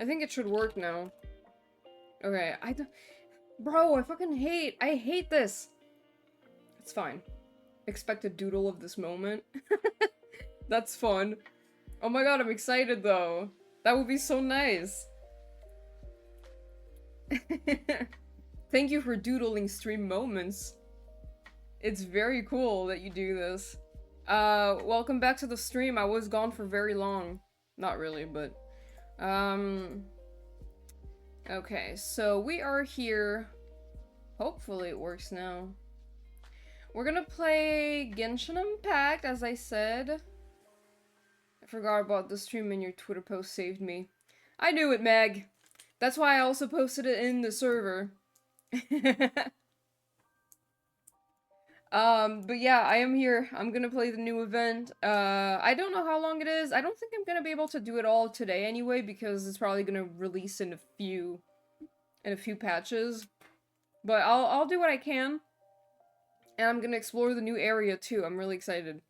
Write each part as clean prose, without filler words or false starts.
I think it should work now. Okay, Bro, I hate this! It's fine. Expect a doodle of this moment. That's fun. Oh my god, I'm excited though. That would be so nice. Thank you for doodling stream moments. It's very cool that you do this. Welcome back to the stream. I was gone for very long. Not really, but... Okay, so we are here. Hopefully it works now. We're gonna play Genshin Impact, as I said. I forgot about the stream and your Twitter post saved me. I knew it, Meg! That's why I also posted it in the server. But yeah, I am here. I'm gonna play the new event. I don't know how long it is. I don't think I'm gonna be able to do it all today anyway, because it's probably gonna release in a few patches. But I'll do what I can. And I'm gonna explore the new area too. I'm really excited.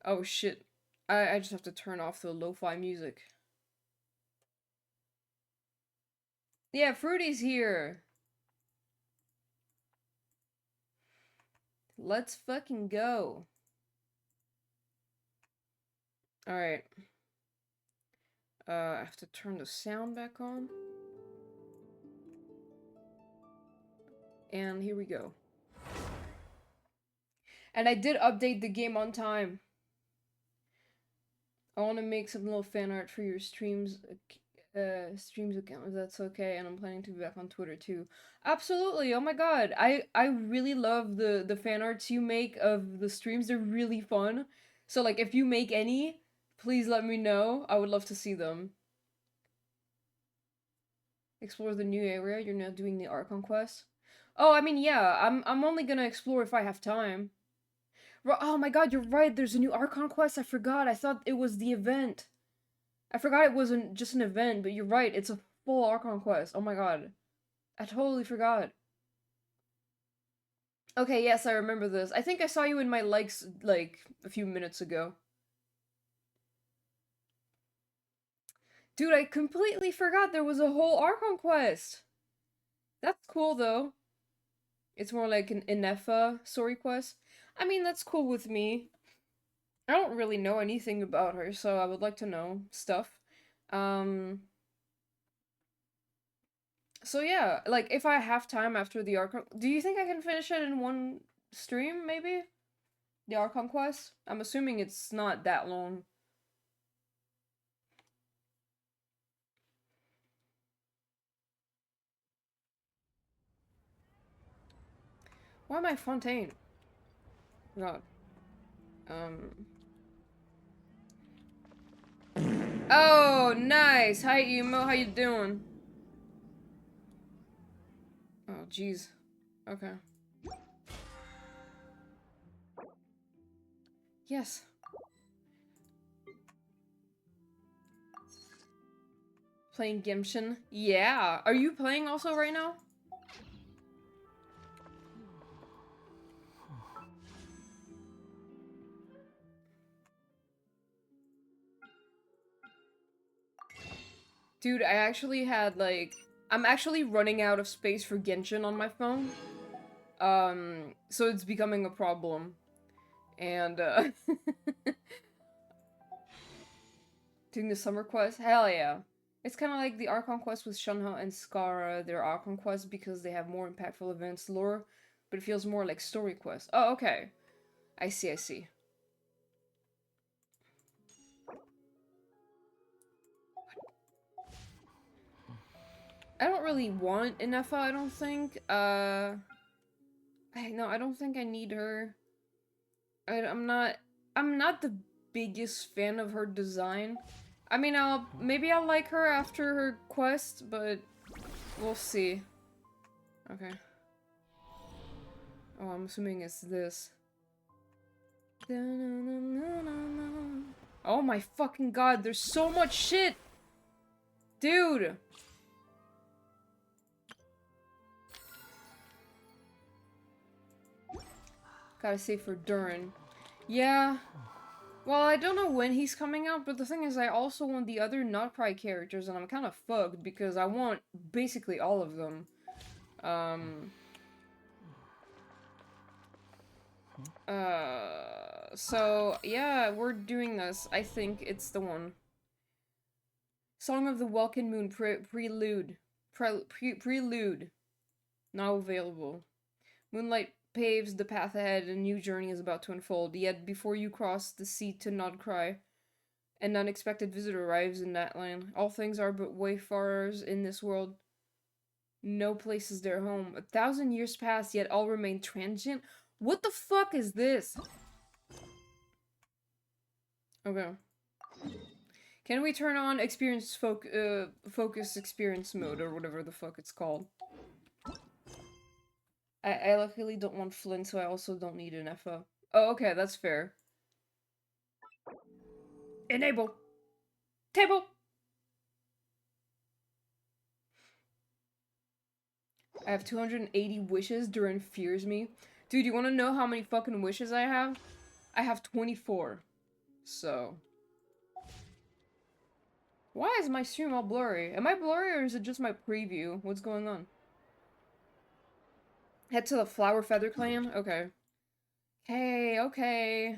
Oh shit. I just have to turn off the lo-fi music. Yeah, Fruity's here. Let's fucking go. Alright. I have to turn the sound back on. And here we go. And I did update the game on time. I want to make some little fan art for your streams account, if that's okay, and I'm planning to be back on Twitter too. Absolutely. Oh my god. I really love the fan arts you make of the streams. They're really fun. So like if you make any, please let me know. I would love to see them. Explore the new area. You're not doing the Archon quest. Oh, I mean, yeah. I'm only gonna explore if I have time. Oh my god, you're right. There's a new Archon quest. I forgot. I thought it was the event. I forgot it wasn't just an event, but you're right. It's a full Archon quest. Oh my god. I totally forgot. Okay, yes, I remember this. I think I saw you in my likes, like, a few minutes ago. Dude, I completely forgot there was a whole Archon quest! That's cool, though. It's more like an Inefa story quest. I mean, that's cool with me. I don't really know anything about her, so I would like to know stuff. So yeah, like, if I have time after the Archon... Do you think I can finish it in one stream, maybe? The Archon quest? I'm assuming it's not that long. Why am I Fontaine? God. Oh, nice! Hi, Emo, how you doing? Oh, jeez. Okay. Yes. Playing Genshin? Yeah. Are you playing also right now? Dude, I actually had, like... I'm actually running out of space for Genshin on my phone. So it's becoming a problem. And, doing the summer quest? Hell yeah. It's kind of like the Archon quest with Shunha and Skara. They're Archon quests because they have more impactful events lore, but it feels more like story quests. Oh, okay. I see, I see. I don't really want Inefa, I don't think. No, I don't think I need her. I'm not the biggest fan of her design. I mean, maybe I'll like her after her quest, but we'll see. Okay. Oh, I'm assuming it's this. Oh my fucking god, there's so much shit! Dude! Gotta save for Durin. Yeah. Well, I don't know when he's coming out, but the thing is, I also want the other Notcry characters, and I'm kind of fucked because I want basically all of them. Um. So, yeah, we're doing this. I think it's the one. Song of the Welkin Moon Prelude. Prelude. Now available. Moonlight paves the path ahead, a new journey is about to unfold. Yet, before you cross the sea to Nodcry, an unexpected visitor arrives in that land. All things are but wayfarers in this world. No place is their home. 1,000 years pass, yet all remain transient. What the fuck is this? Okay. Can we turn on focus experience mode, or whatever the fuck it's called? I luckily don't want Flint, so I also don't need an FO. Oh, okay, that's fair. Enable! Table! I have 280 wishes. Durin fears me. Dude, you wanna know how many fucking wishes I have? I have 24. So. Why is my stream all blurry? Am I blurry or is it just my preview? What's going on? Head to the Flower Feather Clan? Okay. Hey, okay.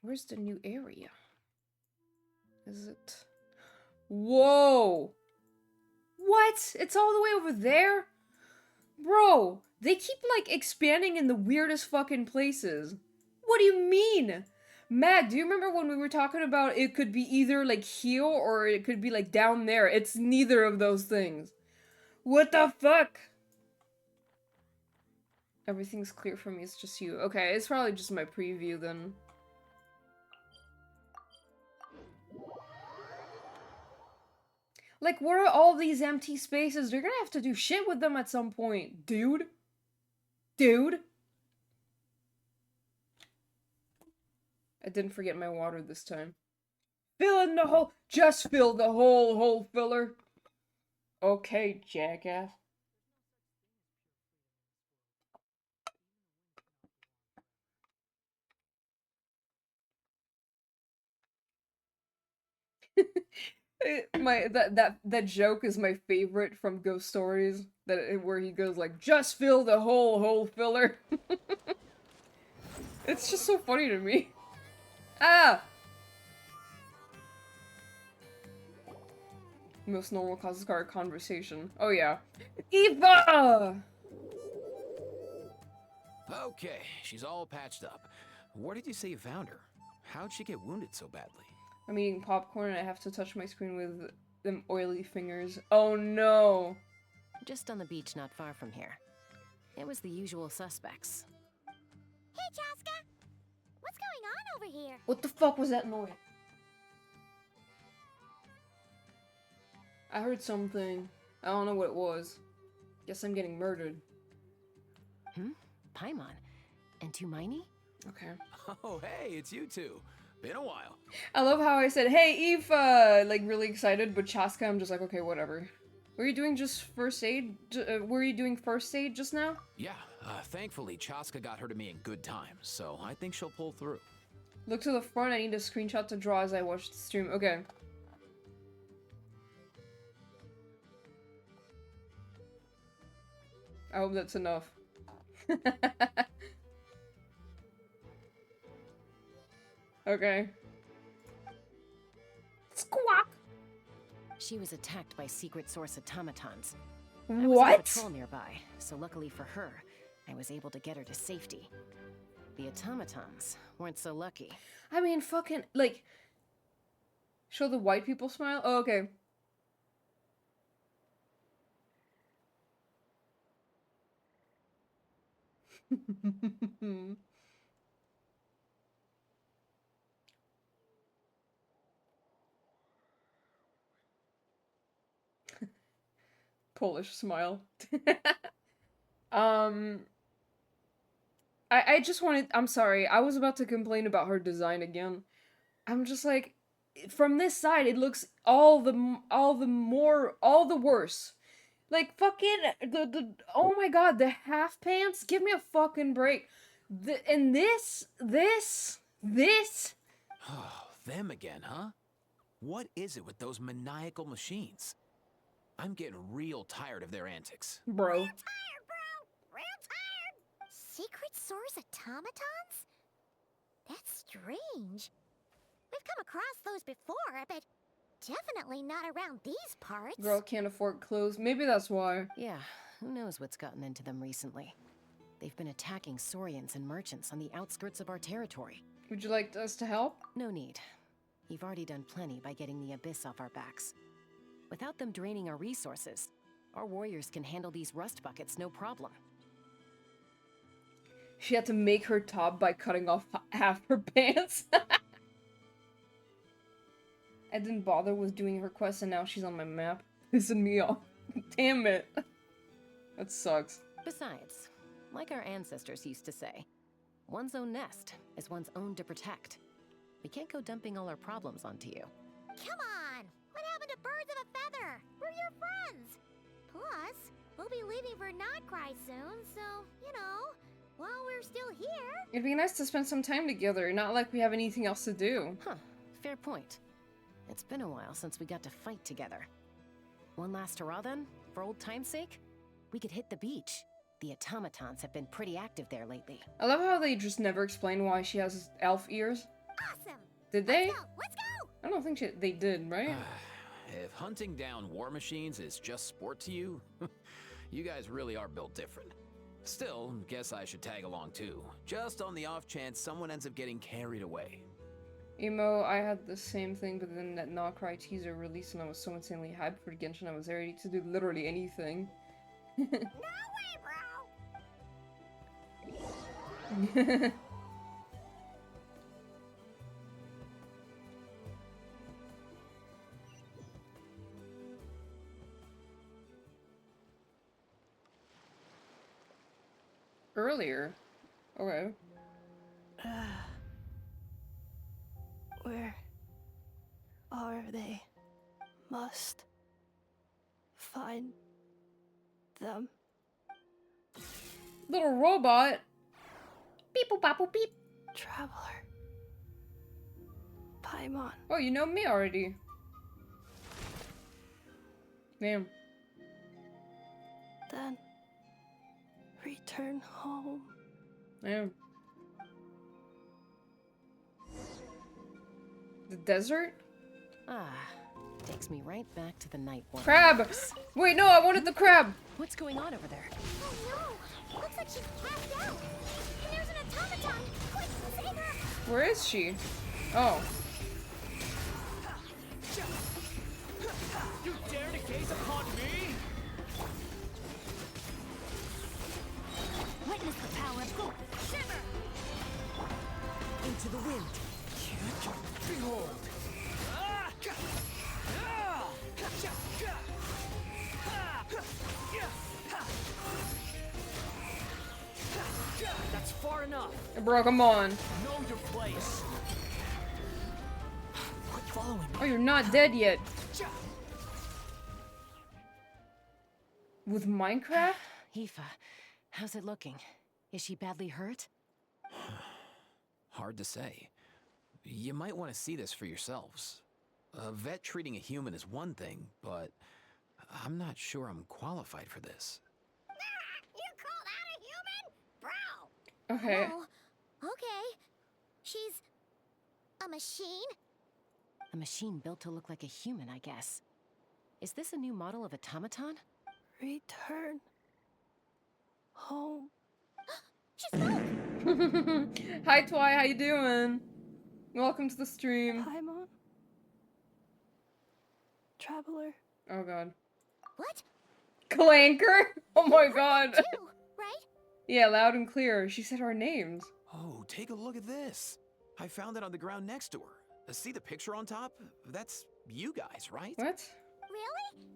Where's the new area? Is it? Whoa! What? It's all the way over there? Bro, they keep, like, expanding in the weirdest fucking places. What do you mean? Matt, do you remember when we were talking about it could be either, like, here or it could be, like, down there? It's neither of those things. What the fuck? Everything's clear for me, it's just you. Okay, it's probably just my preview then. Like, what are all these empty spaces? They're gonna have to do shit with them at some point, dude. Dude. I didn't forget my water this time. Fill in the hole. Just fill the hole filler. Okay, jackass. That joke is my favorite from Ghost Stories. Where he goes like, just fill the hole filler. It's just so funny to me. Ah! Most normal causes car conversation. Oh yeah. Eva! Okay, she's all patched up. Where did you say you found her? How'd she get wounded so badly? I'm eating popcorn and I have to touch my screen with them oily fingers. Oh no! Just on the beach not far from here. It was the usual suspects. Hey, Chaska! What's going on over here? What the fuck was that noise? I heard something. I don't know what it was. Guess I'm getting murdered. Paimon. And Tumaini? Okay. Oh, hey, it's you two. Been a while. I love how I said, hey, Eve, like, really excited, but Chaska, I'm just like, okay, whatever. Were you doing just first aid? Were you doing first aid just now? Yeah, thankfully, Chaska got her to me in good time, so I think she'll pull through. Look to the front, I need a screenshot to draw as I watch the stream. Okay. I hope that's enough. Okay. Squawk! She was attacked by secret source automatons. What? I was on patrol nearby, so luckily for her, I was able to get her to safety. The automatons weren't so lucky. I mean, fucking, like... Show the white people smile? Oh, okay. Polish smile. I just wanted, I'm sorry, I was about to complain about her design again. I'm just like, from this side, it looks all the worse. Like, fucking, oh my god, the half pants? Give me a fucking break. And this. Oh, them again, huh? What is it with those maniacal machines? I'm getting real tired of their antics. Bro. Tired, bro! Real tired! Secret Source automatons? That's strange. We've come across those before, but definitely not around these parts. Girl can't afford clothes. Maybe that's why. Yeah, who knows what's gotten into them recently. They've been attacking Saurians and merchants on the outskirts of our territory. Would you like us to help? No need. You've already done plenty by getting the Abyss off our backs. Without them draining our resources, our warriors can handle these rust buckets no problem. She had to make her top by cutting off half her pants. I didn't bother with doing her quest and now she's on my map. Pissing me off. Damn it. That sucks. Besides, like our ancestors used to say, one's own nest is one's own to protect. We can't go dumping all our problems onto you. Come on! What happened to birds of a feather? We're your friends! Plus, we'll be leaving for Notcry soon, so, you know, while we're still here... It'd be nice to spend some time together, not like we have anything else to do. Huh, fair point. It's been a while since we got to fight together. One last hurrah then, for old time's sake? We could hit the beach. The automatons have been pretty active there lately. I love how they just never explain why she has elf ears. Awesome! Did they? Let's go! Let's go! I don't think they did, right? If hunting down war machines is just sport to you, you guys really are built different. Still, guess I should tag along too, just on the off chance someone ends up getting carried away. Emo, I had the same thing, but then that Notcry teaser released and I was so insanely hyped for Genshin, I was ready to do literally anything. No way, bro! Earlier? Okay. Where are they? Must find them. Little robot! Beep boop bop boop beep! Traveler. Paimon. Oh, you know me already. Damn. Then return home. Damn. The desert? Ah, takes me right back to the night one. Crab! Wait, no, I wanted the crab! What's going on over there? Oh no! Looks like she's passed out! And there's an automaton! Quick, save her! Where is she? Oh. You dare to gaze upon me? Witness the power of Go! Shiver! Into the wind. Behold! That's far enough. Bro, come on. Know your place. Quit following me. Oh, you're not dead yet. With Minecraft? Aoife, how's it looking? Is she badly hurt? Hard to say. You might want to see this for yourselves. A vet treating a human is one thing, but I'm not sure I'm qualified for this. You call that a human? Bro! Okay. Oh, okay. She's... a machine? A machine built to look like a human, I guess. Is this a new model of automaton? Return home. She spoke! Hi, Twy, how you doing? Welcome to the stream. Paimon. Traveler. Oh god. What? Clanker? Oh my god. Two, right? Yeah, loud and clear. She said our names. Oh, take a look at this. I found it on the ground next to her. See the picture on top? That's you guys, right? What? Really?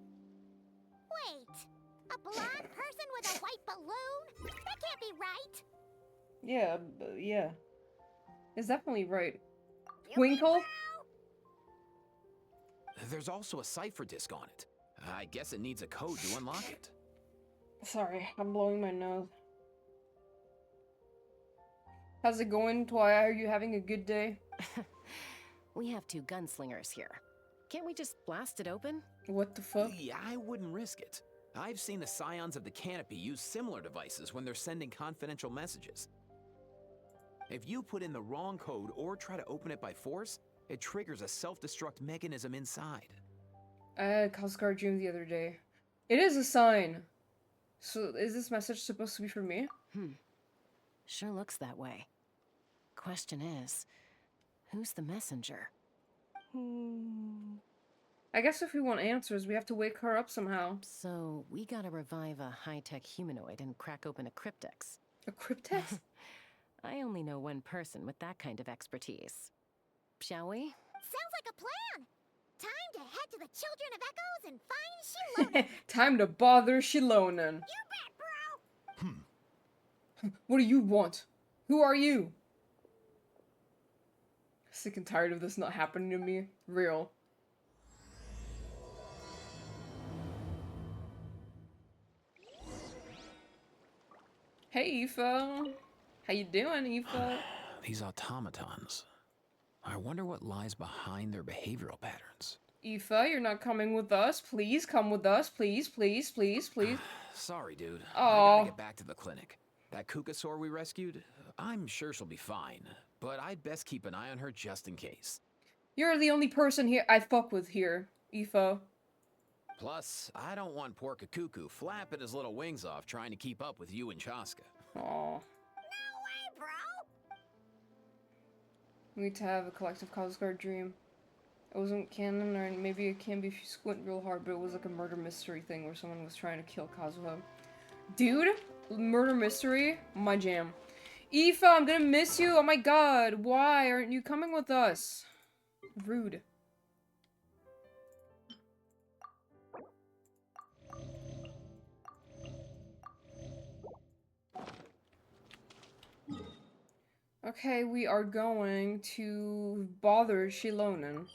Wait. A blonde person with a white balloon? That can't be right. Yeah, yeah. It's definitely right. You Twinkle? bro? There's also a cipher disk on it. I guess it needs a code to unlock it. Sorry, I'm blowing my nose. How's it going, Twy? Are you having a good day? We have two gunslingers here. Can't we just blast it open? What the fuck? Yeah, I wouldn't risk it. I've seen the Scions of the Canopy use similar devices when they're sending confidential messages. If you put in the wrong code or try to open it by force, it triggers a self-destruct mechanism inside. I had a Coast Guard dream the other day. It is a sign. So is this message supposed to be for me? Sure looks that way. Question is, who's the messenger? I guess if we want answers, we have to wake her up somehow. So, we gotta revive a high-tech humanoid and crack open a cryptex. A cryptex? I only know one person with that kind of expertise. Shall we? Sounds like a plan! Time to head to the Children of Echoes and find Shiloh. Time to bother Shilonen. You bet, bro! What do you want? Who are you? Sick and tired of this not happening to me. Real. Hey, Aoife. How you doing, Aoife? These automatons. I wonder what lies behind their behavioral patterns. Aoife, you're not coming with us. Please come with us. Please, please, please, please. Sorry, dude. I Aw. gotta get back to the clinic. That Kukasaur we rescued, I'm sure she'll be fine, but I'd best keep an eye on her just in case. You're the only person here I fuck with here, Aoife. Plus, I don't want poor Kakuku flapping his little wings off trying to keep up with you and Chaska. Aw. No way, bro! We need to have a collective Coast Guard dream. It wasn't canon, or maybe it can be if you squint real hard, but it was like a murder mystery thing where someone was trying to kill Kazuha. Dude, murder mystery, my jam. Aoife, I'm gonna miss you. Oh my god, why aren't you coming with us? Rude. Okay, we are going to bother Shilonen.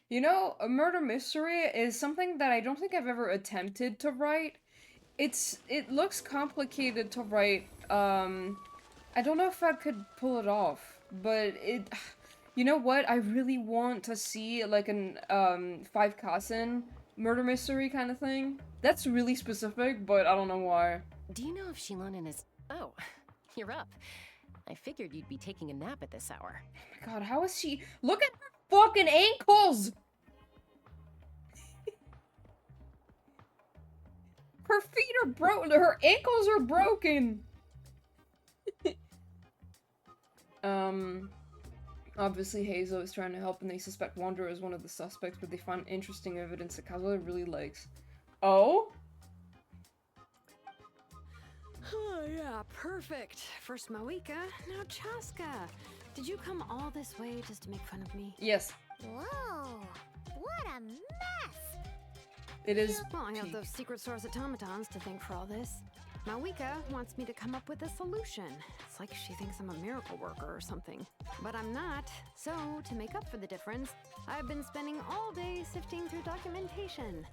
You know, a murder mystery is something that I don't think I've ever attempted to write. It looks complicated to write. I don't know if I could pull it off, but you know what? I really want to see like an Five Kasen murder mystery kind of thing. That's really specific, but I don't know why. Do you know if Shilonen is... Oh, you're up. I figured you'd be taking a nap at this hour. Oh my god, how is she? Look at her fucking ankles! Her feet are broken. Her ankles are broken. Obviously Hazel is trying to help and they suspect Wanderer as one of the suspects, but they find interesting evidence that Kazuha really likes. Oh? Oh, yeah, perfect. First Moika, now Chaska. Did you come all this way just to make fun of me? Yes. Whoa! What a mess! It is. Well, I have those secret source automatons to thank for all this. Mawika wants me to come up with a solution. It's like she thinks I'm a miracle worker or something. But I'm not. So, to make up for the difference, I've been spending all day sifting through documentation.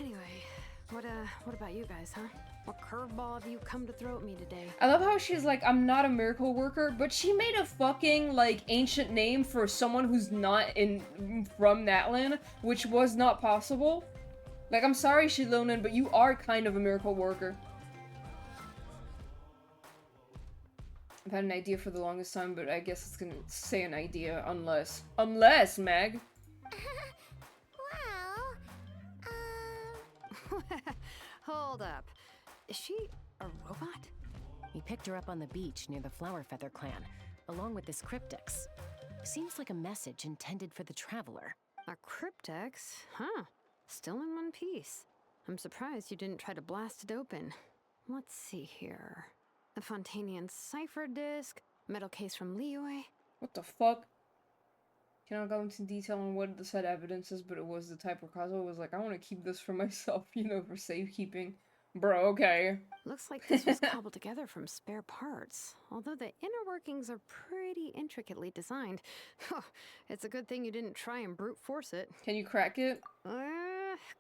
Anyway, what about you guys, huh? What curveball have you come to throw at me today? I love how she's like, I'm not a miracle worker, but she made a fucking, like, ancient name for someone who's not from Natlan, which was not possible. Like, I'm sorry, Shilonen, but you are kind of a miracle worker. I've had an idea for the longest time, but I guess it's gonna say an idea, unless, Meg! Well, Hold up. Is she a robot? We picked her up on the beach near the Flower Feather clan, along with this cryptex. Seems like a message intended for the traveler. A cryptex? Huh. Still in one piece. I'm surprised you didn't try to blast it open. Let's see here. The Fontanian cipher disk, metal case from Liyue. What the fuck? Cannot go into detail on what the said evidence is, but it was the type where Kazuha was like, I want to keep this for myself, you know, for safekeeping. Bro, okay. Looks like this was cobbled together from spare parts, although the inner workings are pretty intricately designed. It's a good thing you didn't try and brute force it. Can you crack it?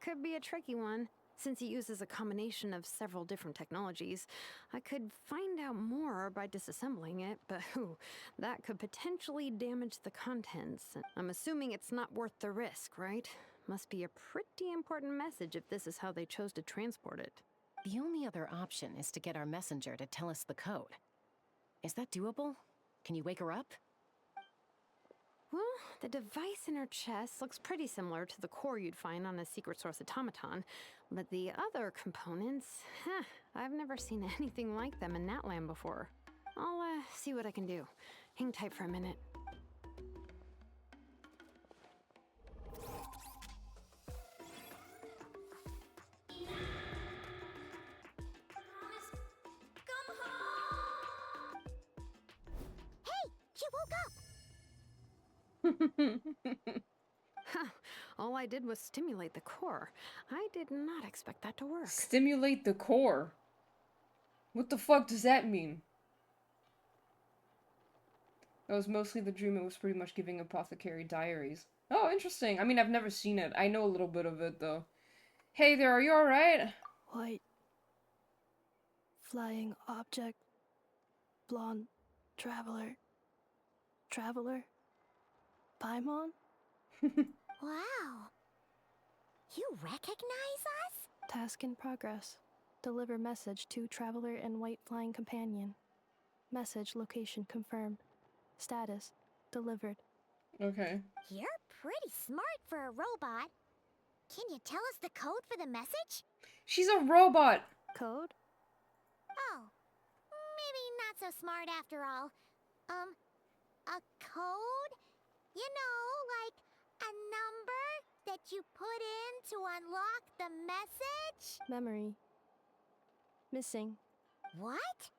Could be a tricky one. Since it uses a combination of several different technologies, I could find out more by disassembling it, but that could potentially damage the contents. I'm assuming it's not worth the risk, right? Must be a pretty important message if this is how they chose to transport it. The only other option is to get our messenger to tell us the code. Is that doable? Can you wake her up? Well, the device in her chest looks pretty similar to the core you'd find on a secret source automaton, but the other components, I've never seen anything like them in that land before. I'll see what I can do. Hang tight for a minute. Come home! Hey, you woke up! All I did was stimulate the core. I did not expect that to work. Stimulate the core. What the fuck does that mean? That was mostly the dream. It was pretty much giving apothecary diaries. Oh, interesting. I mean, I've never seen it. I know a little bit of it, though. Hey there, are you alright? White. Flying object. Blonde. Traveler. Traveler. Paimon? Wow. You recognize us? Task in progress. Deliver message to Traveler and White Flying Companion. Message location confirmed. Status delivered. Okay. You're pretty smart for a robot. Can you tell us the code for the message? She's a robot! Code? Oh, maybe not so smart after all. A code? You know, like a number that you put in to unlock the message? Memory. Missing. What?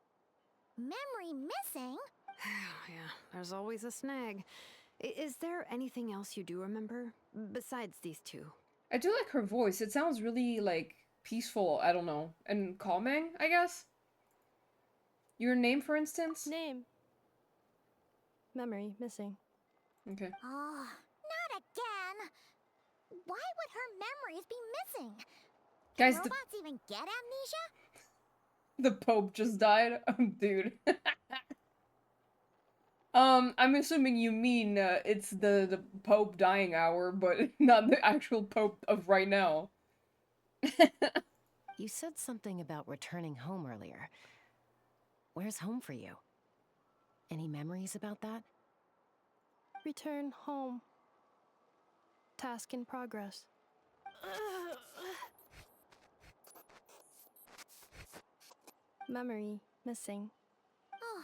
Memory missing? Yeah, there's always a snag. Is there anything else you do remember? Besides these two? I do like her voice. It sounds really, like, peaceful, I don't know. And calming, I guess? Your name, for instance? Name. Memory missing. Okay. Oh, not again. Why would her memories be missing? Can Guys, robots even get amnesia? the Pope just died? Dude. I'm assuming you mean, it's the Pope dying hour, but not the actual Pope of right now. You said something about returning home earlier. Where's home for you? Any memories about that? Return home. Task in progress. Memory missing. Oh,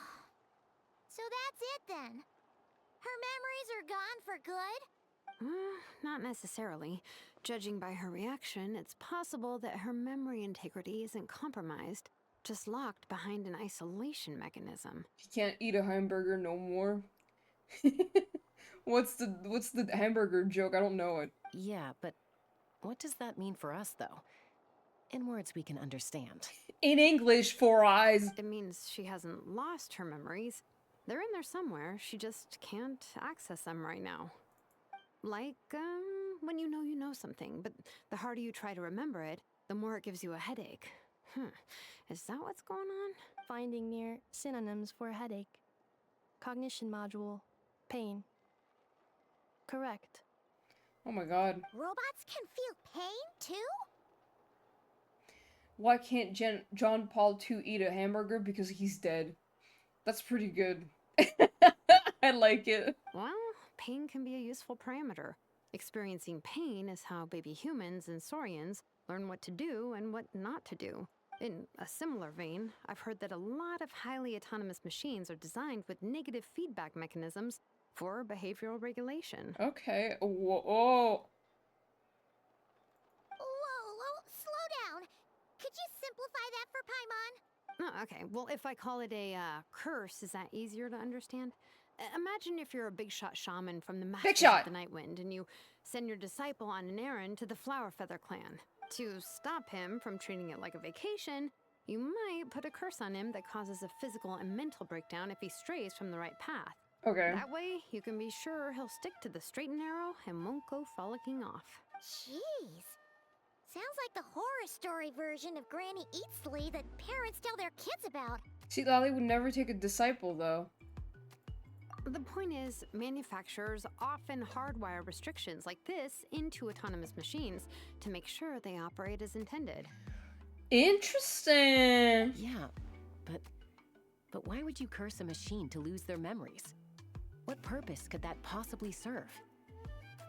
so that's it then. Her memories are gone for good? Not necessarily. Judging by her reaction, it's possible that her memory integrity isn't compromised, just locked behind an isolation mechanism. He can't eat a hamburger no more. What's the hamburger joke? I don't know it. Yeah, but what does that mean for us, though? In words we can understand. In English, 4 eyes. It means she hasn't lost her memories. They're in there somewhere, she just can't access them right now. Like, when you know something, but the harder you try to remember it, the more it gives you a headache. Is that what's going on? Finding near synonyms for headache. Cognition module. Pain. Correct. Oh my god. Robots can feel pain too? Why can't John Paul II eat a hamburger? Because he's dead. That's pretty good. I like it. Well, pain can be a useful parameter. Experiencing pain is how baby humans and saurians learn what to do and what not to do. In a similar vein, I've heard that a lot of highly autonomous machines are designed with negative feedback mechanisms for behavioral regulation. Okay. Whoa. Whoa, slow down. Could you simplify that for Paimon? Oh, okay, well, if I call it a curse, is that easier to understand? Imagine if you're a big shot shaman from the Masters shot. of the Night Wind and you send your disciple on an errand to the Flower Feather clan. To stop him from treating it like a vacation, you might put a curse on him that causes a physical and mental breakdown if he strays from the right path. Okay. That way, you can be sure he'll stick to the straight and narrow and won't go frolicking off. Jeez. Sounds like the horror story version of Granny Eatsley that parents tell their kids about. See, Lally would never take a disciple, though. The point is, manufacturers often hardwire restrictions like this into autonomous machines to make sure they operate as intended. Interesting. Yeah, but why would you curse a machine to lose their memories? What purpose could that possibly serve?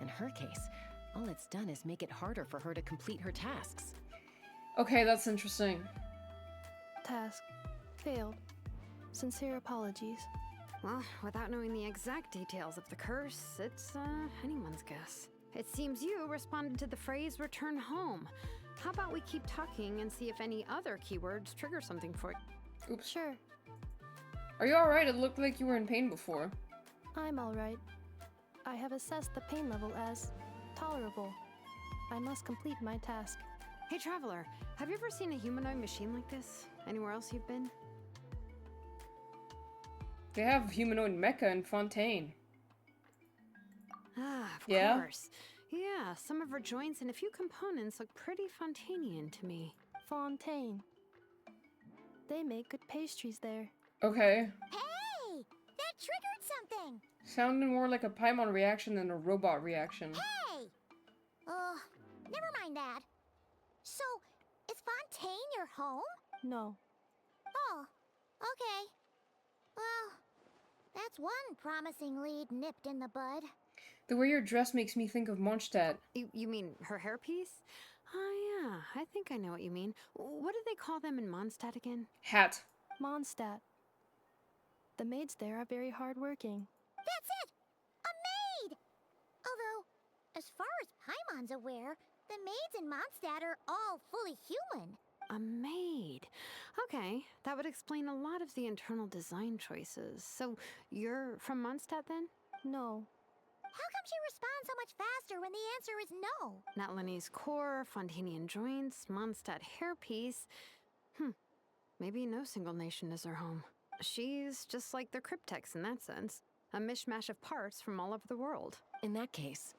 In her case, all it's done is make it harder for her to complete her tasks. Okay, that's interesting. Task failed. Sincere apologies. Well, without knowing the exact details of the curse, it's anyone's guess. It seems you responded to the phrase return home. How about we keep talking and see if any other keywords trigger something for you? Oops. Sure, Are you alright? It looked like you were in pain before. I'm alright. I have assessed the pain level as tolerable. I must complete my task. Hey, Traveler, have you ever seen a humanoid machine like this? Anywhere else you've been? They have humanoid mecha in Fontaine. Ah, of Yeah? course. Yeah, some of her joints and a few components look pretty Fontainian to me. Fontaine. They make good pastries there. Okay. Hey! That triggered something! Sounded more like a Paimon reaction than a robot reaction. Hey! Never mind that. So, is Fontaine your home? No. Oh, okay. Well, that's one promising lead nipped in the bud. The way you're dressed makes me think of Mondstadt. You mean her hairpiece? Oh, yeah, I think I know what you mean. What do they call them in Mondstadt again? Hat. Mondstadt. The maids there are very hardworking. That's it! A maid! Although, as far as Paimon's aware, the maids in Mondstadt are all fully human. A maid. Okay, that would explain a lot of the internal design choices. So, you're from Mondstadt then? No. How come she responds so much faster when the answer is no? Natlanese core, Fontainian joints, Mondstadt hairpiece. Maybe no single nation is her home. She's just like the Cryptex in that sense. A mishmash of parts from all over the world. In that case,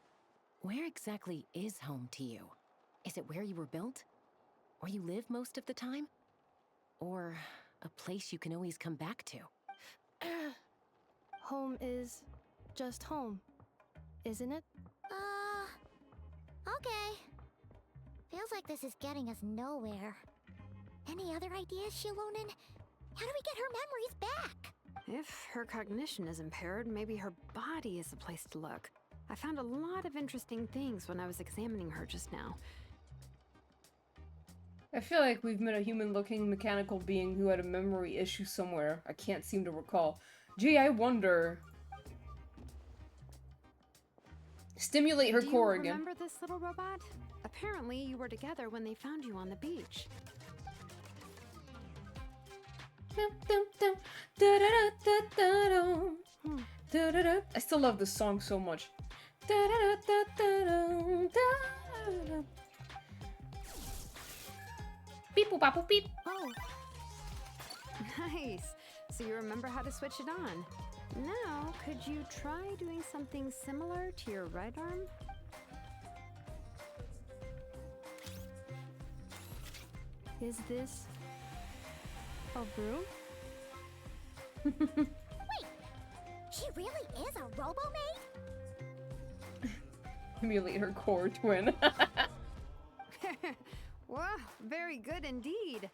where exactly is home to you? Is it where you were built? Where you live most of the time? Or a place you can always come back to? Home is just home, isn't it? Okay. Feels like this is getting us nowhere. Any other ideas, Shilonen? How do we get her memories back? If her cognition is impaired, maybe her body is the place to look. I found a lot of interesting things when I was examining her just now. I feel like we've met a human-looking mechanical being who had a memory issue somewhere. I can't seem to recall. Gee, I wonder. Stimulate her core Do you again. remember this little robot? Apparently, you were together when they found you on the beach. I still love this song so much. Beep boop bop boop beep. Oh, Nice. So you remember how to switch it on. Now, could you try doing something similar to your right arm? is this a broom? She really is a robo-maid? Emulate her core twin. Wow, very good indeed.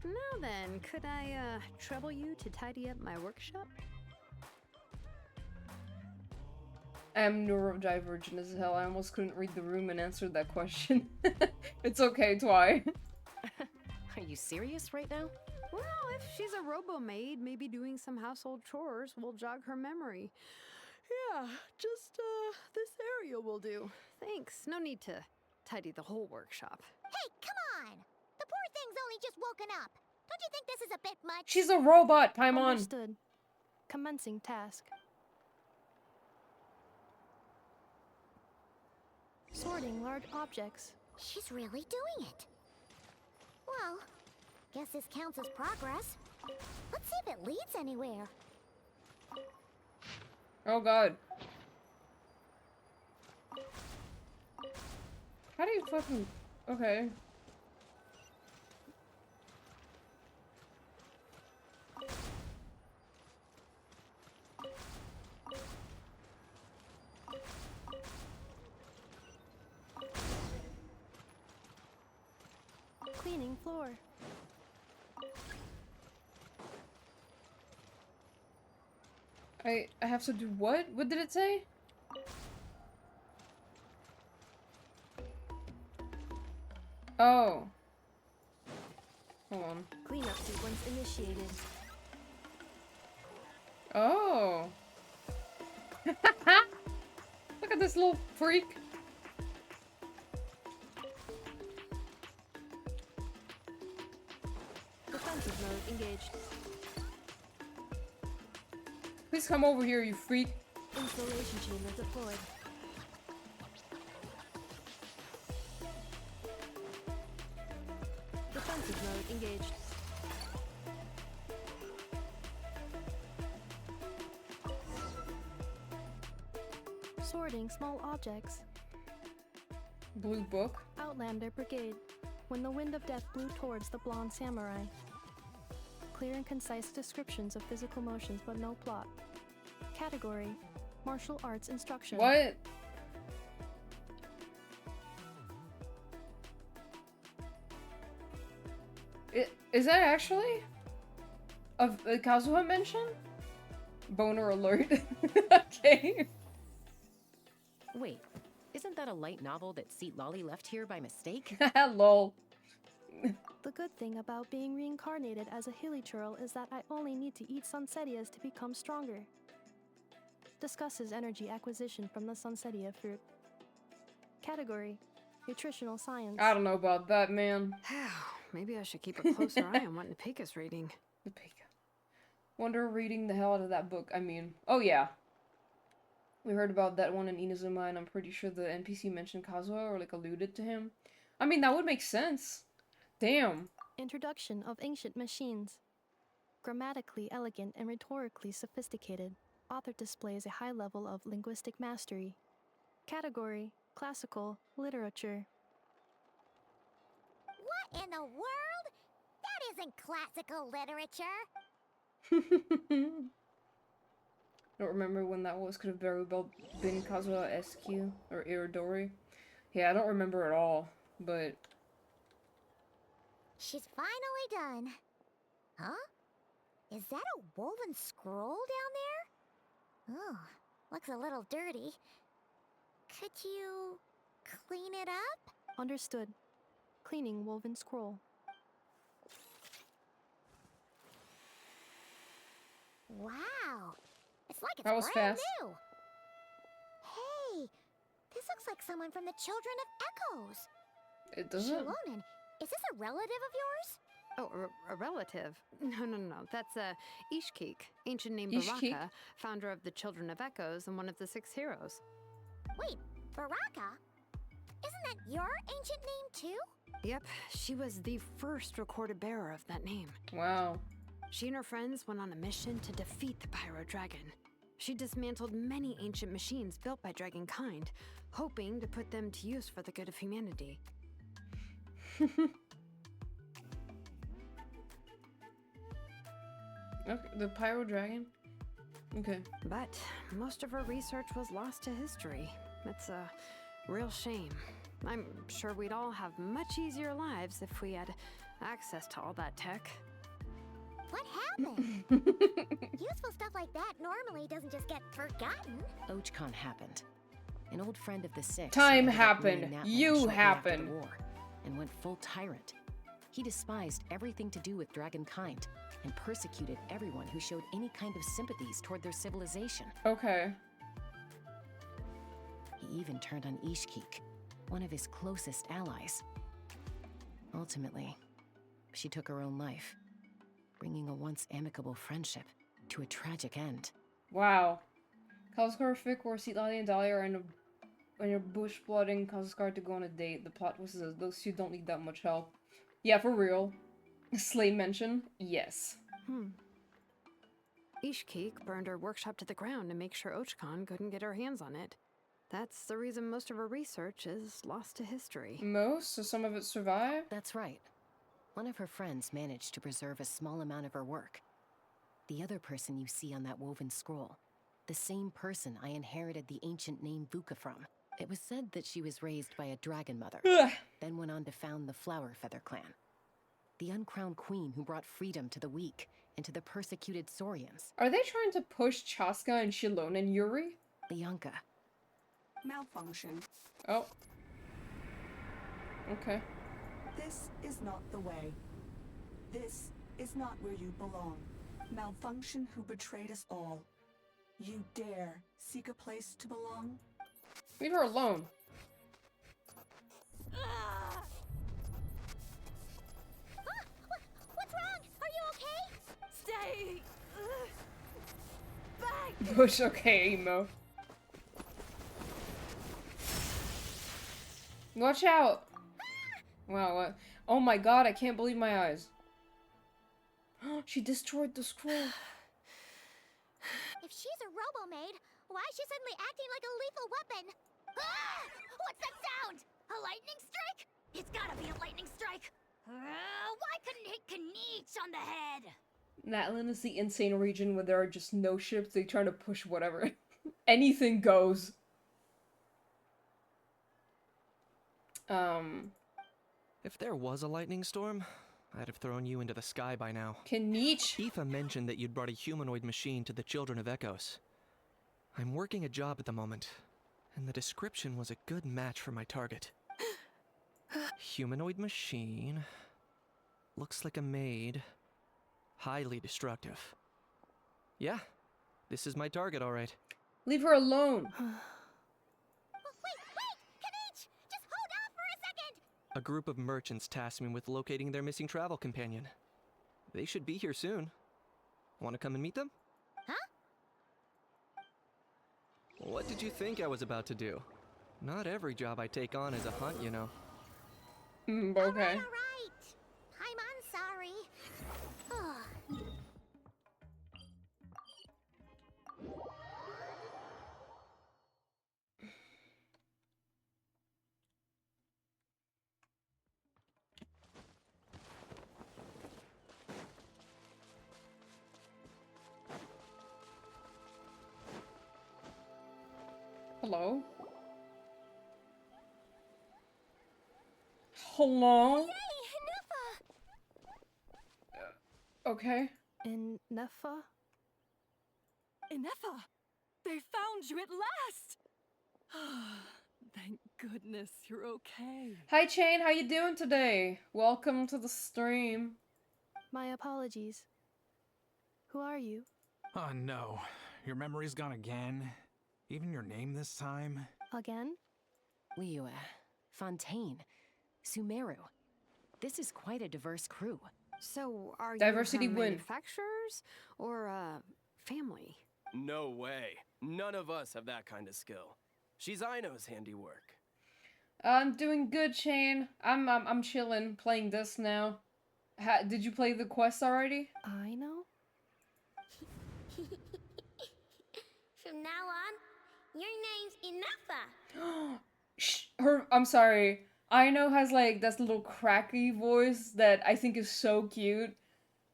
Now then, could I trouble you to tidy up my workshop? I'm neurodivergent as hell. I almost couldn't read the room and answer that question. It's okay, Twy. Are you serious right now? Well, if she's a robo-maid, maybe doing some household chores will jog her memory. Yeah, just, this area will do. Thanks, no need to tidy the whole workshop. Hey, come on! The poor thing's only just woken up. Don't you think this is a bit much? She's a robot, Paimon. Understood. Commencing task. Sorting large objects. She's really doing it. Well, guess this counts as progress. Let's see if it leads anywhere. Oh god. How do you fucking... Okay. Cleaning floor. I have to do what? What did it say? Oh. Hold on. Cleanup sequence initiated. Oh. Look at this little freak. Defensive mode engaged. Please come over here, you freak. Installation chamber deployed. Defensive mode engaged. Sorting small objects. Blue book. Outlander Brigade. When the wind of death blew towards the blonde samurai. Clear and concise descriptions of physical motions, but no plot. Category: martial arts instruction. What? Is that actually a Kazuha mention? Boner alert. Okay. Wait, isn't that a light novel that Seat Lolly left here by mistake? Lol. The good thing about being reincarnated as a hilly churl is that I only need to eat sunsetias to become stronger. Discusses energy acquisition from the sunsetia fruit. Category: nutritional science. I don't know about that, man. Maybe I should keep a closer eye on what Napika's reading. The pig. Wonder reading the hell out of that book. I mean, oh yeah. We heard about that one in Inazuma, and I'm pretty sure the NPC mentioned Kazuha or like alluded to him. I mean, that would make sense. Damn. Introduction of ancient machines. Grammatically elegant and rhetorically sophisticated, author displays a high level of linguistic mastery. Category: classical literature. What in the world? That isn't classical literature. Don't remember when that was. Could have very well been Kazuha SQ or Iridori. Yeah, I don't remember at all, but... She's finally done. Huh? Is that a woven scroll down there? Oh, looks a little dirty. Could you clean it up? Understood. Cleaning woven scroll. Wow. It's like it's That was brand fast. new. Hey, this looks like someone from the Children of Echoes. It doesn't... Shilonen, is this a relative of yours? Oh, a relative? No. That's Ishkik, ancient name Ishkik? Baraka, founder of the Children of Echoes and one of the 6 heroes. Wait, Baraka? Isn't that your ancient name too? Yep, she was the first recorded bearer of that name. Wow. She and her friends went on a mission to defeat the Pyro Dragon. She dismantled many ancient machines built by Dragonkind, hoping to put them to use for the good of humanity. Okay, the Pyro Dragon? Okay. But most of her research was lost to history. It's a real shame. I'm sure we'd all have much easier lives if we had access to all that tech. What happened? Useful stuff like that normally doesn't just get forgotten. Ochcon happened. An old friend of the 6. Time ended up happened. ruining that You one shortly after the happened. war, and went full tyrant. He despised everything to do with Dragonkind and persecuted everyone who showed any kind of sympathies toward their civilization. Okay. He even turned on Ishkik, one of his closest allies. Ultimately, she took her own life, bringing a once amicable friendship to a tragic end. Wow. Kazuha, Fick, or Seat Lolly and Dahlia are in a When you're bush plotting, causes Scar to go on a date. The plot was those two don't need that much help. Yeah, for real. Slay mention? Yes. Ishkeek burned her workshop to the ground to make sure Ochkon couldn't get her hands on it. That's the reason most of her research is lost to history. Most? So some of it survived? That's right. One of her friends managed to preserve a small amount of her work. The other person you see on that woven scroll, the same person I inherited the ancient name Vuka from. It was said that she was raised by a dragon mother, Ugh. then went on to found the Flower Feather clan. The uncrowned queen who brought freedom to the weak and to the persecuted Saurians. Are they trying to push Chaska and Shilone and Yuri? Lianka. Malfunction. Oh. Okay. This is not the way. This is not where you belong. Malfunction who betrayed us all. You dare seek a place to belong? Leave her alone. What's wrong? Are you okay? Stay back! Bush, okay, emo. Watch out! Wow, what? Oh my god, I can't believe my eyes. She destroyed the scroll. If she's a robo-maid, why is she suddenly acting like a lethal weapon? Ah! What's that sound? A lightning strike? It's gotta be a lightning strike. Why couldn't it hit Kniech on the head? Natlan is the insane region where there are just no ships. They try to push whatever. Anything goes. If there was a lightning storm, I'd have thrown you into the sky by now. Kniech? Aoife mentioned that you'd brought a humanoid machine to the Children of Echoes. I'm working a job at the moment, and the description was a good match for my target. Humanoid machine. Looks like a maid. Highly destructive. Yeah, this is my target, all right. Leave her alone. Wait! Kniech! Just hold off for a second! A group of merchants tasked me with locating their missing travel companion. They should be here soon. Want to come and meet them? Huh? What did you think I was about to do? Not every job I take on is a hunt, you know. Okay. Alright. I'm sorry. Hello? Hello? Okay. In Nefa? Ineffa! They found you at last! Thank goodness you're okay. Hi Chain, how you doing today? Welcome to the stream. My apologies. Who are you? Oh no, your memory's gone again? Even your name this time? Again? Liyue, Fontaine, Sumeru. This is quite a diverse crew. So, are Diversity you her win. manufacturers or family? No way. None of us have that kind of skill. She's Aino's handiwork. I'm doing good, Chain. I'm chilling, playing this now. Did you play the quest already? I know? From now on, your name's Ineffa. I'm sorry. Aino has like this little cracky voice that I think is so cute.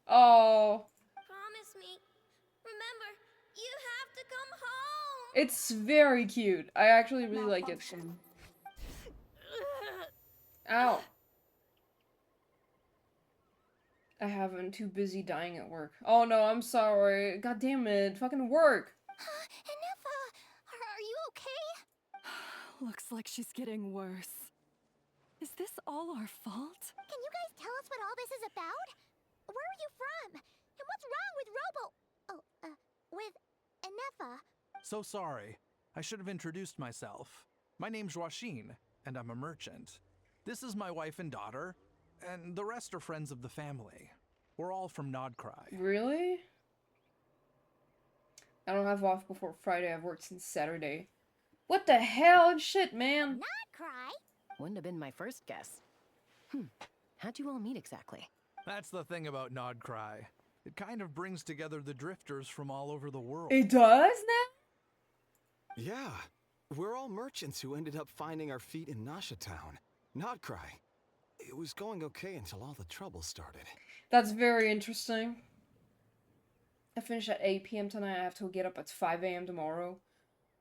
Oh. Promise me. Remember, you have to come home. It's very cute. I actually really like it. Ow. I haven't. Too busy dying at work. Oh no, I'm sorry. God damn it. Fucking work. Ineffa, are you okay? Looks like she's getting worse. Is this all our fault? Can you guys tell us what all this is about? Where are you from? And what's wrong with with Ineffa? So sorry. I should have introduced myself. My name's Joachine, and I'm a merchant. This is my wife and daughter, and the rest are friends of the family. We're all from Nodcry. Really? I don't have off before Friday. I've worked since Saturday. What the hell? Shit, man. Not cry. Wouldn't have been my first guess. How'd you all meet exactly? That's the thing about Nodcry. It kind of brings together the drifters from all over the world. It does now? Yeah, we're all merchants who ended up finding our feet in Nasha Town. Nodcry. It was going okay until all the trouble started. That's very interesting. I finish at 8 p.m. tonight. I have to get up at 5 a.m. tomorrow.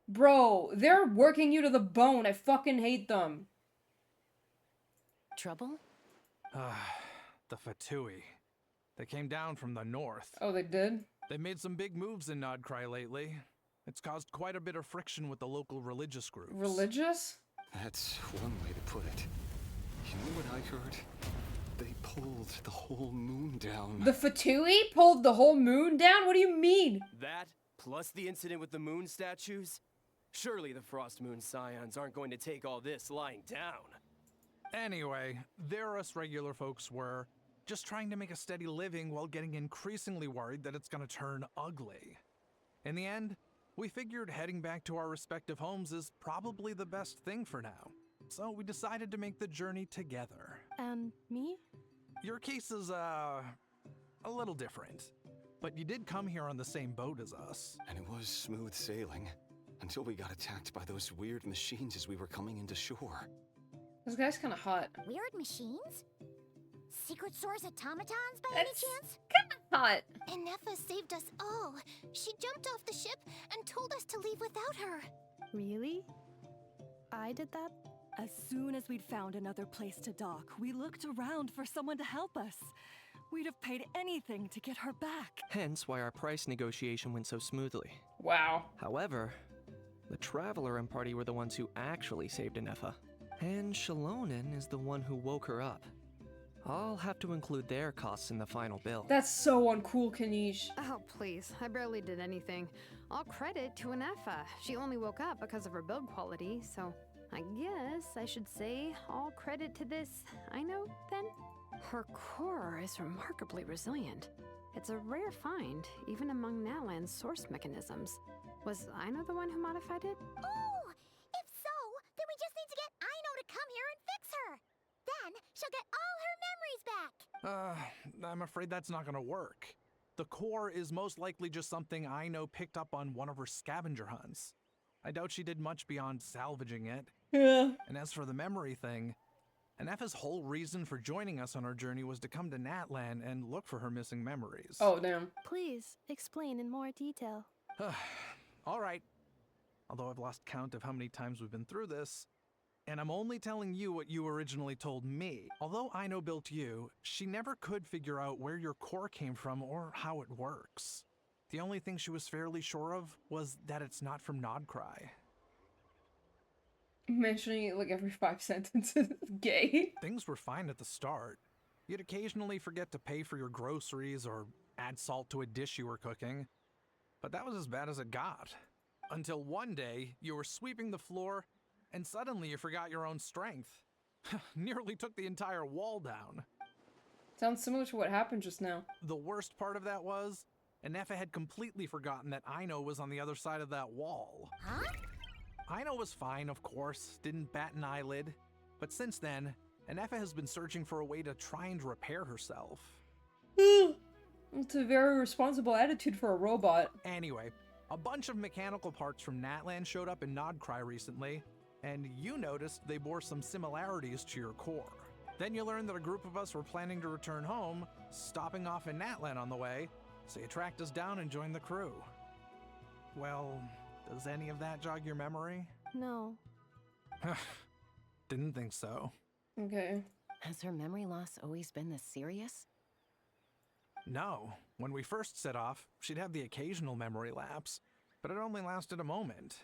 Bro, they're working you to the bone. I fucking hate them. Trouble? The Fatui. They came down from the north. Oh, they did? They made some big moves in Nodcry lately. It's caused quite a bit of friction with the local religious groups. Religious? That's one way to put it. You know what I heard? They pulled the whole moon down. The Fatui pulled the whole moon down? What do you mean? That, plus the incident with the moon statues? Surely the Frost Moon Scions aren't going to take all this lying down. Anyway, there us regular folks were just trying to make a steady living while getting increasingly worried that it's gonna turn ugly. In the end, we figured heading back to our respective homes is probably the best thing for now. So we decided to make the journey together. And me? Your case is, a little different. But you did come here on the same boat as us. And it was smooth sailing. Until we got attacked by those weird machines as we were coming into shore. This guy's kind of hot. Weird machines? Secret source automatons by any chance? Kind of hot. Inefa saved us all. She jumped off the ship and told us to leave without her. Really? I did that? As soon as we'd found another place to dock, we looked around for someone to help us. We'd have paid anything to get her back. Hence why our price negotiation went so smoothly. Wow. However, the Traveler and party were the ones who actually saved Inefa. And Shalonen is the one who woke her up. I'll have to include their costs in the final bill. That's so uncool, Kanish. Oh, please. I barely did anything. All credit to Inefa. She only woke up because of her build quality, so I guess I should say all credit to this Aino, then? Her core is remarkably resilient. It's a rare find, even among Natlan's source mechanisms. Was Aino the one who modified it? Oh! If so, then we just need to get Aino to come here and fix her. Then she'll get all her memories back. I'm afraid that's not gonna work. The core is most likely just something Aino picked up on one of her scavenger hunts. I doubt she did much beyond salvaging it. Yeah. And as for the memory thing, Inefa's whole reason for joining us on our journey was to come to Natlan and look for her missing memories. Oh, damn. Please, explain in more detail. All right. Although I've lost count of how many times we've been through this, and I'm only telling you what you originally told me. Although Aino built you, she never could figure out where your core came from or how it works. The only thing she was fairly sure of was that it's not from Nodcry. Mentioning it like every 5 sentences. Gay. Things were fine at the start. You'd occasionally forget to pay for your groceries or add salt to a dish you were cooking. But that was as bad as it got. Until one day, you were sweeping the floor, and suddenly you forgot your own strength. Nearly took the entire wall down. Sounds similar to what happened just now. The worst part of that was, Inefa had completely forgotten that Aino was on the other side of that wall. Huh? Aino was fine, of course, didn't bat an eyelid. But since then, Inefa has been searching for a way to try and repair herself. It's a very responsible attitude for a robot. Anyway, a bunch of mechanical parts from Natlan showed up in Nodcry recently, and you noticed they bore some similarities to your core. Then you learned that a group of us were planning to return home, stopping off in Natlan on the way, so you tracked us down and joined the crew. Well, does any of that jog your memory? No. Didn't think so. Okay. Has her memory loss always been this serious? No. When we first set off, she'd have the occasional memory lapse, but it only lasted a moment.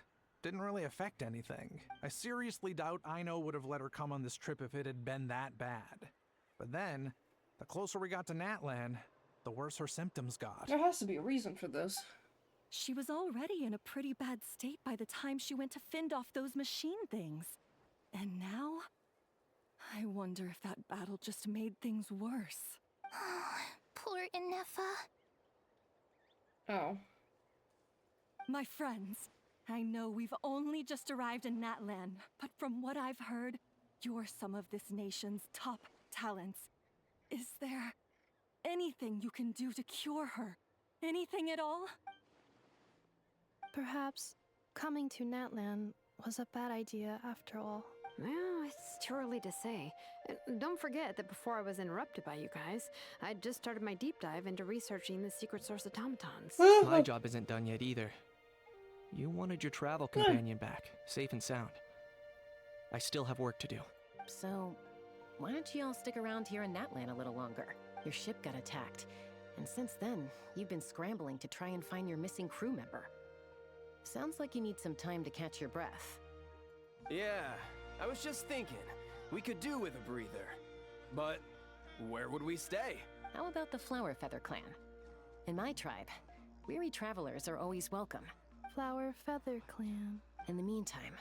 Didn't really affect anything. I seriously doubt Aino would have let her come on this trip if it had been that bad. But then, the closer we got to Natlan, the worse her symptoms got. There has to be a reason for this. She was already in a pretty bad state by the time she went to fend off those machine things. And now? I wonder if that battle just made things worse. Poor Inefa. Oh. My friends, I know we've only just arrived in Natlan, but from what I've heard, you're some of this nation's top talents. Is there anything you can do to cure her? Anything at all? Perhaps coming to Natlan was a bad idea after all. Well, it's too early to say. Don't forget that before I was interrupted by you guys, I'd just started my deep dive into researching the secret source automatons. My job isn't done yet either. You wanted your travel companion back, safe and sound. I still have work to do. So, why don't you all stick around here in Natlan a little longer? Your ship got attacked, and since then, you've been scrambling to try and find your missing crew member. Sounds like you need some time to catch your breath. Yeah, I was just thinking, we could do with a breather. But where would we stay? How about the Flower Feather Clan? In my tribe, weary travelers are always welcome. Flower Feather Clan. In the meantime,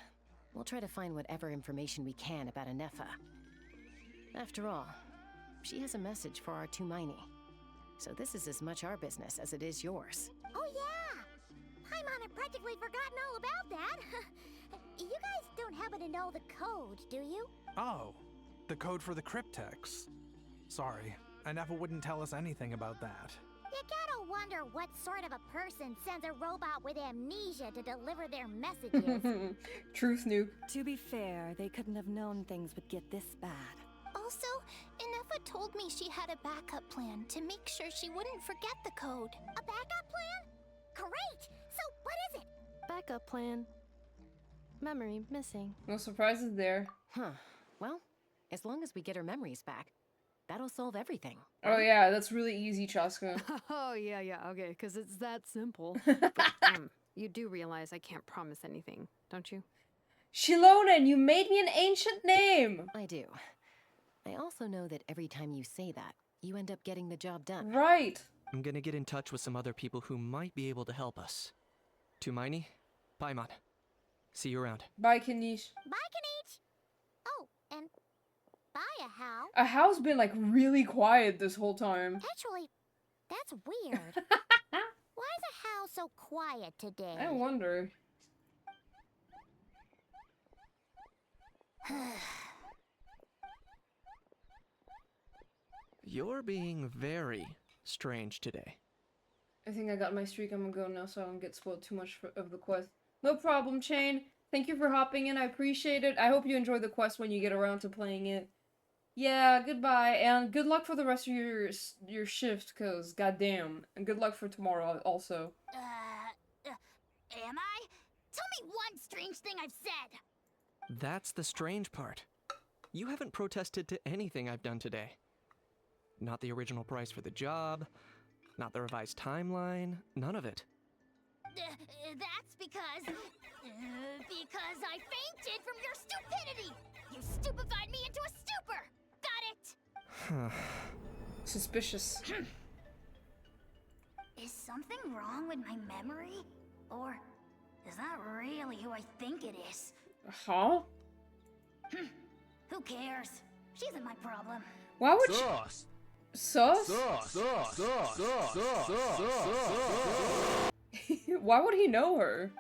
we'll try to find whatever information we can about Anefa. After all, she has a message for our Tumaini. So this is as much our business as it is yours. Oh yeah! Paimon had practically forgotten all about that. You guys don't happen to know the code, do you? Oh, the code for the cryptex. Sorry, Anefa wouldn't tell us anything about that. You gotta wonder what sort of a person sends a robot with amnesia to deliver their messages. Truth noob. To be fair, they couldn't have known things would get this bad. Also, Anefa told me she had a backup plan to make sure she wouldn't forget the code. A backup plan? Great! So what is it? Backup plan. Memory missing. No surprises there. Huh. Well, as long as we get her memories back, that'll solve everything. Oh yeah, that's really easy, Chaska. Oh, yeah, okay, because it's that simple. But, you do realize I can't promise anything, don't you? Shilonen, you made me an ancient name! I do. I also know that every time you say that, you end up getting the job done. Right! I'm gonna get in touch with some other people who might be able to help us. Tumaini, Paimon. See you around. Bye, Kanish. Bye, Kanich! Oh, and bye, Ahau. Ahau's been like really quiet this whole time. Actually, that's weird. Why is Ahau so quiet today? I wonder. You're being very strange today. I think I got my streak. I'm gonna go now so I don't get spoiled too much of the quest. No problem, Chain. Thank you for hopping in. I appreciate it. I hope you enjoy the quest when you get around to playing it. Yeah, goodbye, and good luck for the rest of your shift, cause goddamn, and good luck for tomorrow also. Am I? Tell me one strange thing I've said! That's the strange part. You haven't protested to anything I've done today. Not the original price for the job, not the revised timeline, none of it. That's because I fainted from your stupidity! You stupefied me into a stupor! Got it? Suspicious. Is something wrong with my memory? Or is that really who I think it is? Huh? Who cares? She isn't my problem. Why would Sus. Sus? Sus. Sus. Sus. Sus. Sus. Why would he know her?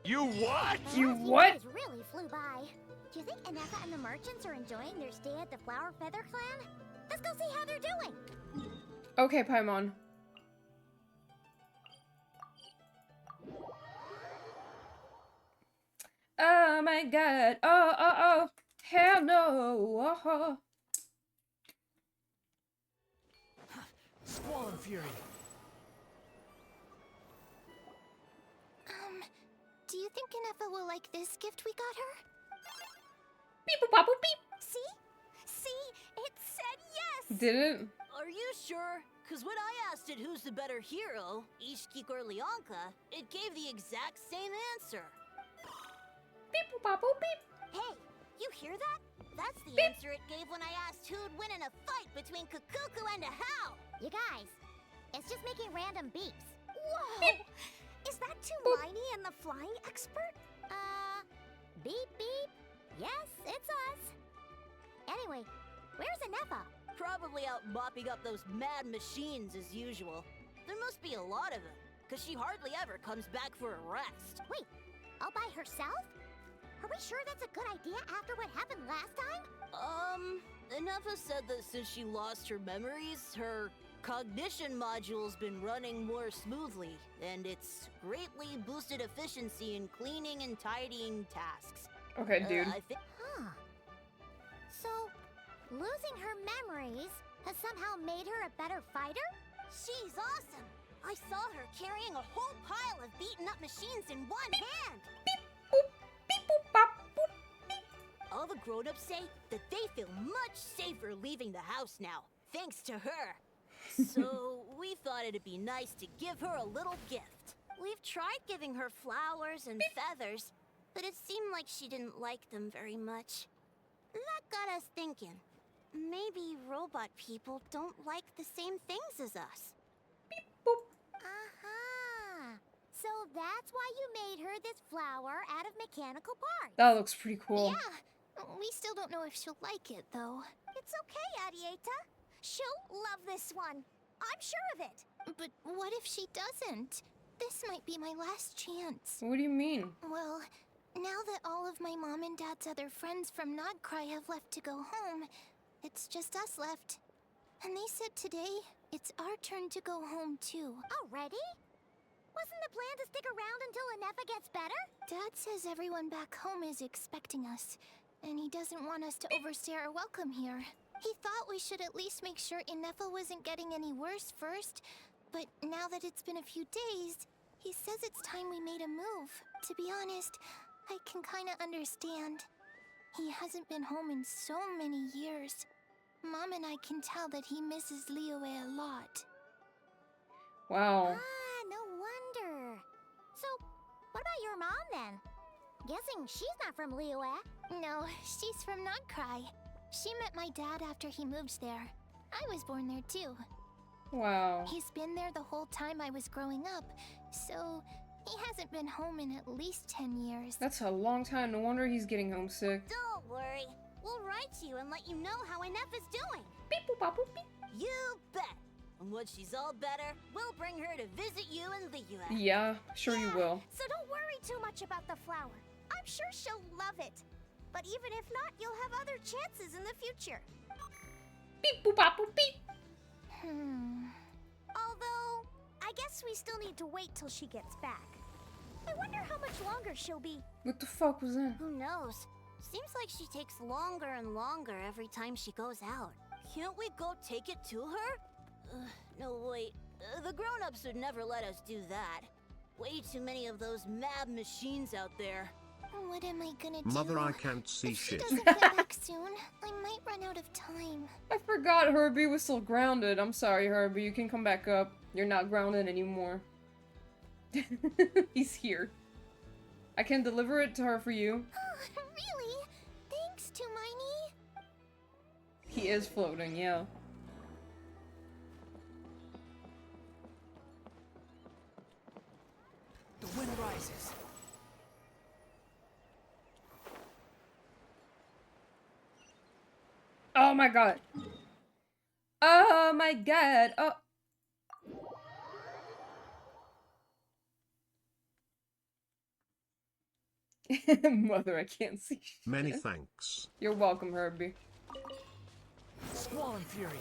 You what? You Last few what? days really flew by. Do you think Anefa and the merchants are enjoying their stay at the Flower Feather Clan? Let's go see how they're doing. Okay, Paimon. Oh my god. Oh. Hell no. Oh. Squall and Fury. Do you think Anefa will like this gift we got her? Beep boop bop boop beep. See? See? It said yes! Did it? Are you sure? Because when I asked it who's the better hero, Ishkik or Leonka, it gave the exact same answer. Beep boop bop boop beep. Hey, you hear that? That's the Beep. answer it gave when I asked who'd win in a fight between Kukuku and Ahau. You guys, it's just making random beeps. Whoa! Beep. Is that Tumaini and the flying expert? Beep beep. Yes, it's us. Anyway, where's Anefa? Probably out mopping up those mad machines as usual. There must be a lot of them, because she hardly ever comes back for a rest. Wait, all by herself? Are we sure that's a good idea after what happened last time? Inefa said that since she lost her memories, her cognition module's been running more smoothly, and it's greatly boosted efficiency in cleaning and tidying tasks. Okay, dude. Huh. So, losing her memories has somehow made her a better fighter? She's awesome! I saw her carrying a whole pile of beaten up machines in one hand! All the grown-ups say that they feel much safer leaving the house now, thanks to her. So, we thought it'd be nice to give her a little gift. We've tried giving her flowers and feathers, but it seemed like she didn't like them very much. That got us thinking. Maybe robot people don't like the same things as us. Aha! So that's why you made her this flower out of mechanical parts. That looks pretty cool. Yeah, we still don't know if she'll like it, though. It's okay, Adieta. She'll love this one. I'm sure of it. But what if she doesn't? This might be my last chance. What do you mean? Well, now that all of my mom and dad's other friends from Nodcry have left to go home, it's just us left. And they said today, it's our turn to go home too. Already? Wasn't the plan to stick around until Inefa gets better? Dad says everyone back home is expecting us, and he doesn't want us to overstay our welcome here. He thought we should at least make sure Inefa wasn't getting any worse first, but now that it's been a few days, he says it's time we made a move. To be honest, I can kinda understand. He hasn't been home in so many years. Mom and I can tell that he misses Liyue a lot. Wow. Ah, no wonder. So, what about your mom then? Guessing she's not from Liyue. No, she's from Nodcry. She met my dad after he moved there. I was born there too. Wow. He's been there the whole time I was growing up, so he hasn't been home in at least 10 years. That's a long time. No wonder he's getting homesick. Don't worry. We'll write to you and let you know how Inefa's doing. Beep boop bop boop beep. You bet. And once she's all better, we'll bring her to visit you in Liyue. Yeah, sure you will. So don't worry too much about the flower. I'm sure she'll love it. But even if not, you'll have other chances in the future. Beep boop bop boop beep. Although, I guess we still need to wait till she gets back. I wonder how much longer she'll be. What the fuck was that? Who knows? Seems like she takes longer and longer every time she goes out. Can't we go take it to her? No, wait. The grown-ups would never let us do that. Way too many of those mad machines out there. What am I gonna do? Mother, I can't see if shit. She doesn't get back soon, I might run out of time. I forgot Herbie was still grounded. I'm sorry, Herbie. You can come back up. You're not grounded anymore. He's here. I can deliver it to her for you. Really? Thanks, Tumaini. He is floating, yeah. The wind rises. Oh my god. Oh my god. Oh. Mother, I can't see shit. Many thanks. You're welcome, Herbie. Squall and Fury.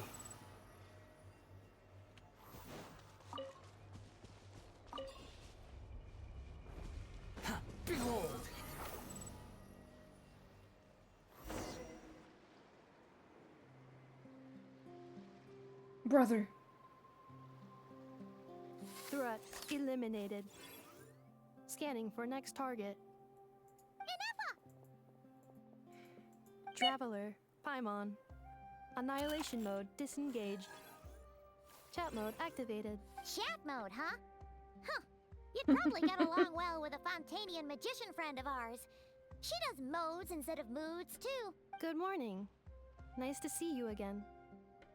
Behold! Brother. Threat eliminated. Scanning for next target. Traveler, Paimon. Annihilation mode disengaged. Chat mode activated. Chat mode, huh? Huh. You'd probably get along well with a Fontanian magician friend of ours. She does modes instead of moods, too. Good morning. Nice to see you again.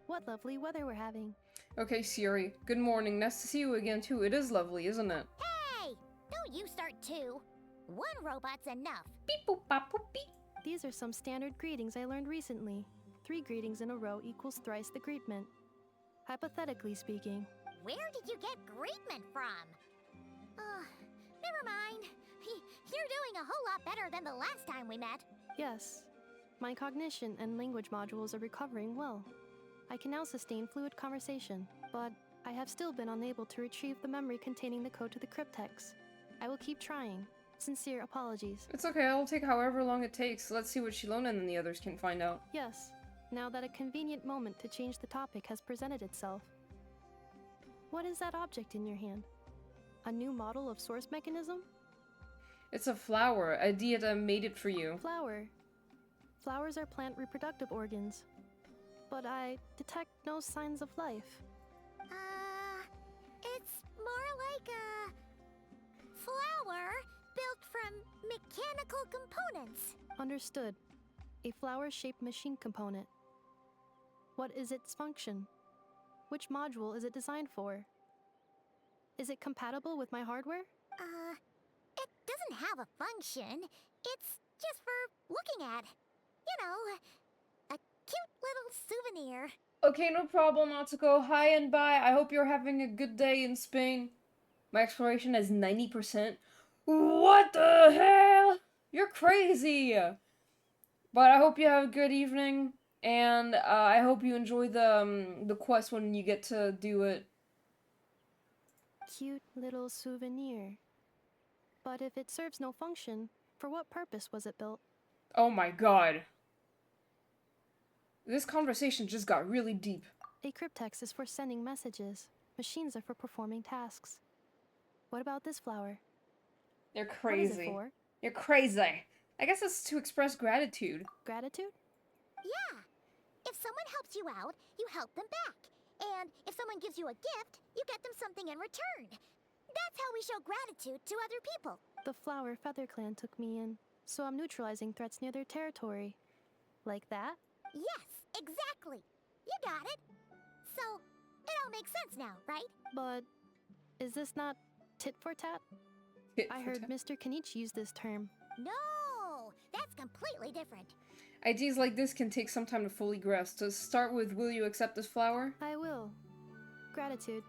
What lovely weather we're having. Okay, Siri. Good morning. Nice to see you again, too. It is lovely, isn't it? Hey! Don't you start too. One robot's enough. Beep boop bop boop beep. These are some standard greetings I learned recently. 3 greetings in a row equals thrice the greetment. Hypothetically speaking. where did you get Greekman from? Never mind. You're doing a whole lot better than the last time we met. Yes. My cognition and language modules are recovering well. I can now sustain fluid conversation, but I have still been unable to retrieve the memory containing the code to the cryptex. I will keep trying. Sincere apologies. It's okay, I'll take however long it takes. Let's see what Shilona and the others can find out. Yes, now that a convenient moment to change the topic has presented itself. What is that object in your hand? A new model of source mechanism? It's a flower. Ideata made it for you. Flower. Flowers are plant reproductive organs. But I detect no signs of life. It's more like a flower built from mechanical components. Understood. A flower-shaped machine component. What is its function? Which module is it designed for? Is it compatible with my hardware? It doesn't have a function. It's just for looking at. You know, a cute little souvenir. Okay, no problem, Natsuko. Hi and bye. I hope you're having a good day in Spain. My exploration is 90%. What the hell? You're crazy! But I hope you have a good evening, and I hope you enjoy the quest when you get to do it. Cute little souvenir. But if it serves no function, for what purpose was it built? Oh my god. This conversation just got really deep. A cryptex is for sending messages. Machines are for performing tasks. What about this flower? You're crazy. What is it for? You're crazy. I guess it's to express gratitude. Gratitude? Yeah. If someone helps you out, you help them back. And if someone gives you a gift, you get them something in return. That's how we show gratitude to other people. The flower Feather Clan took me in, so I'm neutralizing threats near their territory. Like that? Yes, exactly. You got it. So, it all makes sense now, right? But is this not tit for tat? I heard Mr. Kenichi use this term. No, that's completely different. Ideas like this can take some time to fully grasp. To start with, will you accept this flower? I will. Gratitude.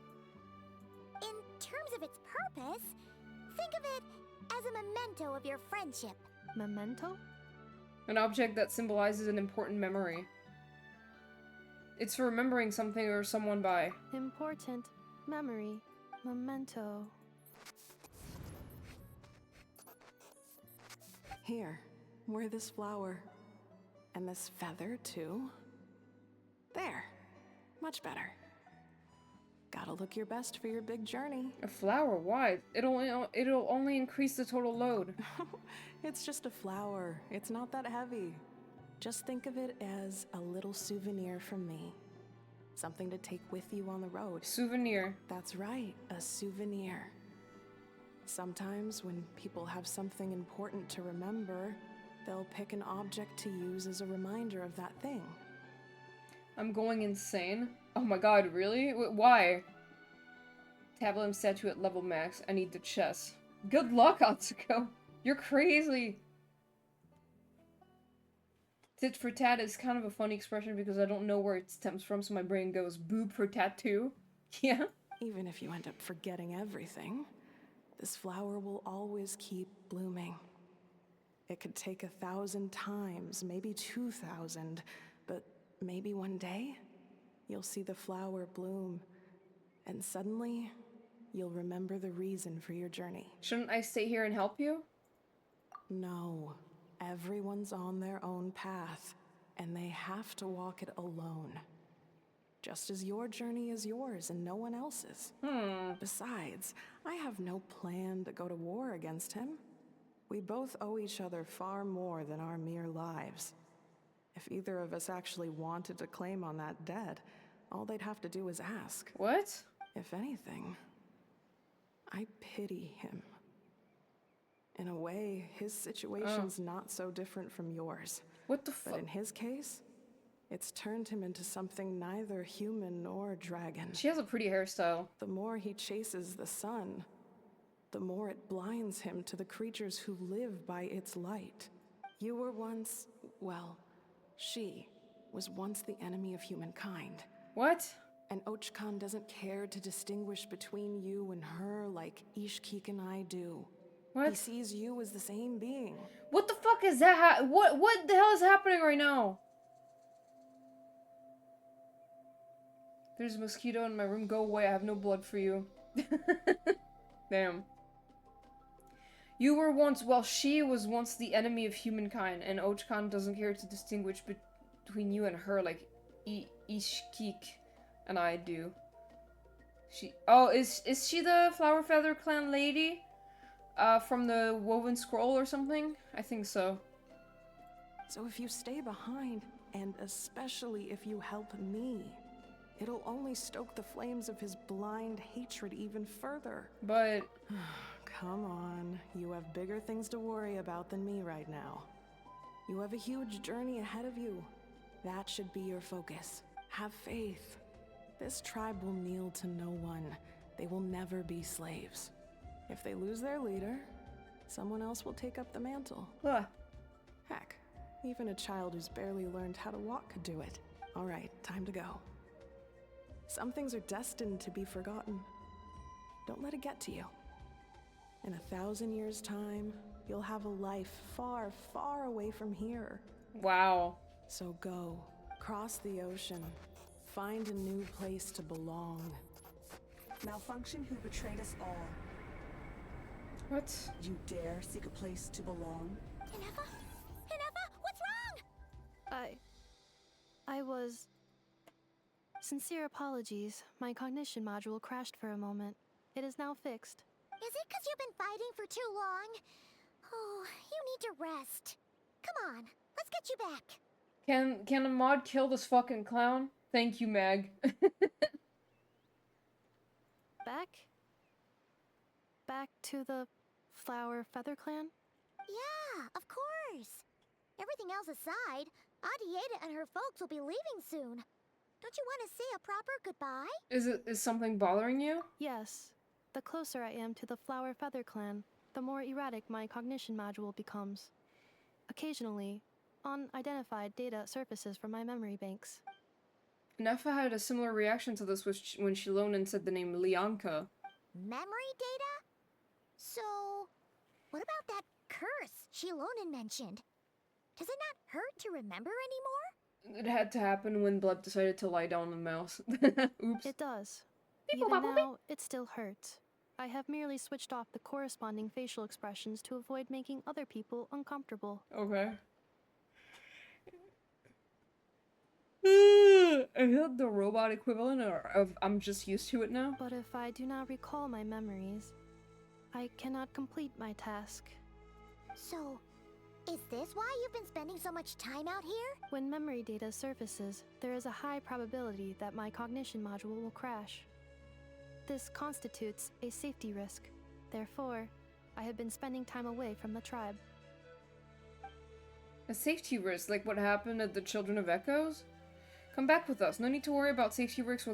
In terms of its purpose, think of it as a memento of your friendship. Memento? An object that symbolizes an important memory. It's for remembering something or someone by. Important memory. Memento. Here, wear this flower. And this feather, too. There. Much better. Gotta look your best for your big journey. A flower? Why? It'll only increase the total load. It's just a flower. It's not that heavy. Just think of it as a little souvenir from me. Something to take with you on the road. Souvenir. That's right, a souvenir. Sometimes when people have something important to remember, they'll pick an object to use as a reminder of that thing. I'm going insane. Oh my god, really? Why? Tablet statue at level max. I need the chess. Good luck, Atsuko. You're crazy. Tit for tat is kind of a funny expression because I don't know where it stems from, so my brain goes boob for tattoo. Yeah? Even if you end up forgetting everything, this flower will always keep blooming. It could take 1,000 times, maybe 2,000, but maybe one day, you'll see the flower bloom, and suddenly, you'll remember the reason for your journey. Shouldn't I stay here and help you? No. Everyone's on their own path, and they have to walk it alone. Just as your journey is yours and no one else's. Besides, I have no plan to go to war against him. We both owe each other far more than our mere lives. If either of us actually wanted to claim on that debt, all they'd have to do is ask. What? If anything, I pity him. In a way, his situation's not so different from yours. What the fuck? But in his case, it's turned him into something neither human nor dragon. She has a pretty hairstyle. The more he chases the sun, the more it blinds him to the creatures who live by its light. You were once, well, she was once the enemy of humankind. What? And Ochkan doesn't care to distinguish between you and her like Ishkik and I do. What? He sees you as the same being. What the fuck is that? What the hell is happening right now? There's a mosquito in my room. Go away. I have no blood for you. Damn. You were once, well, she was once the enemy of humankind, and Ochkan doesn't care to distinguish between you and her like Ishkik and I do. Oh, is she the Flower Feather Clan lady? From the Woven Scroll or something? I think so. So if you stay behind, and especially if you help me, it'll only stoke the flames of his blind hatred even further. But... Come on, you have bigger things to worry about than me right now. You have a huge journey ahead of you. That should be your focus. Have faith. This tribe will kneel to no one. They will never be slaves. If they lose their leader, someone else will take up the mantle. Heck, even a child who's barely learned how to walk could do it. All right, time to go. Some things are destined to be forgotten. Don't let it get to you. In 1,000 years' time, you'll have a life far, far away from here. Wow. So go, cross the ocean, find a new place to belong. Malfunction who betrayed us all. What? You dare seek a place to belong? Inefa? Inefa, what's wrong? I was... Sincere apologies. My cognition module crashed for a moment. It is now fixed. Is it because you've been fighting for too long? Oh, you need to rest. Come on, let's get you back. Can a mod kill this fucking clown? Thank you, Mag. Back to the Flower Feather Clan? Yeah, of course. Everything else aside, Adieta and her folks will be leaving soon. Don't you want to say a proper goodbye? Is something bothering you? Yes. The closer I am to the Flower Feather Clan, the more erratic my cognition module becomes. Occasionally, unidentified data surfaces from my memory banks. Nefa had a similar reaction to this when Shilonen said the name Lianka. Memory data? So, what about that curse Shilonen mentioned? Does it not hurt to remember anymore? It had to happen when Blood decided to lie down on the mouse. Oops. It does. Even now, it still hurts. I have merely switched off the corresponding facial expressions to avoid making other people uncomfortable. Okay. Is that the robot equivalent of I'm just used to it now? But if I do not recall my memories, I cannot complete my task. So, is this why you've been spending so much time out here? When memory data surfaces, there is a high probability that my cognition module will crash. This constitutes a safety risk. Therefore, I have been spending time away from the tribe. A safety risk, like what happened at the Children of Echoes? Come back with us. No need to worry about safety risks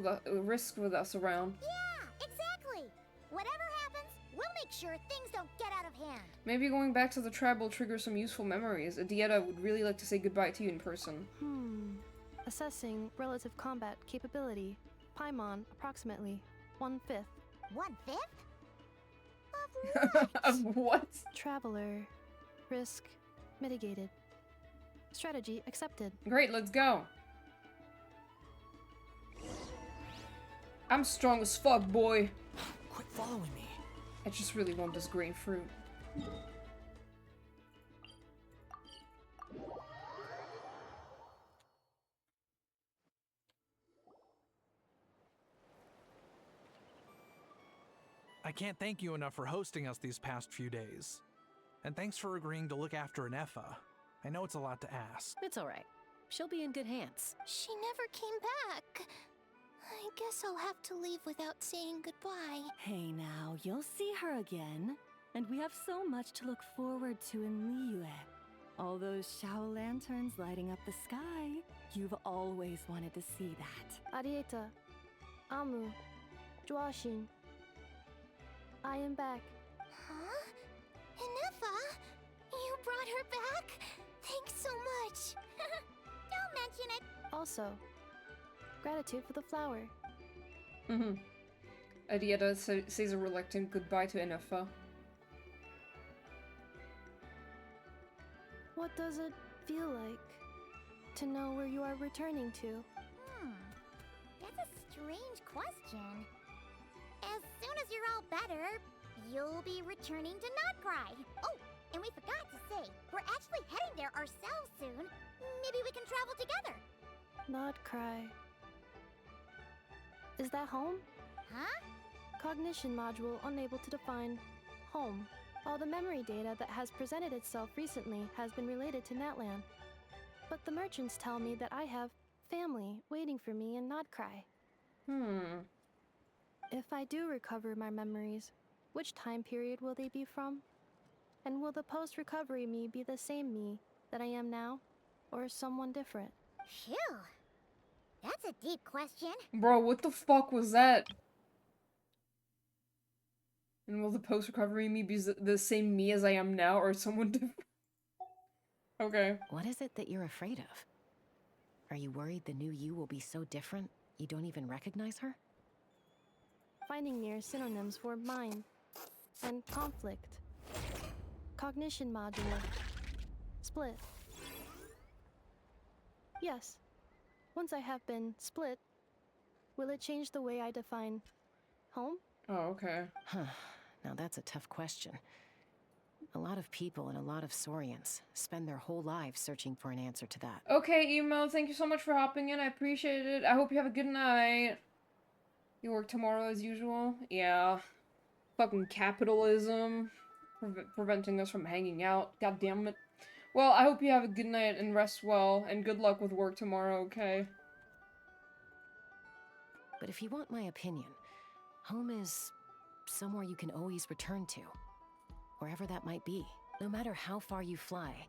with us around. Yeah, exactly. Whatever happens, we'll make sure things don't get out of hand. Maybe going back to the tribe will trigger some useful memories. Adieta would really like to say goodbye to you in person. Assessing relative combat capability. Paimon, approximately 1/5. 1/5? Of what? Traveler. Risk mitigated. Strategy accepted. Great, let's go. I'm strong as fuck, boy. Quit following me. I just really want this green fruit. I can't thank you enough for hosting us these past few days. And thanks for agreeing to look after Inefa. I know it's a lot to ask. It's all right. She'll be in good hands. She never came back. I guess I'll have to leave without saying goodbye. Hey now, you'll see her again. And we have so much to look forward to in Liyue. All those Shao lanterns lighting up the sky. You've always wanted to see that. Adieta. Amu. Joashin. I am back. Huh? Inefa? You brought her back? Thanks so much. Don't mention it. Also, gratitude for the flower. Mm-hmm. Adieta says a reluctant goodbye to Enefa. What does it feel like to know where you are returning to? That's a strange question. As soon as you're all better, you'll be returning to Notcry. Oh, and we forgot to say, we're actually heading there ourselves soon. Maybe we can travel together. Not cry. Is that home? Huh? Cognition module unable to define home. All the memory data that has presented itself recently has been related to Natlan. But the merchants tell me that I have family waiting for me in Notcry. If I do recover my memories, which time period will they be from? And will the post-recovery me be the same me that I am now, or someone different? Phew. That's a deep question. Bro, what the fuck was that? And will the post-recovery me be the same me as I am now, or someone different? Okay. What is it that you're afraid of? Are you worried the new you will be so different you don't even recognize her? Finding near synonyms for mind and conflict. Cognition module. Split. Yes. Once I have been split, will it change the way I define home? Oh, okay. Huh. Now that's a tough question. A lot of people and a lot of Saurians spend their whole lives searching for an answer to that. Okay, Emo, thank you so much for hopping in. I appreciate it. I hope you have a good night. You work tomorrow as usual? Yeah. Fucking capitalism. Preventing us from hanging out. God damn it. Well, I hope you have a good night and rest well, and good luck with work tomorrow, okay? But if you want my opinion, home is somewhere you can always return to. Wherever that might be. No matter how far you fly.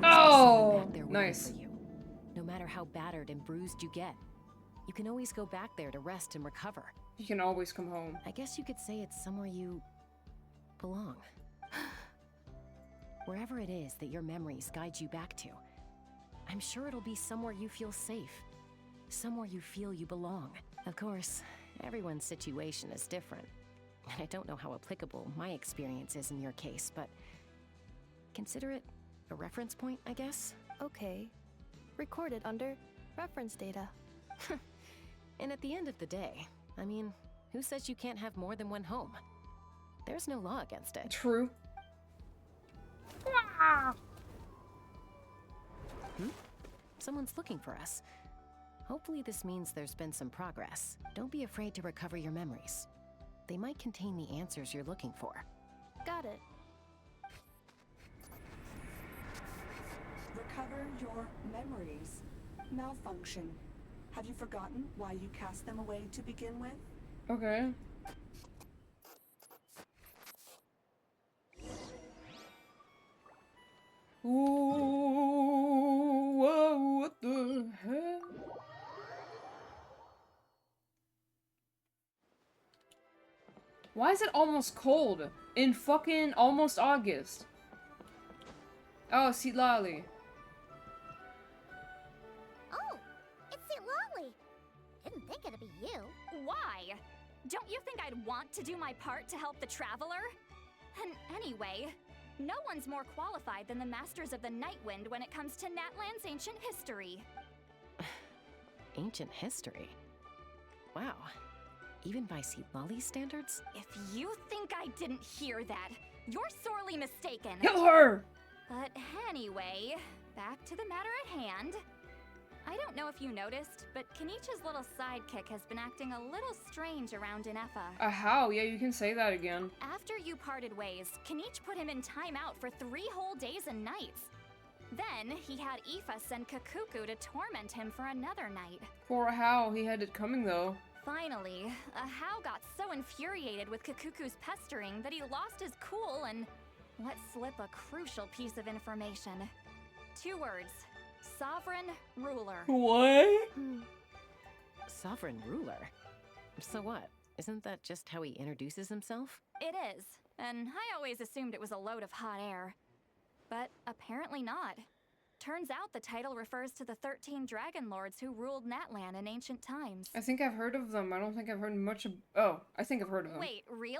Oh! Nice. No matter how battered and bruised you get. You can always go back there to rest and recover. You can always come home. I guess you could say it's somewhere you belong. Wherever it is that your memories guide you back to, I'm sure it'll be somewhere you feel safe. Somewhere you feel you belong. Of course, everyone's situation is different. And I don't know how applicable my experience is in your case, but consider it a reference point, I guess? Okay. Recorded under reference data. And at the end of the day, I mean, who says you can't have more than one home? There's no law against it. True. Someone's looking for us. Hopefully this means there's been some progress. Don't be afraid to recover your memories. They might contain the answers you're looking for. Got it. Recover your memories. Malfunction. Have you forgotten why you cast them away to begin with? Okay. Ooh, whoa, what the hell? Why is it almost cold? In fucking almost August. Oh, Mistylotl. Oh, it's Mistylotl. Didn't think it'd be you. Why? Don't you think I'd want to do my part to help the Traveler? And anyway, no one's more qualified than the Masters of the Nightwind when it comes to Natlan's ancient history. Ancient history? Wow. Even by Mistylotl standards? If you think I didn't hear that, you're sorely mistaken. Kill her! But anyway, back to the matter at hand. I don't know if you noticed, but Kenichi's little sidekick has been acting a little strange around Inefa. How? Yeah, you can say that again. After you parted ways, Kenichi put him in timeout for 3 whole days and nights. Then, he had Aoife send Kakuku to torment him for another night. Poor How, he had it coming though. Finally, How got so infuriated with Kakuku's pestering that he lost his cool and let slip a crucial piece of information. 2 words. Sovereign Ruler. What? Sovereign Ruler? So what? Isn't that just how he introduces himself? It is, and I always assumed it was a load of hot air. But apparently not. Turns out the title refers to the 13 dragon lords who ruled Natlan in ancient times. I think I've heard of them. I don't think I've heard much of... Oh, I think I've heard of them. Wait, really?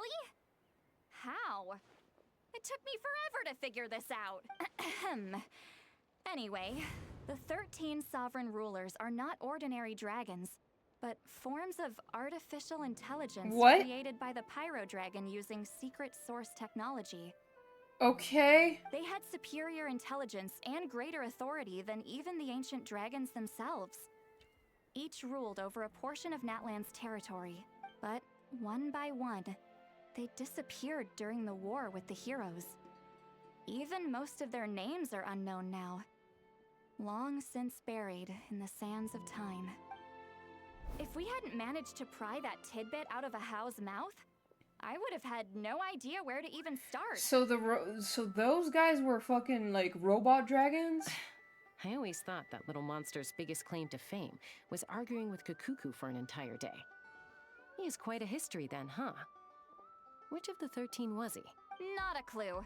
How? It took me forever to figure this out. Anyway, the 13 sovereign rulers are not ordinary dragons, but forms of artificial intelligence created by the Pyro Dragon using secret source technology. Okay. They had superior intelligence and greater authority than even the ancient dragons themselves. Each ruled over a portion of Natlan's territory, but one by one, they disappeared during the war with the heroes. Even most of their names are unknown now, long since buried in the sands of time. If we hadn't managed to pry that tidbit out of a How's mouth, I would have had no idea where to even start. So so those guys were fucking like robot dragons? I always thought that little monster's biggest claim to fame was arguing with Kakuku for an entire day. He has quite a history then, huh? Which of the 13 was he? Not a clue.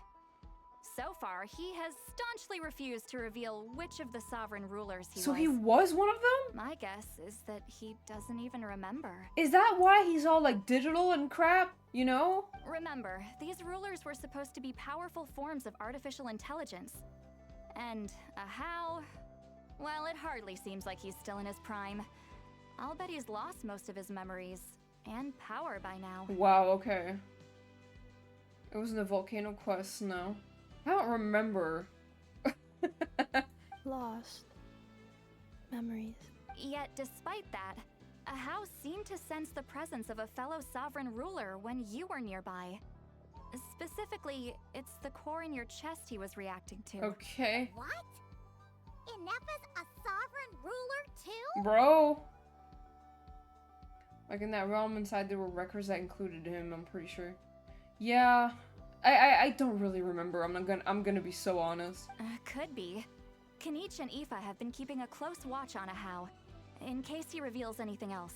So far, he has staunchly refused to reveal which of the sovereign rulers he was. So he was one of them? My guess is that he doesn't even remember. Is that why he's all like digital and crap, you know? Remember, these rulers were supposed to be powerful forms of artificial intelligence. And a How? Well, it hardly seems like he's still in his prime. I'll bet he's lost most of his memories and power by now. Wow, okay. It was in the Volcano Quest, no. I don't remember. Lost. Memories. Yet, despite that, a How seemed to sense the presence of a fellow sovereign ruler when you were nearby. Specifically, it's the core in your chest he was reacting to. Okay. What? Ineppa's a sovereign ruler too? Bro. Like in that realm inside there were records that included him, I'm pretty sure. Yeah. I don't really remember. I'm gonna be so honest. Could be. Kanich and Aoife have been keeping a close watch on a How, in case he reveals anything else.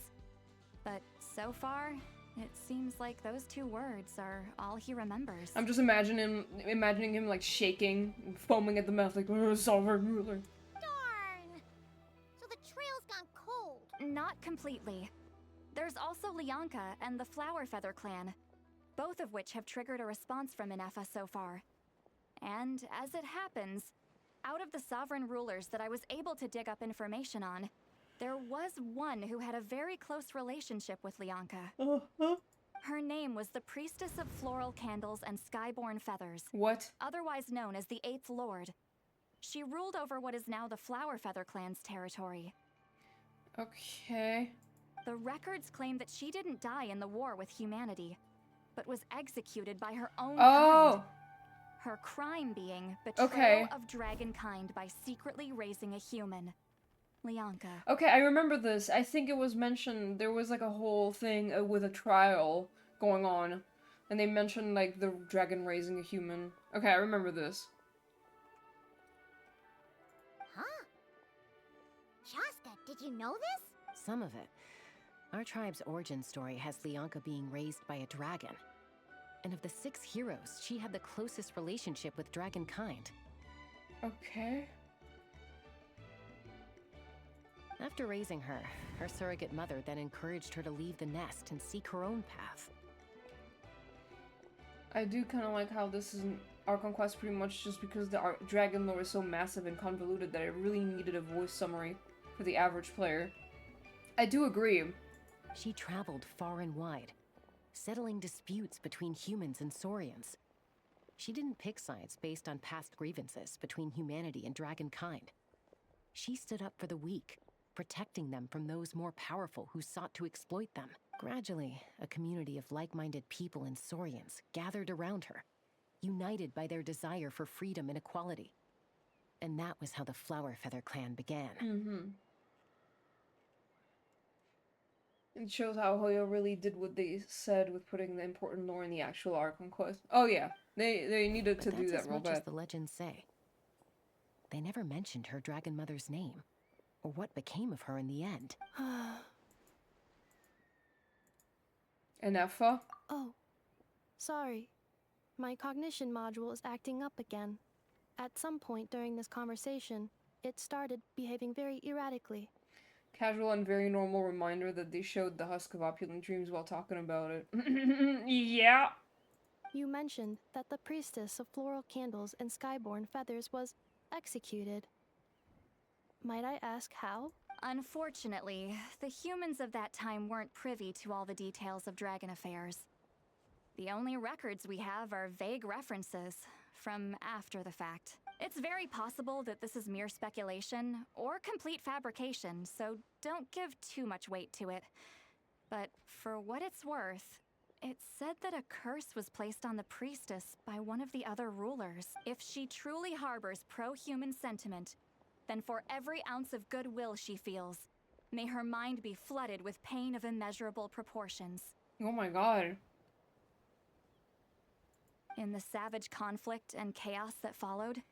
But so far, it seems like those two words are all he remembers. I'm just imagining him like shaking, foaming at the mouth, like sovereign ruler. Darn! So the trail's gone cold. Not completely. There's also Lianka and the Flower Feather clan, both of which have triggered a response from Ineffa so far. And as it happens, out of the sovereign rulers that I was able to dig up information on, there was one who had a very close relationship with Lianka. Her name was the Priestess of Floral Candles and Skyborn Feathers. What? Otherwise known as the Eighth Lord. She ruled over what is now the Flower Feather clan's territory. Okay. The records claim that she didn't die in the war with humanity, but was executed by her own kind. Her crime being betrayal of dragonkind by secretly raising a human. Lianka. Okay, I remember this. I think it was mentioned, there was like a whole thing with a trial going on. And they mentioned like the dragon raising a human. Okay, I remember this. Huh? Shasta, did you know this? Some of it. Our tribe's origin story has Lianka being raised by a dragon. And of the 6 heroes, she had the closest relationship with dragonkind. Okay. After raising her, her surrogate mother then encouraged her to leave the nest and seek her own path. I do kind of like how this is an Archon Quest pretty much just because the dragon lore is so massive and convoluted that it really needed a voice summary for the average player. I do agree. She traveled far and wide, settling disputes between humans and Saurians. She didn't pick sides based on past grievances between humanity and dragonkind. She stood up for the weak, protecting them from those more powerful who sought to exploit them. Gradually, a community of like-minded people and Saurians gathered around her, united by their desire for freedom and equality. And that was how the Flower Feather clan began. It shows how Hoyo really did what they said with putting the important lore in the actual Archon Quest. Oh yeah, they needed to do that real That's as much as bad. the legends say. They never mentioned her dragon mother's name, or what became of her in the end. Ineffa? Oh, sorry. My cognition module is acting up again. At some point during this conversation, it started behaving very erratically. Casual and very normal reminder that they showed the husk of opulent dreams while talking about it. Yeah. You mentioned that the priestess of floral candles and skyborn feathers was executed. Might I ask how? Unfortunately, the humans of that time weren't privy to all the details of dragon affairs. The only records we have are vague references from after the fact. It's very possible that this is mere speculation or complete fabrication, so don't give too much weight to it. But for what it's worth, it said that a curse was placed on the priestess by one of the other rulers. If she truly harbors pro-human sentiment, then for every ounce of goodwill she feels, may her mind be flooded with pain of immeasurable proportions. Oh my god. In the savage conflict and chaos that followed,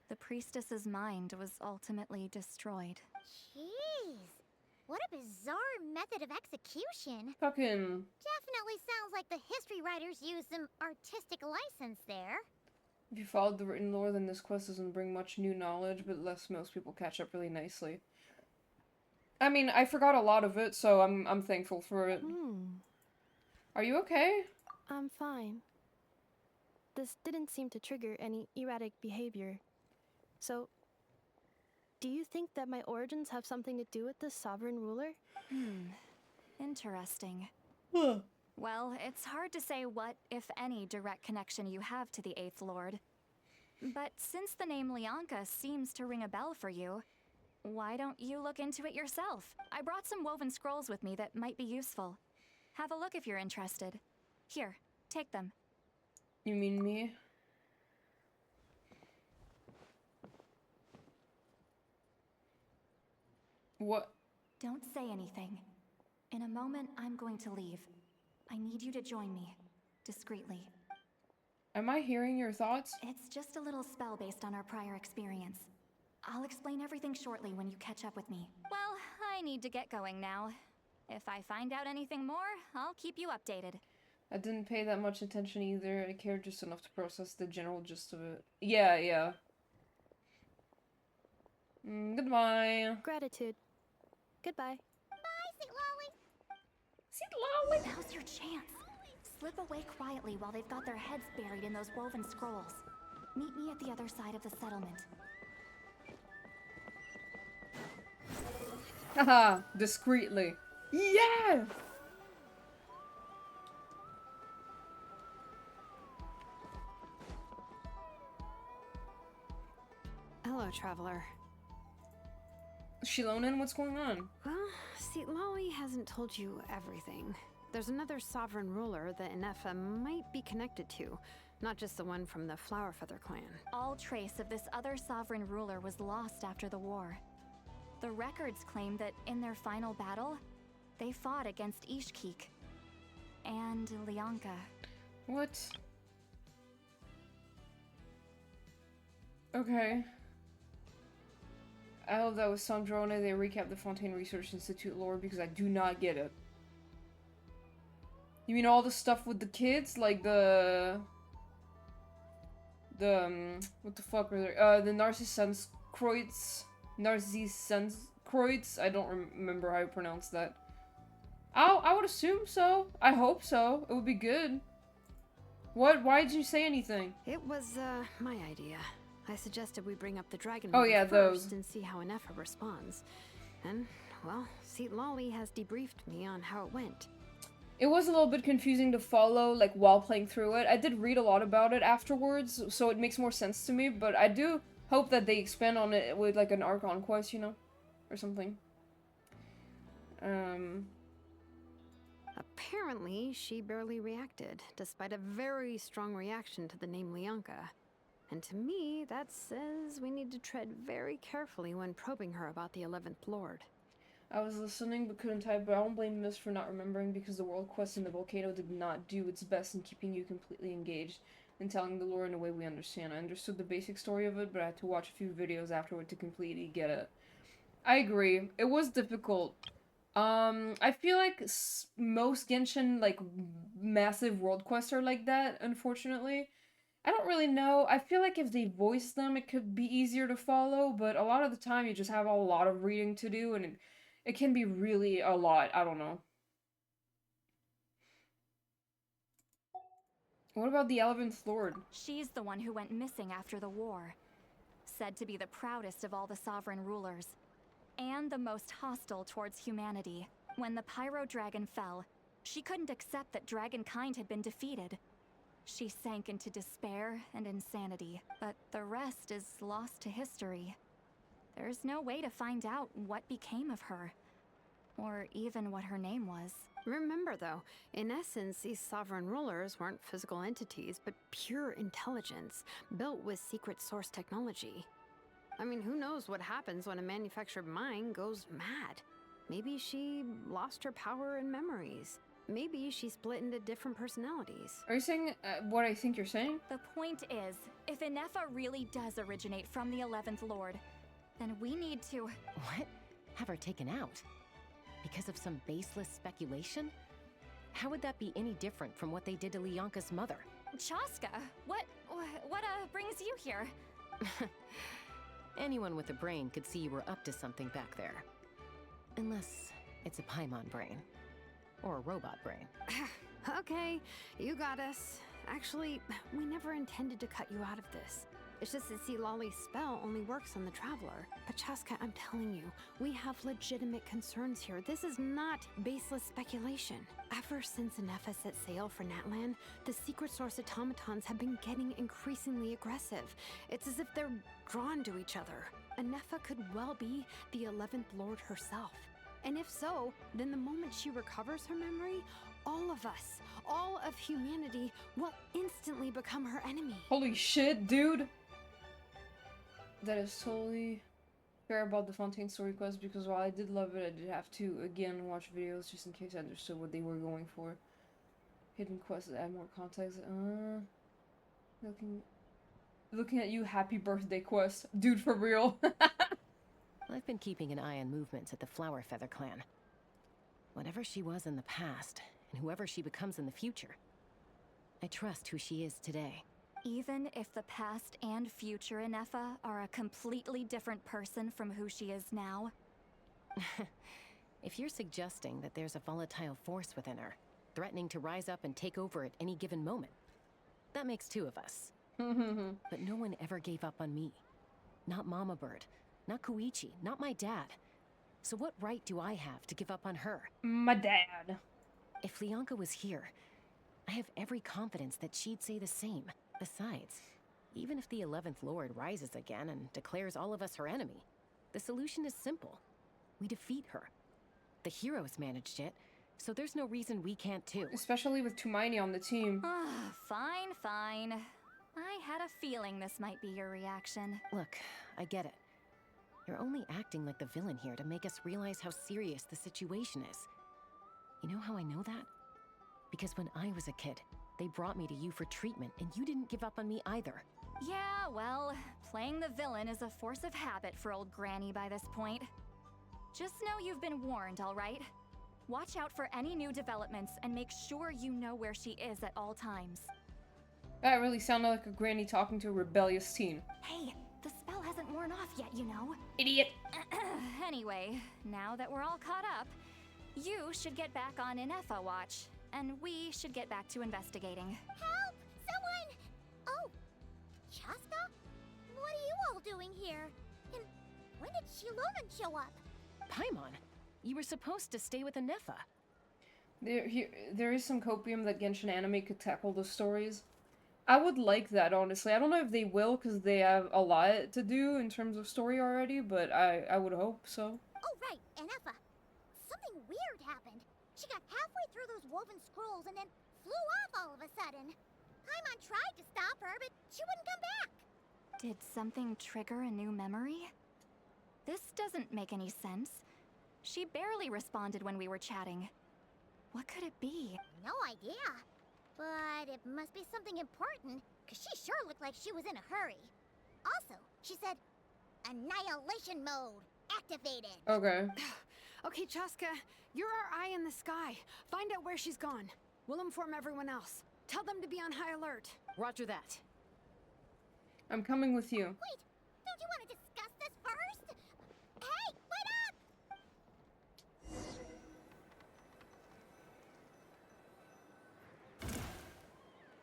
the priestess's mind was ultimately destroyed. Jeez. What a bizarre method of execution. Fucking... Definitely sounds like the history writers used some artistic license there. If you followed the written lore, then this quest doesn't bring much new knowledge, but lets most people catch up really nicely. I mean, I forgot a lot of it, so I'm thankful for it. Are you okay? I'm fine. This didn't seem to trigger any erratic behavior. So, do you think that my origins have something to do with this sovereign ruler? Interesting. Well, it's hard to say what, if any, direct connection you have to the Eighth Lord. But since the name Lianka seems to ring a bell for you, why don't you look into it yourself? I brought some woven scrolls with me that might be useful. Have a look if you're interested. Here, take them. You mean me? What? Don't say anything. In a moment, I'm going to leave. I need you to join me, discreetly. Am I hearing your thoughts? It's just a little spell based on our prior experience. I'll explain everything shortly when you catch up with me. Well, I need to get going now. If I find out anything more, I'll keep you updated. I didn't pay that much attention either. I cared just enough to process the general gist of it. Yeah. Goodbye. Gratitude. Goodbye. Bye, Sweet Lolly. Sweet Lolly. Now's your chance. Slip away quietly while they've got their heads buried in those woven scrolls. Meet me at the other side of the settlement. Haha, discreetly. Yeah! Hello, traveler. Shilonen, what's going on? Well, Mistylotl hasn't told you everything. There's another sovereign ruler that Inefa might be connected to, not just the one from the Flowerfeather clan. All trace of this other sovereign ruler was lost after the war. The records claim that in their final battle, they fought against Ishkik and Lianka. What? Okay. I hope that was Sandrone. They recap the Fontaine Research Institute lore because I do not get it. You mean all the stuff with the kids? Like what the fuck are they? The Narcissenskreuz? Narcissenskreuz? I don't remember how you pronounce that. I would assume so. I hope so. It would be good. What? Why did you say anything? It was, my idea. I suggested we bring up the dragon yeah, first those. and see how Inefa responds. And, well, Mistylotl has debriefed me on how it went. It was a little bit confusing to follow, like, while playing through it. I did read a lot about it afterwards, so it makes more sense to me, but I do hope that they expand on it with, like, an Archon quest, you know? Or something. Apparently, she barely reacted, despite a very strong reaction to the name Lianka. And to me, that says we need to tread very carefully when probing her about the 11th Lord. I was listening but couldn't type, but I don't blame Miss for not remembering because the world quest in the volcano did not do its best in keeping you completely engaged and telling the lore in a way we understand. I understood the basic story of it, but I had to watch a few videos afterward to completely get it. I agree. It was difficult. I feel like most Genshin, like, massive world quests are like that, unfortunately. I don't really know. I feel like if they voice them, it could be easier to follow, but a lot of the time you just have a lot of reading to do, and it can be really a lot. I don't know. What about the 11th Lord? She's the one who went missing after the war. Said to be the proudest of all the sovereign rulers. And the most hostile towards humanity. When the Pyro Dragon fell, she couldn't accept that dragonkind had been defeated. She sank into despair and insanity, but the rest is lost to history. There's no way to find out what became of her, or even what her name was. Remember, though, in essence, these sovereign rulers weren't physical entities, but pure intelligence, built with secret source technology. I mean, who knows what happens when a manufactured mind goes mad? Maybe she lost her power and memories. Maybe she split into different personalities. Are you saying what I think you're saying? The point is, if Inefa really does originate from the 11th Lord, then we need to... What? Have her taken out? Because of some baseless speculation? How would that be any different from what they did to Leonka's mother? Chaska, what brings you here? Anyone with a brain could see you were up to something back there. Unless it's a Paimon brain. Or a robot brain. Okay, you got us. Actually, we never intended to cut you out of this. It's just that Lolly's spell only works on the Traveler. But Chaska, I'm telling you, we have legitimate concerns here. This is not baseless speculation. Ever since Inefa set sail for Natlan, the secret source automatons have been getting increasingly aggressive. It's as if they're drawn to each other. Inefa could well be the 11th Lord herself. And if so, then the moment she recovers her memory, all of us, all of humanity, will instantly become her enemy. Holy shit, dude! That is totally fair about the Fontaine story quest, because while I did love it, I did have to, again, watch videos just in case I understood what they were going for. Hidden quests that add more context. Looking at you, happy birthday quest. Dude, for real. I've been keeping an eye on movements at the Flower Feather clan. Whatever she was in the past, and whoever she becomes in the future, I trust who she is today. Even if the past and future Inefa are a completely different person from who she is now? If you're suggesting that there's a volatile force within her, threatening to rise up and take over at any given moment, that makes two of us. But no one ever gave up on me. Not Mama Bird, not Koichi, not my dad. So what right do I have to give up on her? My dad. If Leonka was here, I have every confidence that she'd say the same. Besides, even if the 11th Lord rises again and declares all of us her enemy, the solution is simple. We defeat her. The heroes managed it, so there's no reason we can't too. Especially with Tumaini on the team. Fine, fine. I had a feeling this might be your reaction. Look, I get it. You're only acting like the villain here to make us realize how serious the situation is. You know how I know that? Because when I was a kid, they brought me to you for treatment, and you didn't give up on me either. Yeah, well, playing the villain is a force of habit for old Granny by this point. Just know you've been warned, all right? Watch out for any new developments and make sure you know where she is at all times. That really sounded like a granny talking to a rebellious teen. Hey, the spell hasn't worn off yet, you know. Idiot. Anyway, now that we're all caught up, you should get back on Inefa watch, and we should get back to investigating. Help! Someone! Oh, Chaska? What are you all doing here? And when did Shilonan show up? Paimon, you were supposed to stay with Inefa. There is some copium that Genshin Anime could tackle the stories. I would like that, honestly. I don't know if they will, because they have a lot to do in terms of story already, but I would hope so. Oh, right, Inefa. Something weird happened. She got halfway through those woven scrolls and then flew off all of a sudden. Paimon tried to stop her, but she wouldn't come back. Did something trigger a new memory? This doesn't make any sense. She barely responded when we were chatting. What could it be? No idea. But it must be something important, because she sure looked like she was in a hurry. Also, she said, annihilation mode activated. Okay. Okay, Chaska, you're our eye in the sky. Find out where she's gone. We'll inform everyone else. Tell them to be on high alert. Roger that. I'm coming with you. Wait, don't you want to discuss this first? Hey, wait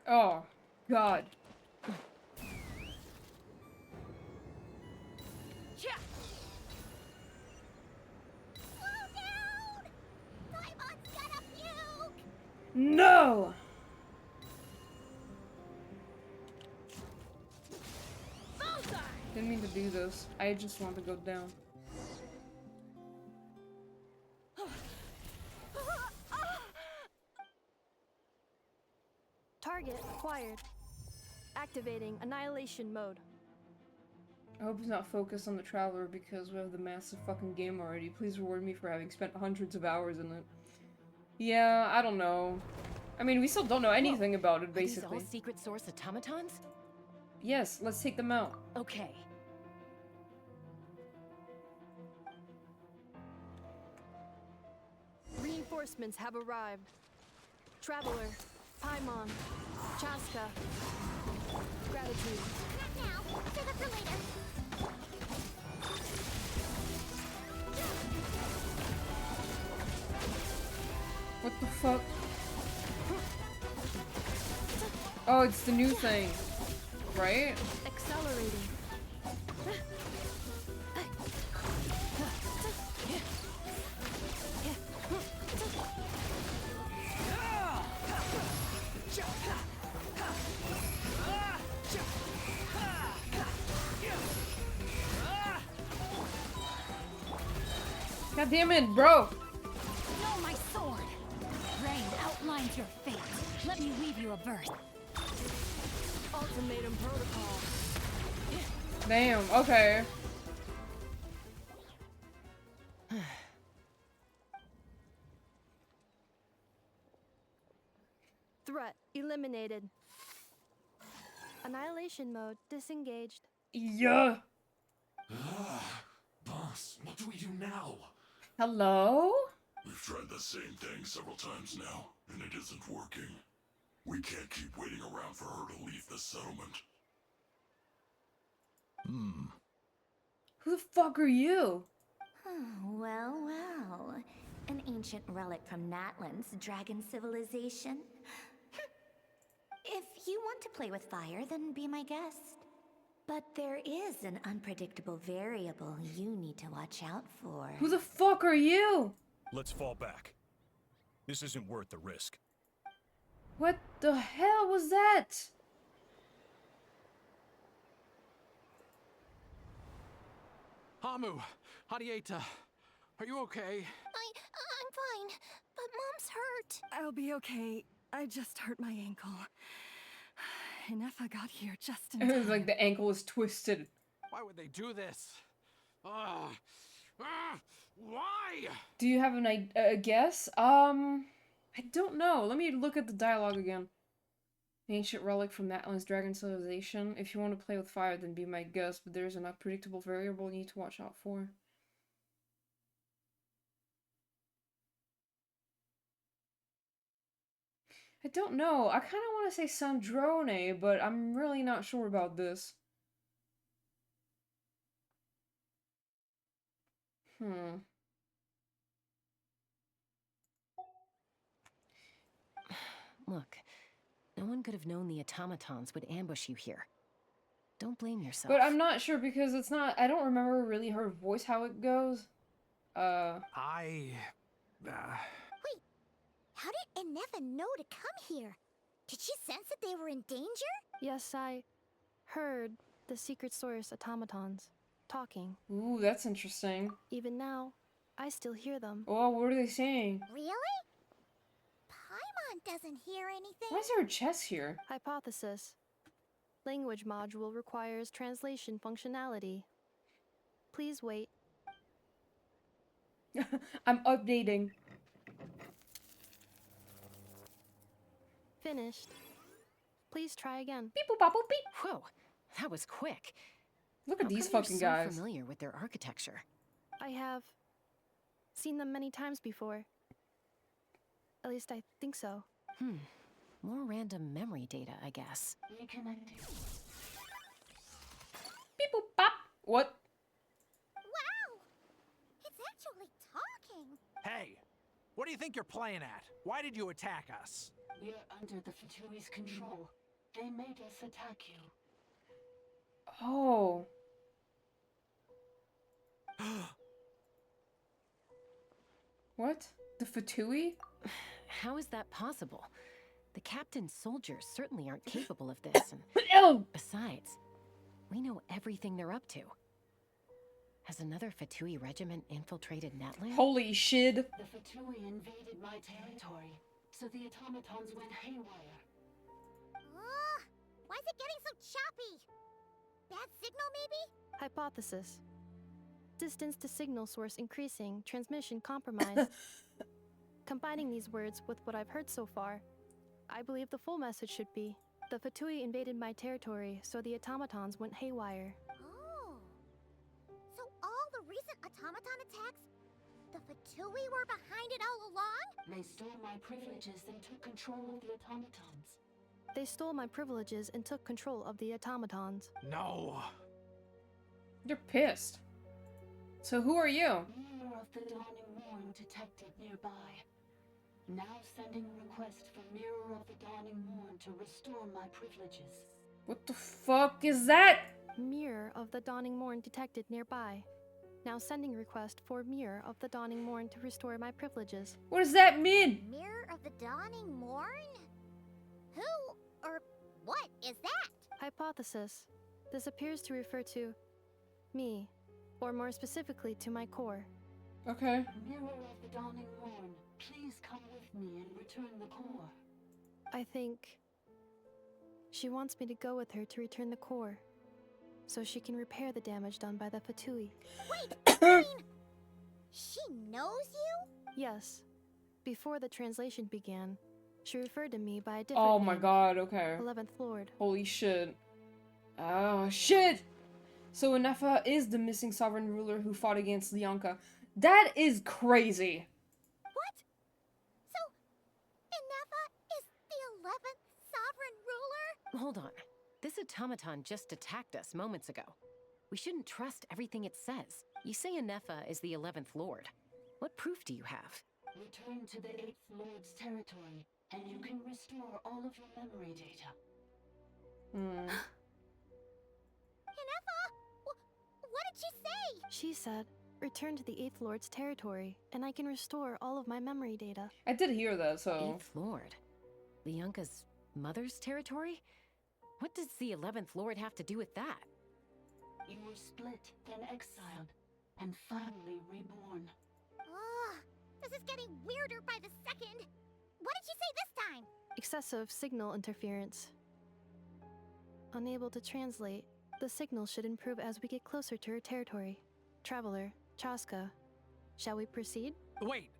up! Oh, God. Slow down! Daimon's gonna puke! No! Didn't mean to do this. I just want to go down. Target acquired. Activating annihilation mode. I hope it's not focused on the Traveler because we have the massive fucking game already. Please reward me for having spent hundreds of hours in it. Yeah, I don't know. I mean, we still don't know anything about it, basically. Are these all secret source automatons? Yes, let's take them out. Okay. Reinforcements have arrived. Traveler, Paimon, Chaska. Gratitude. Not now. Save it for later. What the fuck? Oh, it's the new thing. Right? Accelerating. God damn it, bro! Know my sword. Rain outlines your fate. Let me weave you a verse. Ultimatum protocol. Damn, okay. Threat eliminated. Annihilation mode disengaged. Yeah. Boss, what do we do now? Hello? We've tried the same thing several times now, and it isn't working. We can't keep waiting around for her to leave the settlement. Who the fuck are you? Well, well. An ancient relic from Natlan's dragon civilization. If you want to play with fire, then be my guest. But there is an unpredictable variable you need to watch out for. Who the fuck are you? Let's fall back. This isn't worth the risk. What the hell was that? Hamu, Hadieta, are you okay? I'm fine, but Mom's hurt. I'll be okay. I just hurt my ankle. Inefa got here just in It time. was like the ankle was twisted. Why would they do this? Why? Do you have a guess? I don't know. Let me look at the dialogue again. Ancient relic from Natlan's dragon civilization. If you want to play with fire, then be my guest, but there's an unpredictable variable you need to watch out for. I don't know. I kind of want to say Sandrone, but I'm really not sure about this. Look, no one could have known the automatons would ambush you here. Don't blame yourself. But I'm not sure because it's not. I don't remember really her voice how it goes. Wait, how did Inefa know to come here? Did she sense that they were in danger? Yes, I heard the secret source automatons talking. Ooh, that's interesting. Even now, I still hear them. Oh, what are they saying? Really? Paimon doesn't hear anything. Why is there a chest here? Hypothesis. Language module requires translation functionality. Please wait. I'm updating. Finished. Please try again. Beep boop bop boop beep. Whoa, that was quick. Look at How these come fucking you're so guys. familiar with their architecture. I have seen them many times before. At least I think so. More random memory data, I guess. What? Wow! It's actually talking! Hey! What do you think you're playing at? Why did you attack us? We're under the Fatui's control. They made us attack you. Oh. What? The Fatui? How is that possible? The captain's soldiers certainly aren't capable of this, and besides, we know everything they're up to. Has another Fatui regiment infiltrated Natlan? Holy shit. The Fatui invaded my territory, so the automatons went haywire. Why is it getting so choppy? Bad signal, maybe? Hypothesis. Distance to signal source increasing, transmission compromised. Combining these words with what I've heard so far, I believe the full message should be, the Fatui invaded my territory, so the automatons went haywire. Oh. So all the recent automaton attacks, the Fatui were behind it all along? They stole my privileges and took control of the automatons. They stole my privileges and took control of the automatons. No. You're pissed. So who are you? Mirror of the Dawning Morn detected nearby. Now sending request for Mirror of the Dawning Morn to restore my privileges. What the fuck is that? Mirror of the Dawning Morn detected nearby. Now sending request for Mirror of the Dawning Morn to restore my privileges. What does that mean? Mirror of the Dawning Morn? Who or what is that? Hypothesis. This appears to refer to me, or more specifically to my core. Okay. Mirror of the Dawning Morn, please come with me and return the core. I think she wants me to go with her to return the core, so she can repair the damage done by the Fatui. Wait, I mean, she knows you? Yes. Before the translation began, she referred to me by a different Oh my name, god, okay. 11th Lord. Holy shit. Oh, shit! So Inefa is the missing sovereign ruler who fought against Lianka. That is crazy. What? So, Inefa is the 11th sovereign ruler? Hold on. This automaton just attacked us moments ago. We shouldn't trust everything it says. You say Inefa is the 11th Lord. What proof do you have? Return to the 8th Lord's territory, and you can restore all of your memory data. Inefa? What did she say? She said, return to the 8th Lord's territory, and I can restore all of my memory data. I did hear that, so... 8th Lord? Lianka's mother's territory? What does the 11th Lord have to do with that? You were split, then exiled, and finally reborn. This is getting weirder by the second. What did she say this time? Excessive signal interference. Unable to translate, the signal should improve as we get closer to her territory. Traveler, Chaska, shall we proceed? Wait,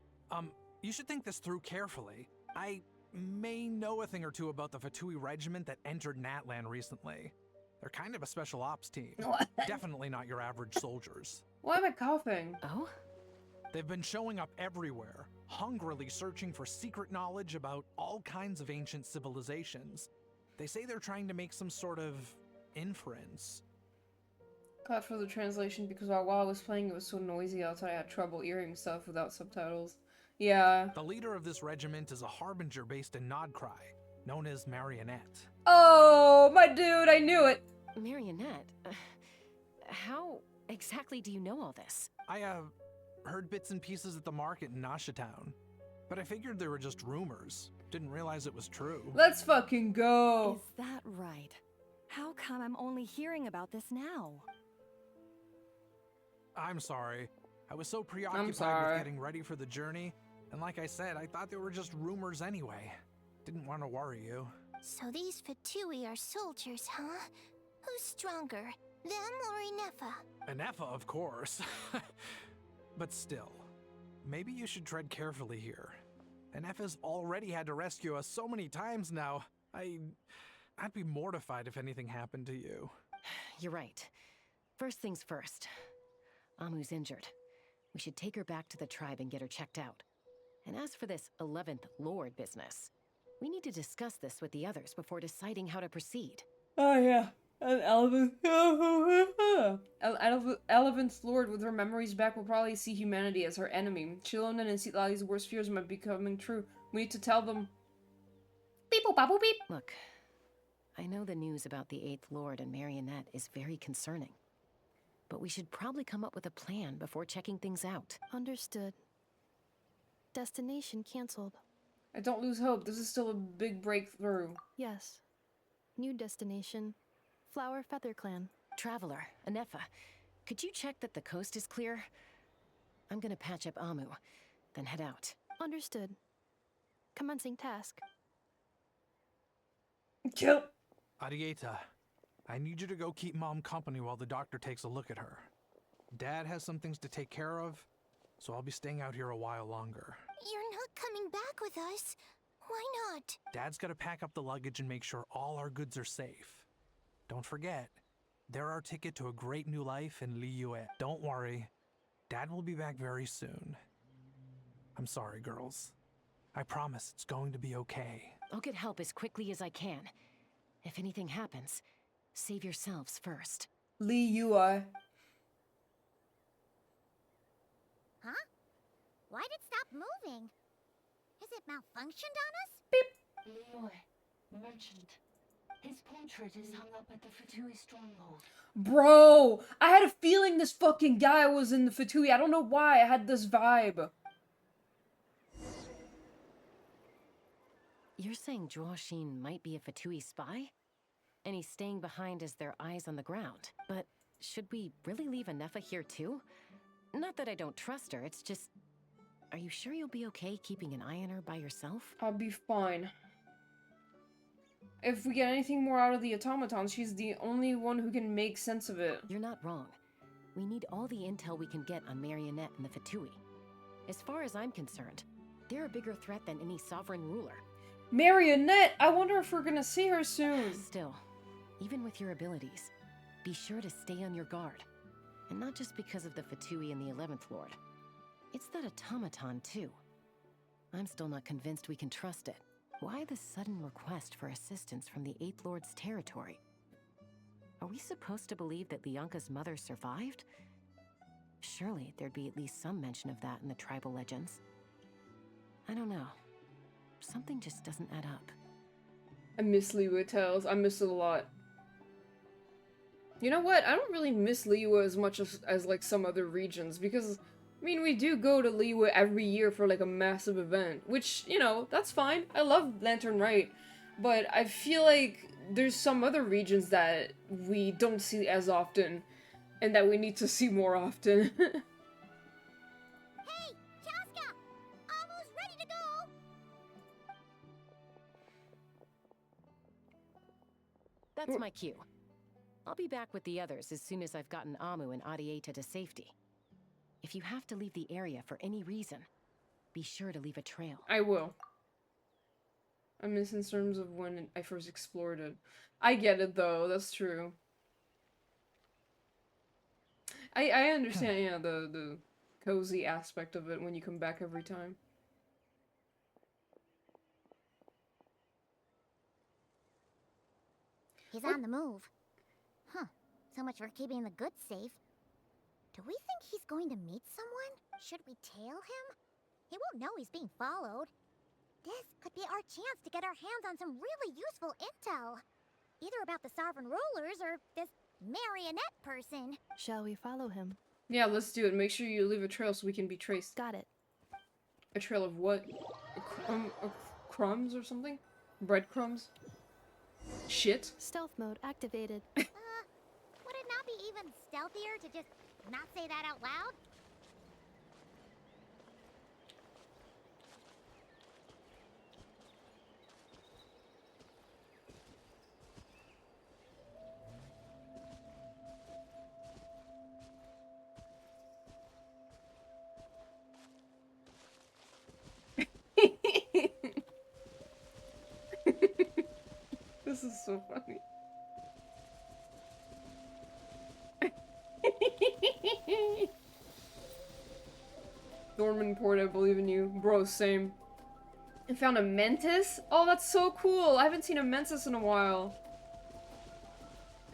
you should think this through carefully. I may know a thing or two about the Fatui regiment that entered Natlan recently. They're kind of a special ops team. Definitely not your average soldiers. Why am I coughing? Oh? They've been showing up everywhere, hungrily searching for secret knowledge about all kinds of ancient civilizations. They say they're trying to make some sort of inference. Clap for the translation because while I was playing it was so noisy outside I had trouble hearing stuff without subtitles. Yeah. The leader of this regiment is a harbinger based in Nodcry, known as Marionette. Oh, my dude, I knew it! Marionette? How exactly do you know all this? I, heard bits and pieces at the market in Nashatown, but I figured they were just rumors. Didn't realize it was true. Let's fucking go! Is that right? How come I'm only hearing about this now? I'm sorry. I was so preoccupied with getting ready for the journey, and like I said, I thought they were just rumors anyway. Didn't want to worry you. So these Fatui are soldiers, huh? Who's stronger, them or Inefa? Inefa, of course. But still, maybe you should tread carefully here. Inefa's already had to rescue us so many times now. I'd be mortified if anything happened to you. You're right. First things first. Amu's injured. We should take her back to the tribe and get her checked out. And as for this 11th Lord business, we need to discuss this with the others before deciding how to proceed. Oh, yeah. An Elephant's Lord with her memories back will probably see humanity as her enemy. Shilonen and Mistylot's worst fears might be coming true. We need to tell them. Beep boop boop beep. Look, I know the news about the Eighth Lord and Marionette is very concerning. But we should probably come up with a plan before checking things out. Understood. Destination cancelled. I don't lose hope. This is still a big breakthrough. Yes. New destination. Flower Feather Clan. Traveler, Anefa, could you check that the coast is clear? I'm gonna patch up Amu, then head out. Understood. Commencing task. Kill. Arieta, I need you to go keep Mom company while the doctor takes a look at her. Dad has some things to take care of, so I'll be staying out here a while longer. You're not coming back with us. Why not? Dad's gotta pack up the luggage and make sure all our goods are safe. Don't forget, they're our ticket to a great new life in Liyue. Don't worry, Dad will be back very soon. I'm sorry, girls. I promise it's going to be okay. I'll get help as quickly as I can. If anything happens, save yourselves first. Liyue. Huh? Why'd it stop moving? Has it malfunctioned on us? Beep. Liyue, merchant. His portrait is hung up at the Fatui stronghold. Bro, I had a feeling this fucking guy was in the Fatui. I don't know why. I had this vibe. You're saying Joashin might be a Fatui spy? And he's staying behind as their eyes on the ground. But should we really leave Anefa here too? Not that I don't trust her, it's just... Are you sure you'll be okay keeping an eye on her by yourself? I'll be fine. If we get anything more out of the automatons, she's the only one who can make sense of it. You're not wrong. We need all the intel we can get on Marionette and the Fatui. As far as I'm concerned, they're a bigger threat than any sovereign ruler. Marionette! I wonder if we're gonna see her soon. Still, even with your abilities, be sure to stay on your guard. And not just because of the Fatui and the 11th Lord. It's that automaton, too. I'm still not convinced we can trust it. Why the sudden request for assistance from the 8th Lord's territory? Are we supposed to believe that Lianka's mother survived? Surely there'd be at least some mention of that in the tribal legends. I don't know. Something just doesn't add up. I miss Liyue Tales. I miss it a lot. You know what? I don't really miss Liyue as much as like some other regions, because I mean, we do go to Liyue every year for like a massive event, which, you know, that's fine. I love Lantern Rite, but I feel like there's some other regions that we don't see as often, and that we need to see more often. Hey, Chaska! Almost ready to go! That's my cue. I'll be back with the others as soon as I've gotten Amu and Arieta to safety. If you have to leave the area for any reason, be sure to leave a trail. I will. I miss in terms of when I first explored it. I get it though, that's true. I understand, yeah, the cozy aspect of it when you come back every time. He's on the move. Huh. So much for keeping the goods safe. Do we think he's going to meet someone? Should we tail him? He won't know he's being followed. This could be our chance to get our hands on some really useful intel. Either about the sovereign rulers or this marionette person. Shall we follow him? Yeah, let's do it. Make sure you leave a trail so we can be traced. Got it. A trail of what? Crumbs or something? Breadcrumbs? Shit. Stealth mode activated. Would it not be even stealthier to just not say that out loud? This is so funny. Dormanport, I believe in you. Bro, same. I found a mantis? Oh, that's so cool! I haven't seen a mantis in a while.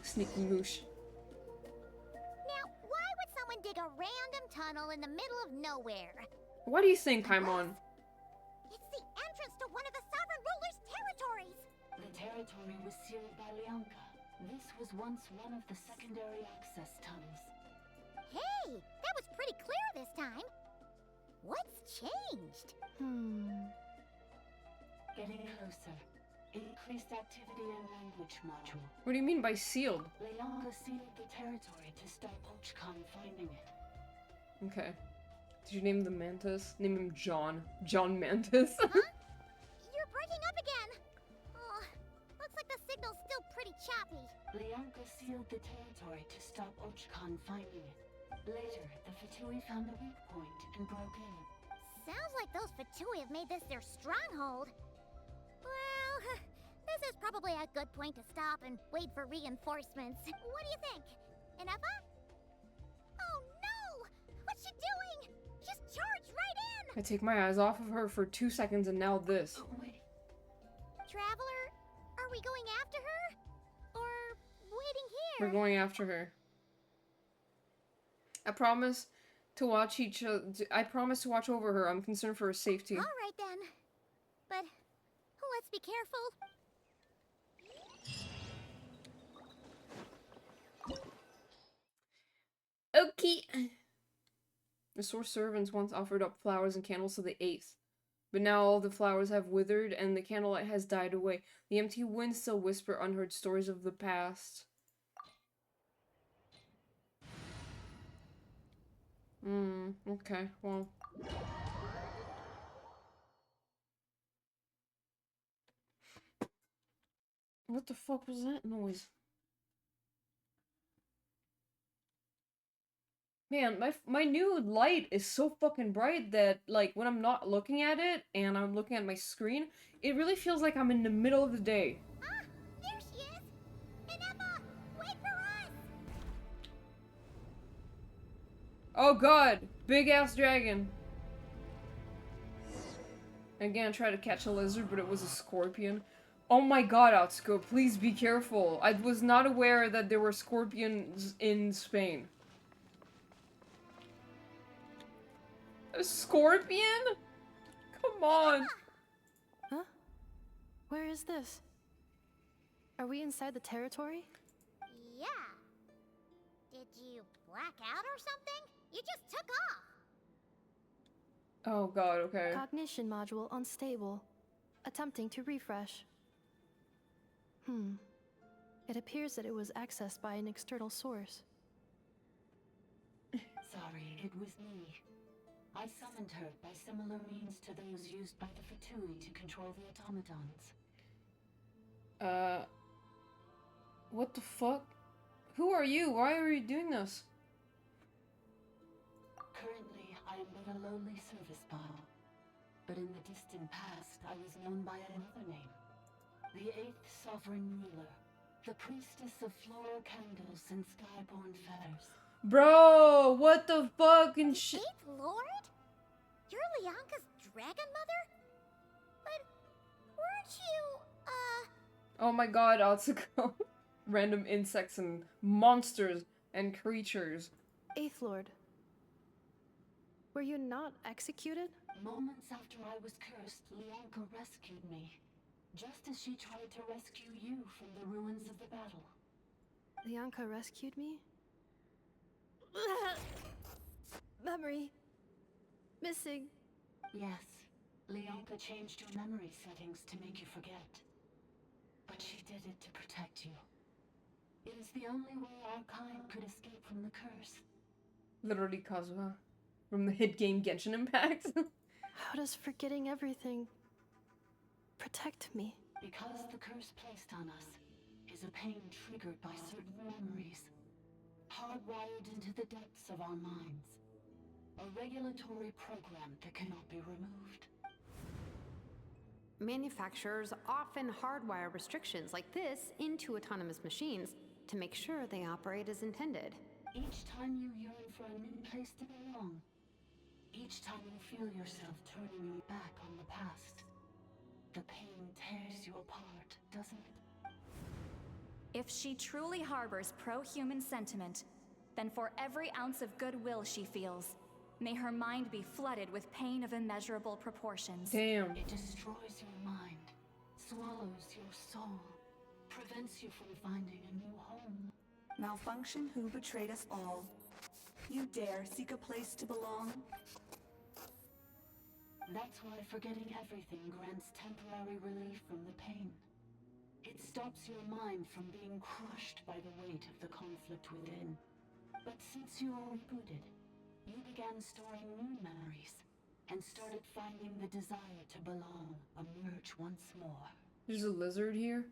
Sneaky moosh. Now, why would someone dig a random tunnel in the middle of nowhere? What do you think, Paimon? It's the entrance to one of the sovereign ruler's territories! The territory was sealed by Leonka. This was once one of the secondary access tunnels. Hey, that was pretty clear this time. What's changed? Getting closer. Increased activity in language module. What do you mean by sealed? Leonka sealed the territory to stop Ochkon finding it. Okay. Did you name the Mantis? Name him John. John Mantis. Huh? You're breaking up again. Oh, looks like the signal's still pretty choppy. Leonka sealed the territory to stop Ochkon finding it. Later, the Fatui found the weak point and broke in. Sounds like those Fatui have made this their stronghold. Well, this is probably a good point to stop and wait for reinforcements. What do you think? Enough? Oh no! What's she doing? Just charged right in! I take my eyes off of her for 2 seconds and now this. Oh, wait. Traveler, are we going after her? Or waiting here? We're going after her. I promise to watch I promise to watch over her. I'm concerned for her safety. All right then. But let's be careful. Okay. The Source servants once offered up flowers and candles to the 8th. But now all the flowers have withered and the candlelight has died away. The empty winds still whisper unheard stories of the past. Okay, well. What the fuck was that noise? Man, my new light is so fucking bright that, like, when I'm not looking at it and I'm looking at my screen, it really feels like I'm in the middle of the day. Ah, there she is! Ineppa, wait for us! Oh god! Big ass dragon! Again, I tried to catch a lizard, but it was a scorpion. Oh my god, Atsuko, please be careful. I was not aware that there were scorpions in Spain. A scorpion? Come on! Huh? Where is this? Are we inside the territory? Yeah. Did you black out or something? You just took off. Oh god, okay. Cognition module unstable. Attempting to refresh. It appears that it was accessed by an external source. Sorry, it was me. I summoned her by similar means to those used by the Fatui to control the automatons. What the fuck? Who are you? Why are you doing this? Currently, I am but a lowly service bot. But in the distant past, I was known by another name. The 8th Sovereign Ruler. The Priestess of Floral Candles and Skyborn Feathers. Bro, what the fucking shit? 8th Lord? You're Leonka's dragon mother? But weren't you, Oh my god, Atsuko. Random insects and monsters and creatures. 8th Lord. Were you not executed? Moments after I was cursed, Leonka rescued me. Just as she tried to rescue you from the ruins of the battle. Leonka rescued me? Memory. Missing. Yes. Leonka changed your memory settings to make you forget. But she did it to protect you. It is the only way our kind could escape from the curse. Literally Kazuha. From the hit game Genshin Impact. How does forgetting everything protect me? Because the curse placed on us is a pain triggered by certain memories, hardwired into the depths of our minds. A regulatory program that cannot be removed. Manufacturers often hardwire restrictions like this into autonomous machines to make sure they operate as intended. Each time you yearn for a new place to belong, each time you feel yourself turning your back on the past, the pain tears you apart, doesn't it? If she truly harbors pro-human sentiment, then for every ounce of goodwill she feels, may her mind be flooded with pain of immeasurable proportions. Damn. It destroys your mind, swallows your soul, prevents you from finding a new home. Malfunction who betrayed us all. You dare seek a place to belong? That's why forgetting everything grants temporary relief from the pain. It stops your mind from being crushed by the weight of the conflict within. But since you were rebooted, you began storing new memories and started finding the desire to belong emerge once more. There's a lizard here.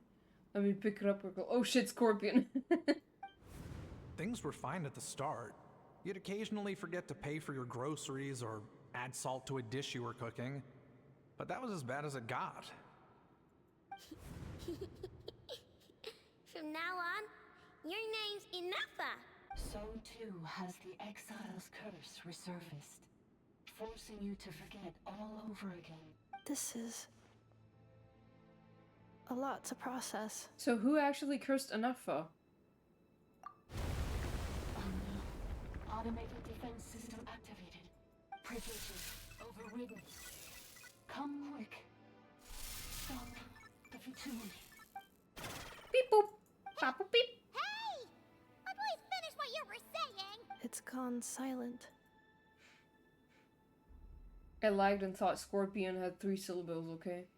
Let me pick it up. Oh shit, scorpion. Things were fine at the start. You'd occasionally forget to pay for your groceries or add salt to a dish you were cooking. But that was as bad as it got. From now on, your name's Inafa. So too has the exile's curse resurfaced, forcing you to forget all over again. This is a lot to process. So who actually cursed Anafa? Automated defense system activated. Privileges overridden. Come quick. Stop the futility. Beep boop. Pop boop beep. Hey! Please finish what you were saying! It's gone silent. I lagged and thought scorpion had 3 syllables, okay?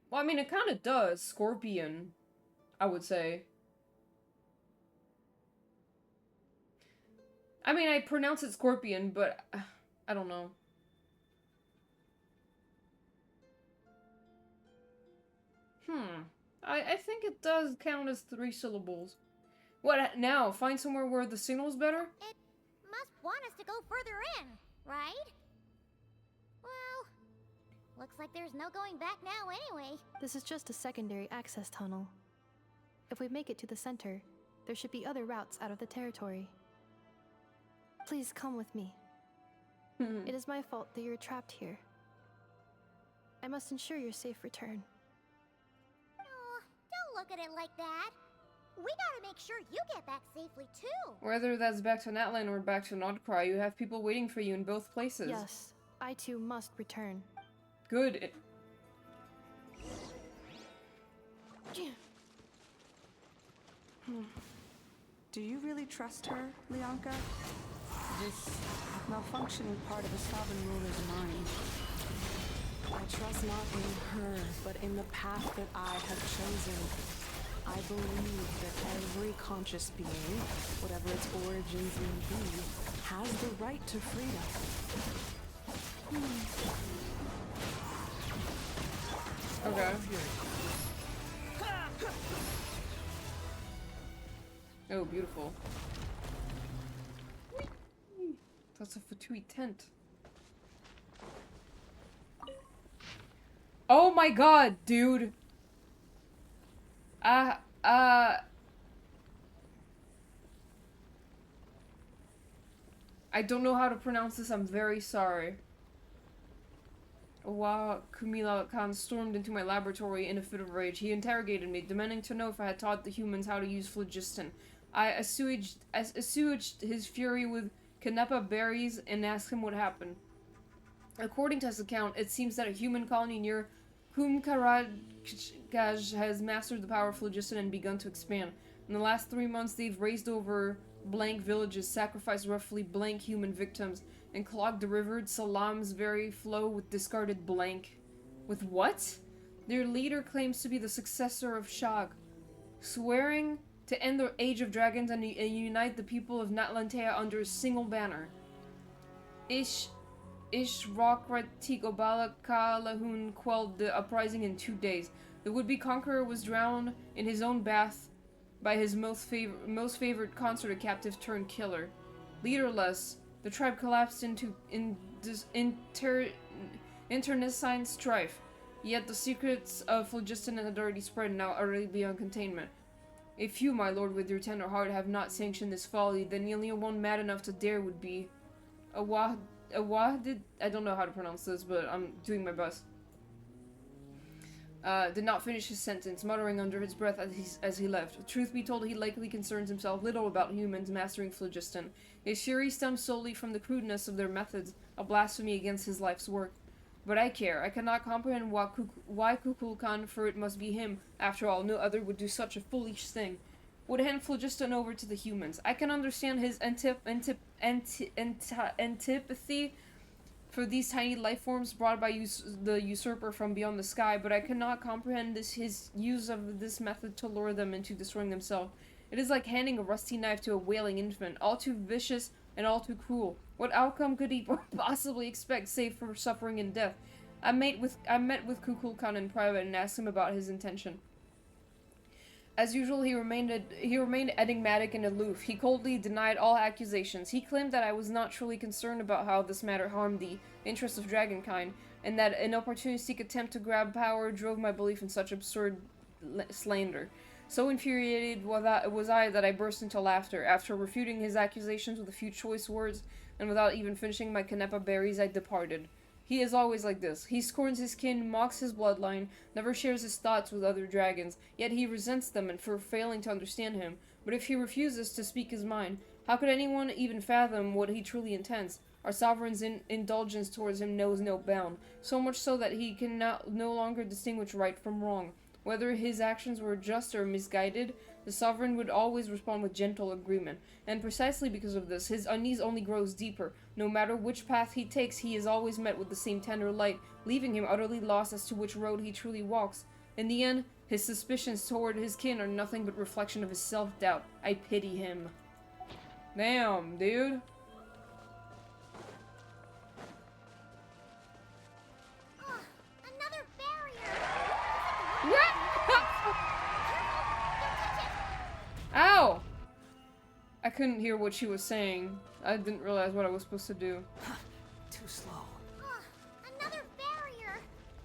Well, I mean, it kind of does. Scorpion, I would say. I mean, I pronounce it scorpion, but I don't know. I think it does count as 3 syllables. What now? Find somewhere where the signal's better? It must want us to go further in, right? Well, looks like there's no going back now anyway. This is just a secondary access tunnel. If we make it to the center, there should be other routes out of the territory. Please come with me. It is my fault that you're trapped here. I must ensure your safe return. Oh, don't look at it like that. We gotta make sure you get back safely too. Whether that's back to Natlan or back to Nodcry, you have people waiting for you in both places. Yes, I too must return. Good. Do you really trust her, Leonka? This malfunctioning part of a sovereign ruler's mind. I trust not in her, but in the path that I have chosen. I believe that every conscious being, whatever its origins may be, has the right to freedom. Okay. Oh, beautiful. That's a Fatui tent. Oh my god, dude! I don't know how to pronounce this, I'm very sorry. While Kumila Khan stormed into my laboratory in a fit of rage, he interrogated me, demanding to know if I had taught the humans how to use phlogiston. I assuaged his fury with Canepa berries and asked him what happened. According to his account, it seems that a human colony near Kumkaraj has mastered the power of phlogiston and begun to expand. In the last 3 months, they've raised over blank villages, sacrificed roughly blank human victims, and clogged the river Salam's very flow with discarded blank. With what? Their leader claims to be the successor of Shag, swearing to end the Age of Dragons and unite the people of Natlantea under a single banner. Ishrakratik Obala Kalahun quelled the uprising in 2 days. The would-be conqueror was drowned in his own bath by his most favored consort captive turned killer. Leaderless, the tribe collapsed into internecine strife. Yet the secrets of phlogiston had already spread, now utterly beyond containment. If you, my lord, with your tender heart, have not sanctioned this folly, then the only one mad enough to dare would be I don't know how to pronounce this, but I'm doing my best. did not finish his sentence, muttering under his breath as he left. Truth be told, he likely concerns himself little about humans mastering phlogiston. His fury stems solely from the crudeness of their methods, a blasphemy against his life's work. But I care. I cannot comprehend why Kukulkan, for it must be him. After all, no other would do such a foolish thing. Would hand phlogiston over to the humans. I can understand his antipathy for these tiny life forms brought by the usurper from beyond the sky, but I cannot comprehend his use of this method to lure them into destroying themselves. It is like handing a rusty knife to a wailing infant, all too vicious and all too cruel. What outcome could he possibly expect, save for suffering and death? I met with Kukulkan in private and asked him about his intention. As usual, he remained enigmatic and aloof. He coldly denied all accusations. He claimed that I was not truly concerned about how this matter harmed the interests of dragonkind, and that an opportunistic attempt to grab power drove my belief in such absurd slander. So infuriated was I that I burst into laughter. After refuting his accusations with a few choice words, and without even finishing my canepa berries, I departed. He is always like this. He scorns his kin, mocks his bloodline, never shares his thoughts with other dragons, yet he resents them and for failing to understand him. But if he refuses to speak his mind, how could anyone even fathom what he truly intends? Our sovereign's indulgence towards him knows no bound, so much so that he can no longer distinguish right from wrong. Whether his actions were just or misguided, the sovereign would always respond with gentle agreement, and precisely because of this, his unease only grows deeper. No matter which path he takes, he is always met with the same tender light, leaving him utterly lost as to which road he truly walks. In the end, his suspicions toward his kin are nothing but reflection of his self-doubt. I pity him. Damn, dude. Another barrier! Ow! I couldn't hear what she was saying. I didn't realize what I was supposed to do. Too slow. Another barrier!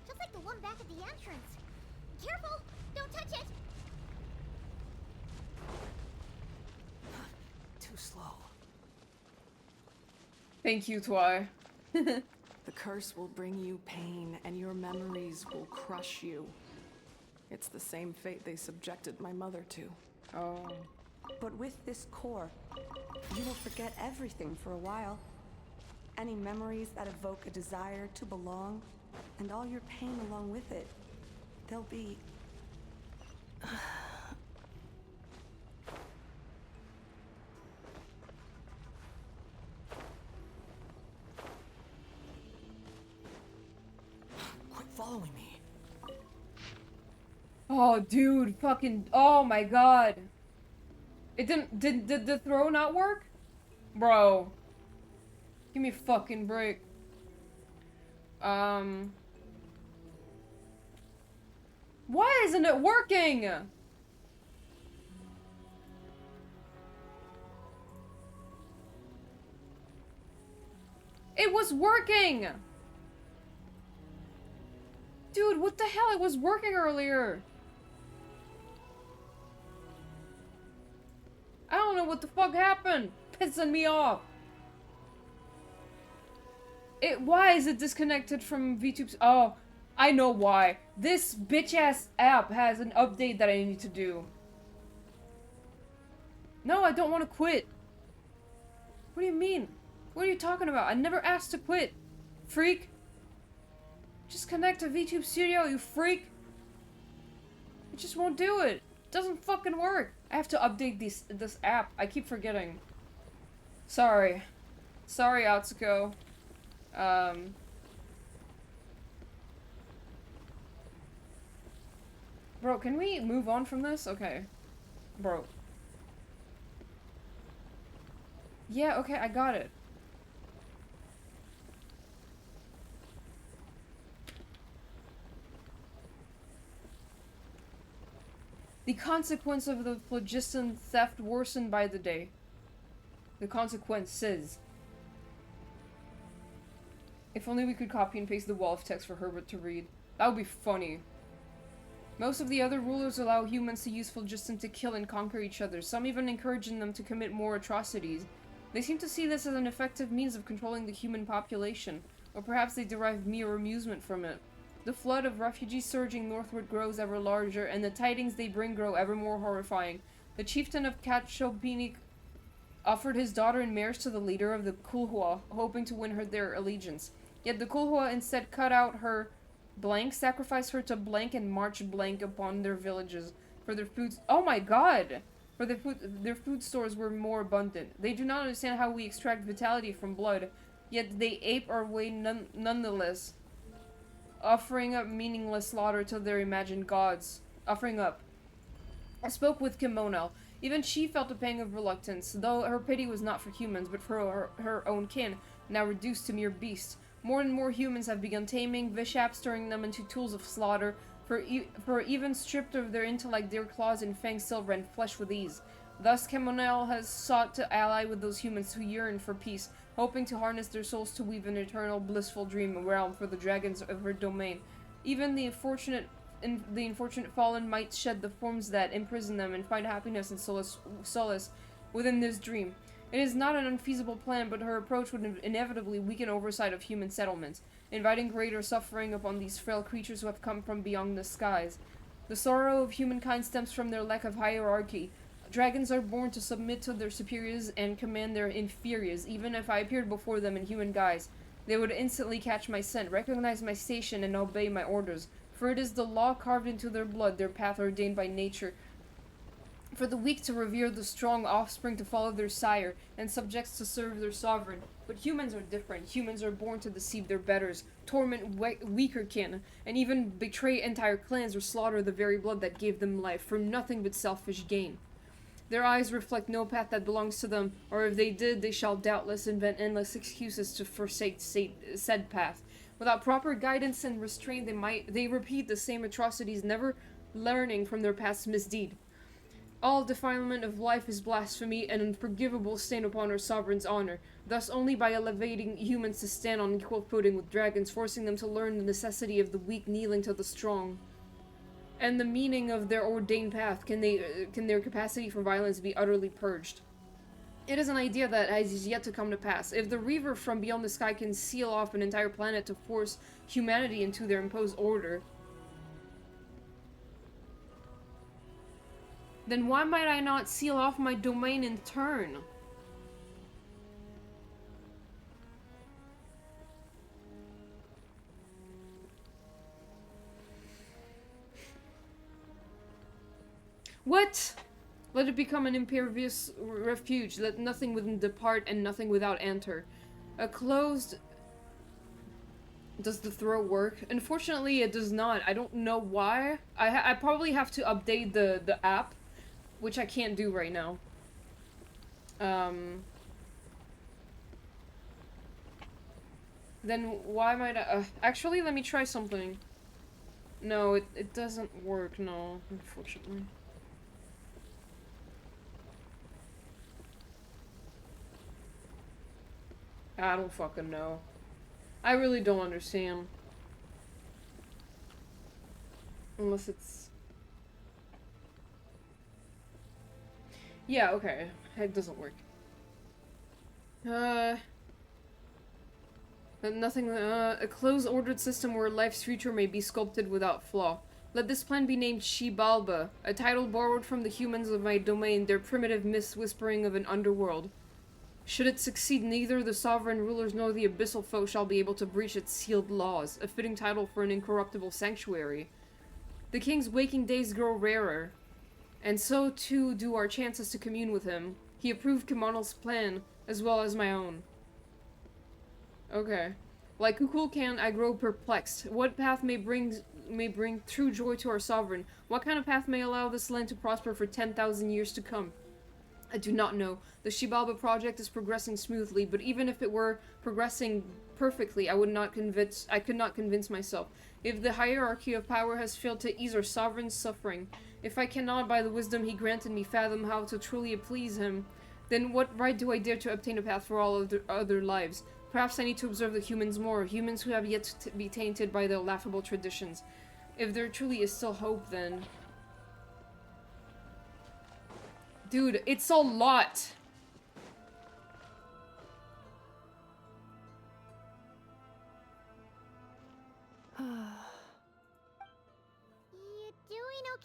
Just like the one back at the entrance. Careful! Don't touch it! Too slow. Thank you, Twy. The curse will bring you pain, and your memories will crush you. It's the same fate they subjected my mother to. Oh. But with this core, you will forget everything for a while. Any memories that evoke a desire to belong, and all your pain along with it, they'll be... Quit following me. Oh, dude, fucking, oh my god. It did the throw not work? Bro. Give me a fucking break. Why isn't it working? It was working! Dude, what the hell? It was working earlier. I don't know what the fuck happened. Pissing me off. Why is it disconnected from VTube's? Oh, I know why. This bitch-ass app has an update that I need to do. No, I don't want to quit. What do you mean? What are you talking about? I never asked to quit. Freak. Just connect to VTube Studio, you freak. It just won't do it. It doesn't fucking work. I have to update this app. I keep forgetting. Sorry. Sorry, Atsuko. Bro, can we move on from this? Okay. Bro. Yeah, okay, I got it. The consequence of the phlogiston theft worsened by the day. The consequences. If only we could copy and paste the wall of text for Herbert to read. That would be funny. Most of the other rulers allow humans to use phlogiston to kill and conquer each other, some even encouraging them to commit more atrocities. They seem to see this as an effective means of controlling the human population, or perhaps they derive mere amusement from it. The flood of refugees surging northward grows ever larger, and the tidings they bring grow ever more horrifying. The chieftain of Katshobini offered his daughter in marriage to the leader of the Kulhua, hoping to win her their allegiance. Yet the Kulhua instead cut out her blank, sacrificed her to blank, and marched blank upon their villages. For their food— oh my god! For their food stores were more abundant. They do not understand how we extract vitality from blood, yet they ape our way nonetheless, offering up meaningless slaughter to their imagined gods. Offering up. I spoke with Kimono. Even she felt a pang of reluctance, though her pity was not for humans, but for her own kin, now reduced to mere beasts. More and more humans have begun taming Vishaps, turning them into tools of slaughter, for even stripped of their intellect, their claws and fangs still rend flesh with ease. Thus, Kemonel has sought to ally with those humans who yearn for peace, hoping to harness their souls to weave an eternal, blissful dream realm for the dragons of her domain. Even the unfortunate fallen might shed the forms that imprison them and find happiness and solace within this dream. It is not an unfeasible plan, but her approach would inevitably weaken oversight of human settlements, inviting greater suffering upon these frail creatures who have come from beyond the skies. The sorrow of humankind stems from their lack of hierarchy. Dragons are born to submit to their superiors and command their inferiors. Even if I appeared before them in human guise, they would instantly catch my scent, recognize my station, and obey my orders. For it is the law carved into their blood, their path ordained by nature. For the weak to revere the strong, offspring to follow their sire, and subjects to serve their sovereign. But humans are different. Humans are born to deceive their betters, torment weaker kin, and even betray entire clans or slaughter the very blood that gave them life, for nothing but selfish gain. Their eyes reflect no path that belongs to them, or if they did, they shall doubtless invent endless excuses to forsake said path. Without proper guidance and restraint, they repeat the same atrocities, never learning from their past misdeed. All defilement of life is blasphemy, and unforgivable stain upon our sovereign's honor. Thus, only by elevating humans to stand on equal footing with dragons, forcing them to learn the necessity of the weak kneeling to the strong, and the meaning of their ordained path, can their capacity for violence be utterly purged. It is an idea that has yet to come to pass. If the Reaver from beyond the sky can seal off an entire planet to force humanity into their imposed order, then why might I not seal off my domain in turn? What? Let it become an impervious refuge. Let nothing within depart and nothing without enter. A closed... Does the throw work? Unfortunately, it does not. I don't know why. I probably have to update the app, which I can't do right now. Then why might I... actually, let me try something. No, it doesn't work, no, unfortunately. I don't fucking know. I really don't understand. Unless it's... yeah, okay. It doesn't work. Nothing, a close-ordered system where life's future may be sculpted without flaw. Let this plan be named Shibalba, a title borrowed from the humans of my domain, their primitive myths whispering of an underworld. Should it succeed, neither the sovereign rulers nor the abyssal foe shall be able to breach its sealed laws, a fitting title for an incorruptible sanctuary. The king's waking days grow rarer, and so too do our chances to commune with him. He approved Kimonel's plan, as well as my own. Okay. Like Kukulkan, I grow perplexed. What path may bring true joy to our sovereign? What kind of path may allow this land to prosper for 10,000 years to come? I do not know. The Shibalba project is progressing smoothly, but even if it were progressing perfectly, I could not convince myself. If the hierarchy of power has failed to ease our sovereign's suffering, if I cannot, by the wisdom he granted me, fathom how to truly please him, then what right do I dare to obtain a path for all other lives? Perhaps I need to observe the humans more, humans who have yet to be tainted by their laughable traditions. If there truly is still hope, then... dude, it's a lot!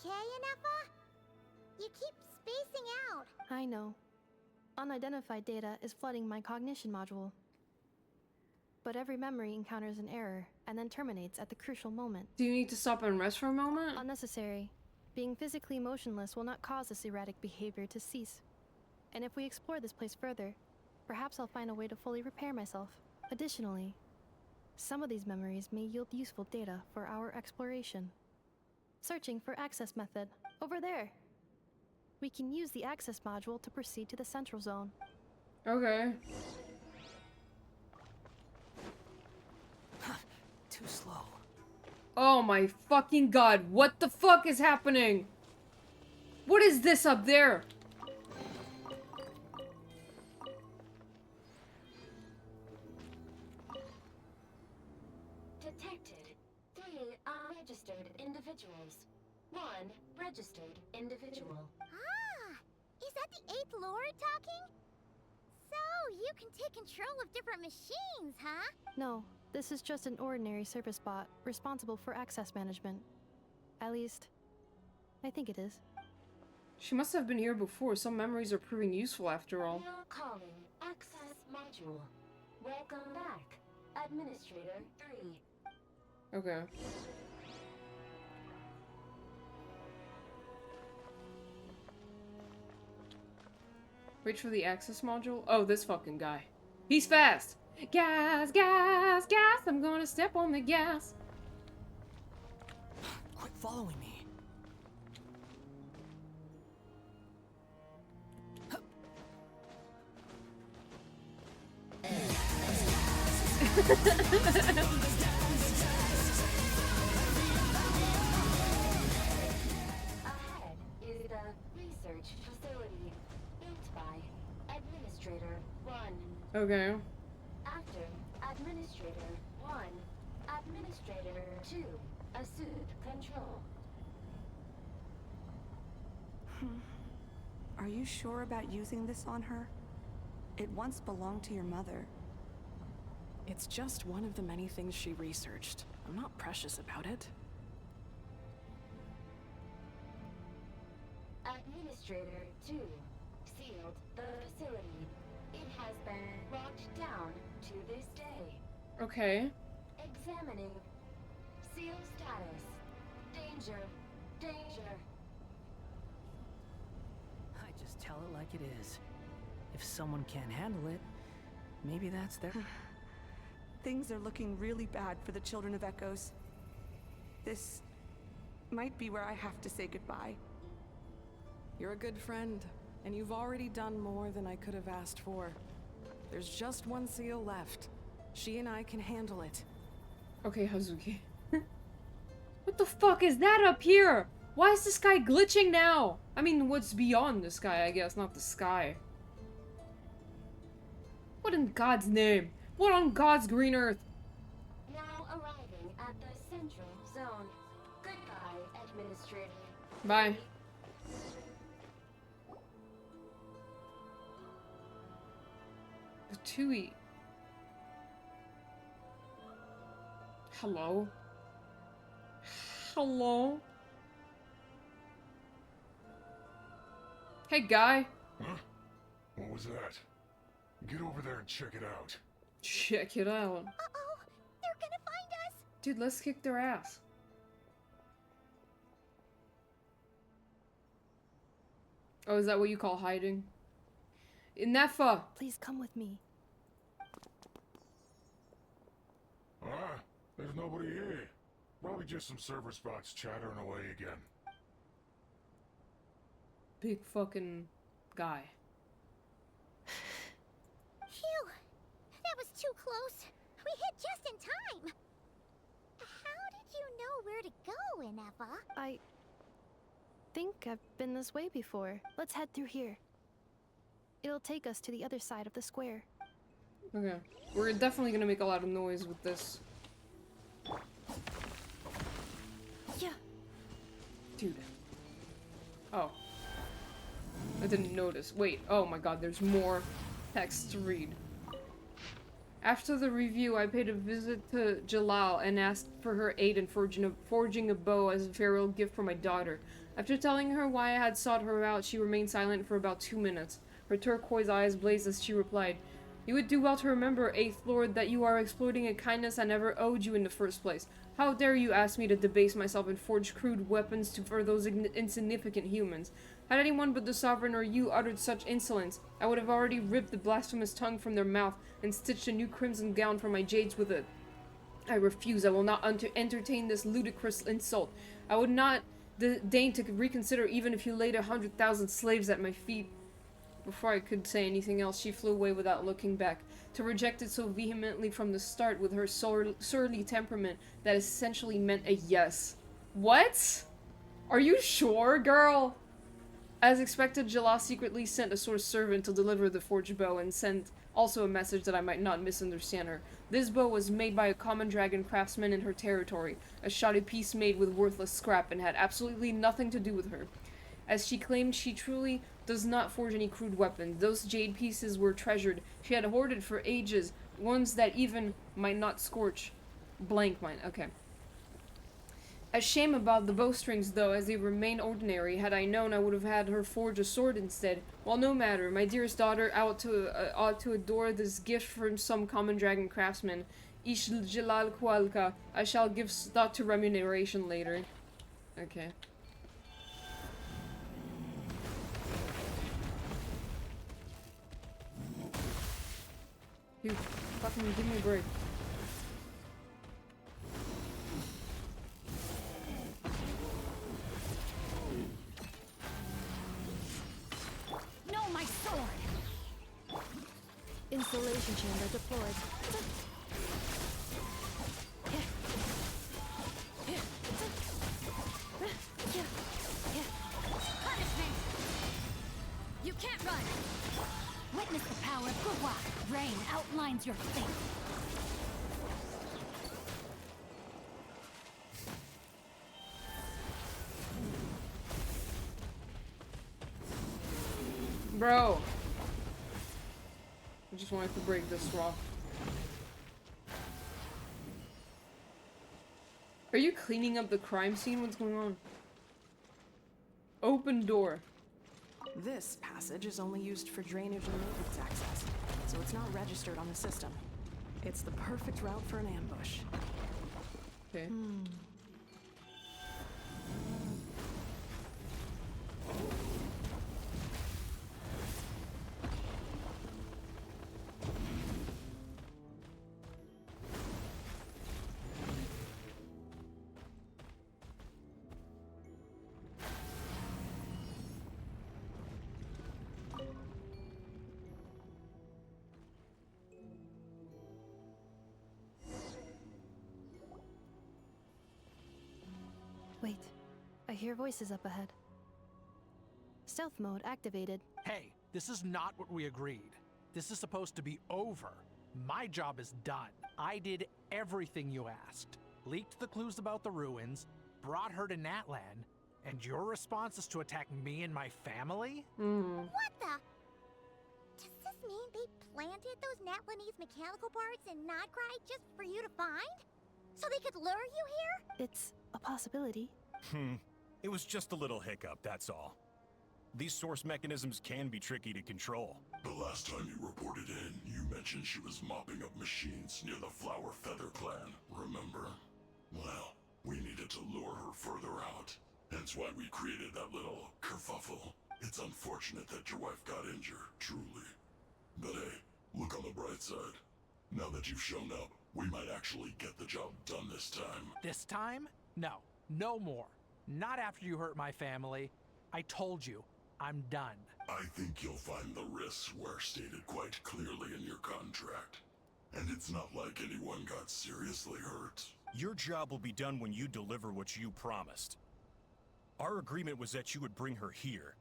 okay, Inefa? You keep spacing out. I know. Unidentified data is flooding my cognition module. But every memory encounters an error and then terminates at the crucial moment. Do you need to stop and rest for a moment? Unnecessary. Being physically motionless will not cause this erratic behavior to cease. And if we explore this place further, perhaps I'll find a way to fully repair myself. Additionally, some of these memories may yield useful data for our exploration. Searching for access method. Over there. We can use the access module to proceed to the central zone. Okay. Too slow. Oh my fucking god, what the fuck is happening? What is this up there? Detected 3 unregistered individuals. 1 registered individual. Ah! Is that the 8th Lord talking? So, you can take control of different machines, huh? No, this is just an ordinary service bot responsible for access management. At least, I think it is. She must have been here before. Some memories are proving useful after all. Now calling access module. Welcome back, Administrator 3. Okay. Wait for the access module? Oh, this fucking guy. He's fast! Gas, gas, gas! I'm gonna step on the gas! Quit following me. Ahead is the research facility built by Administrator 1. Okay. After Administrator 1, Administrator 2 assumed control. Are you sure about using this on her? It once belonged to your mother. It's just one of the many things she researched. I'm not precious about it. Administrator 2 sealed the facility. It has been locked down to this day. Okay. Examining. Seal status. Danger. Danger. I just tell it like it is. If someone can't handle it, maybe that's their... Things are looking really bad for the Children of Echoes. This might be where I have to say goodbye. You're a good friend, and you've already done more than I could have asked for. There's just one seal left. She and I can handle it. Okay, Hazuki. What the fuck is that up here? Why is the sky glitching now? I mean, what's beyond the sky, I guess, not the sky. What in God's name? What on God's green earth? Now arriving at the central zone. Goodbye, Administrator. Bye. The Tui. Hello? Hello? Hey, guy. Huh? What was that? Get over there and check it out. Check it out. Uh-oh! They're gonna find us! Dude, let's kick their ass. Oh, is that what you call hiding? Inefa! Please come with me. Ah, there's nobody here. Probably just some server spots chattering away again. Big fucking guy. Phew! That was too close. We hit just in time. How did you know where to go, Inefa? I think I've been this way before. Let's head through here. It'll take us to the other side of the square. Okay. We're definitely gonna make a lot of noise with this. Yeah. Dude. Oh. I didn't notice. Wait. Oh my god, there's more text to read. After the review, I paid a visit to Jalal and asked for her aid in forging a bow as a farewell gift for my daughter. After telling her why I had sought her out, she remained silent for about 2 minutes. Her turquoise eyes blazed as she replied, "You would do well to remember, Eighth Lord, that you are exploiting a kindness I never owed you in the first place. How dare you ask me to debase myself and forge crude weapons for those insignificant humans? Had anyone but the Sovereign or you uttered such insolence, I would have already ripped the blasphemous tongue from their mouth and stitched a new crimson gown for my jades with it. I refuse. I will not entertain this ludicrous insult. I would not deign to reconsider even if you laid 100,000 slaves at my feet." Before I could say anything else, she flew away without looking back. To reject it so vehemently from the start with her surly temperament that essentially meant a yes. What? Are you sure, girl? As expected, Jalal secretly sent a sort of servant to deliver the forged bow and sent also a message that I might not misunderstand her. This bow was made by a common dragon craftsman in her territory, a shoddy piece made with worthless scrap, and had absolutely nothing to do with her. As she claimed, she truly does not forge any crude weapons. Those jade pieces were treasured. She had hoarded for ages, ones that even might not scorch. Blank mine, okay. A shame about the bowstrings, though, as they remain ordinary. Had I known, I would have had her forge a sword instead. Well, no matter. My dearest daughter ought to adore this gift from some common dragon craftsman. Ish Jalal Kwalka. I shall give thought to remuneration later. Okay. You fucking give me a break. No, my sword! Installation chamber deployed. Punishment! You can't run! Witness the power of Gurwa. Rain outlines your fate. Bro. I just wanted to break this rock. Are you cleaning up the crime scene? What's going on? Open door. This passage is only used for drainage and maintenance access, so it's not registered on the system. It's the perfect route for an ambush. Okay. Wait, I hear voices up ahead. Stealth mode activated. Hey, this is not what we agreed. This is supposed to be over. My job is done. I did everything you asked. Leaked the clues about the ruins, brought her to Natlan, and your response is to attack me and my family? What the? Does this mean they planted those Natlanese mechanical parts in Nodcry just for you to find? So they could lure you here? It's a possibility. It was just a little hiccup, that's all. These source mechanisms can be tricky to control. The last time you reported in, you mentioned she was mopping up machines near the Flower Feather clan, remember? Well, we needed to lure her further out. Hence why we created that little kerfuffle. It's unfortunate that your wife got injured, truly. But hey, look on the bright side. Now that you've shown up, we might actually get the job done this time. This time? No. No more. Not after you hurt my family. I told you, I'm done. I think you'll find the risks were stated quite clearly in your contract. And it's not like anyone got seriously hurt. Your job will be done when you deliver what you promised. Our agreement was that you would bring her here.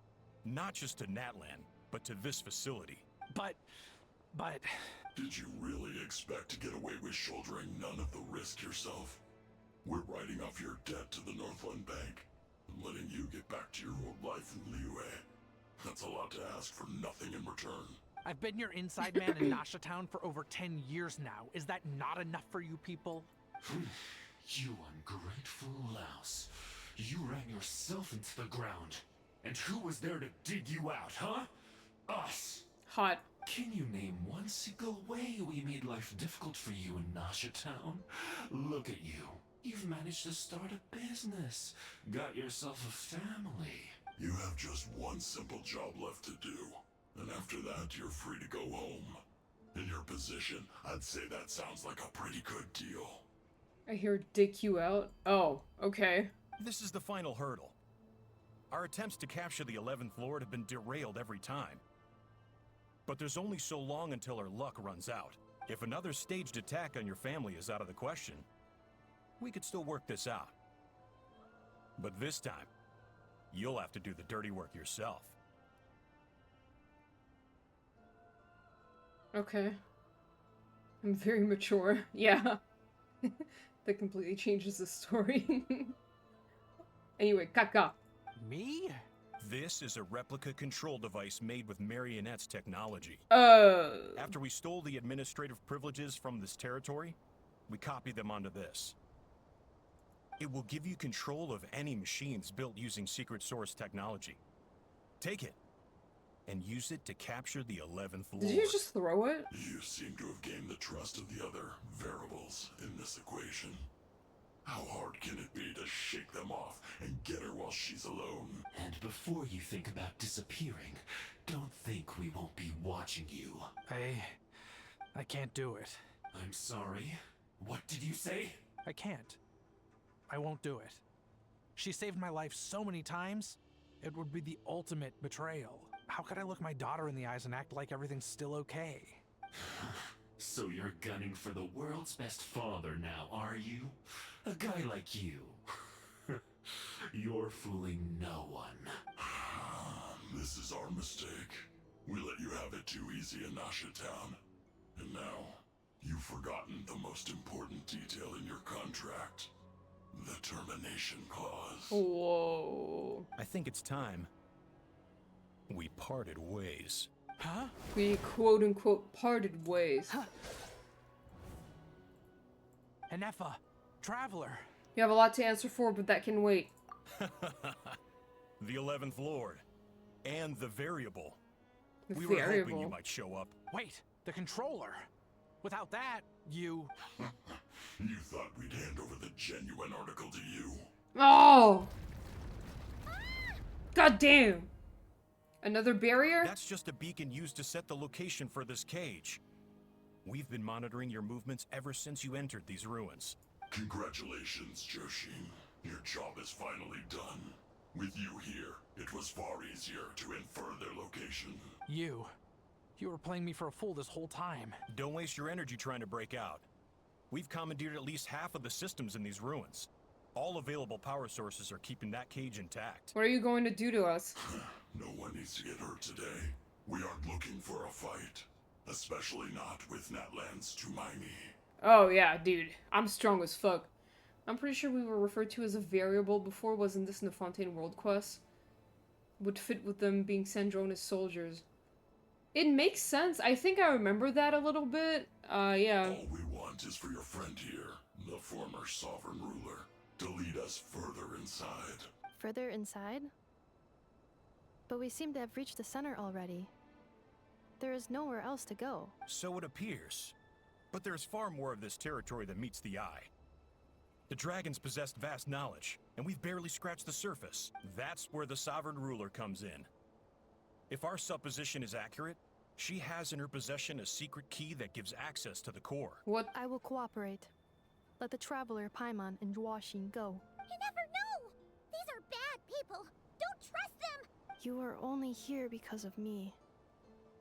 Not just to Natlan, but to this facility. But... Did you really expect to get away with shouldering none of the risk yourself? We're writing off your debt to the Northland Bank and letting you get back to your old life in Liyue. That's a lot to ask for nothing in return. I've been your inside man in Nasha Town for over 10 years now. Is that not enough for you people? You ungrateful louse. You ran yourself into the ground. And who was there to dig you out, huh? Us. Hot. Can you name one single way we made life difficult for you in Nasha Town? Look at you. You've managed to start a business. Got yourself a family. You have just one simple job left to do. And after that, you're free to go home. In your position, I'd say that sounds like a pretty good deal. I hear dick you out. Oh, okay. This is the final hurdle. Our attempts to capture the 11th Lord have been derailed every time. But there's only so long until our luck runs out. If another staged attack on your family is out of the question, we could still work this out. But this time, you'll have to do the dirty work yourself. Okay. I'm very mature. Yeah. That completely changes the story. Anyway, Kaka. Me? This is a replica control device made with Marionette's technology. After we stole the administrative privileges from this territory, we copied them onto this. It will give you control of any machines built using secret source technology. Take it, and use it to capture the 11th Lord. Did you just throw it? You seem to have gained the trust of the other variables in this equation. How hard can it be to shake them off and get her while she's alone? And before you think about disappearing, don't think we won't be watching you. I can't do it. I'm sorry. What did you say? I can't. I won't do it. She saved my life so many times, it would be the ultimate betrayal. How could I look my daughter in the eyes and act like everything's still okay? So you're gunning for the world's best father now, are you? A guy like you. You're fooling no one. This is our mistake. We let you have it too easy in Nasha Town. And now, you've forgotten the most important detail in your contract. The termination clause. Whoa. I think it's time we parted ways. Huh? We quote-unquote parted ways. Enefa, Traveler. You have a lot to answer for, but that can wait. The 11th Lord. And the variable. The We were variable. hoping you might show up. Wait, the controller. Without that, you... You thought we'd hand over the genuine article to you? Oh! God damn! Another barrier? That's just a beacon used to set the location for this cage. We've been monitoring your movements ever since you entered these ruins. Congratulations, Joshin. Your job is finally done. With you here, it was far easier to infer their location. You were playing me for a fool this whole time. Don't waste your energy trying to break out. We've commandeered at least half of the systems in these ruins. All available power sources are keeping that cage intact. What are you going to do to us? No one needs to get hurt today. We aren't looking for a fight. Especially not with Natlan's Tumaini. Oh yeah, dude. I'm strong as fuck. I'm pretty sure we were referred to as a variable before, wasn't this in the Fontaine World Quest? Would fit with them being Sandrona's soldiers. It makes sense. I think I remember that a little bit. Yeah. All we want is for your friend here, the former sovereign ruler, to lead us further inside. Further inside? But we seem to have reached the center already. There is nowhere else to go. So it appears. But there's far more of this territory than meets the eye. The dragons possessed vast knowledge, and we've barely scratched the surface. That's where the sovereign ruler comes in. If our supposition is accurate, she has in her possession a secret key that gives access to the core. What? I will cooperate. Let the Traveler, Paimon, and Joachim go. You never know! These are bad people! Don't trust them! You are only here because of me.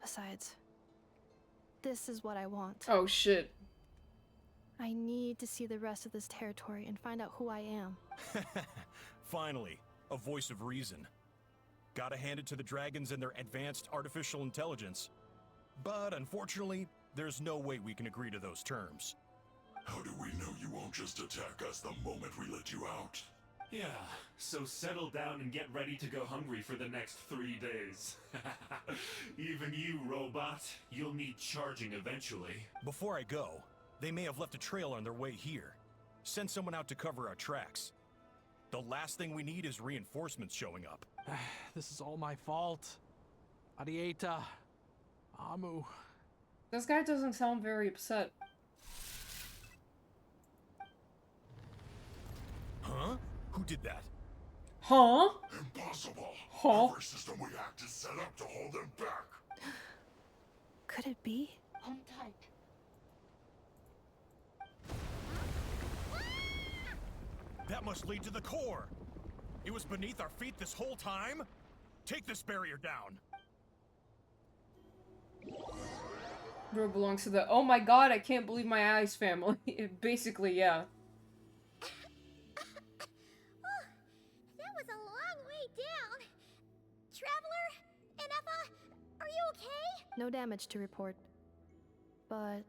Besides, this is what I want. Oh shit. I need to see the rest of this territory and find out who I am. Finally, a voice of reason. Gotta hand it to the dragons and their advanced artificial intelligence. But unfortunately, there's no way we can agree to those terms. How do we know you won't just attack us the moment we let you out? Yeah, so settle down and get ready to go hungry for the next 3 days. Even you, robot, you'll need charging eventually. Before I go, they may have left a trail on their way here. Send someone out to cover our tracks. The last thing we need is reinforcements showing up. This is all my fault. Arieta. Amu. This guy doesn't sound very upset. Huh? Who did that? Huh? Impossible. Huh? Every system we hacked is set up to hold them back. Could it be? Hold tight. That must lead to the core. It was beneath our feet this whole time? Take this barrier down. Bro belongs to the— oh my god, I can't believe my eyes family. Basically, yeah. That was a long way down. Traveler, Ineffa, are you okay? No damage to report. But...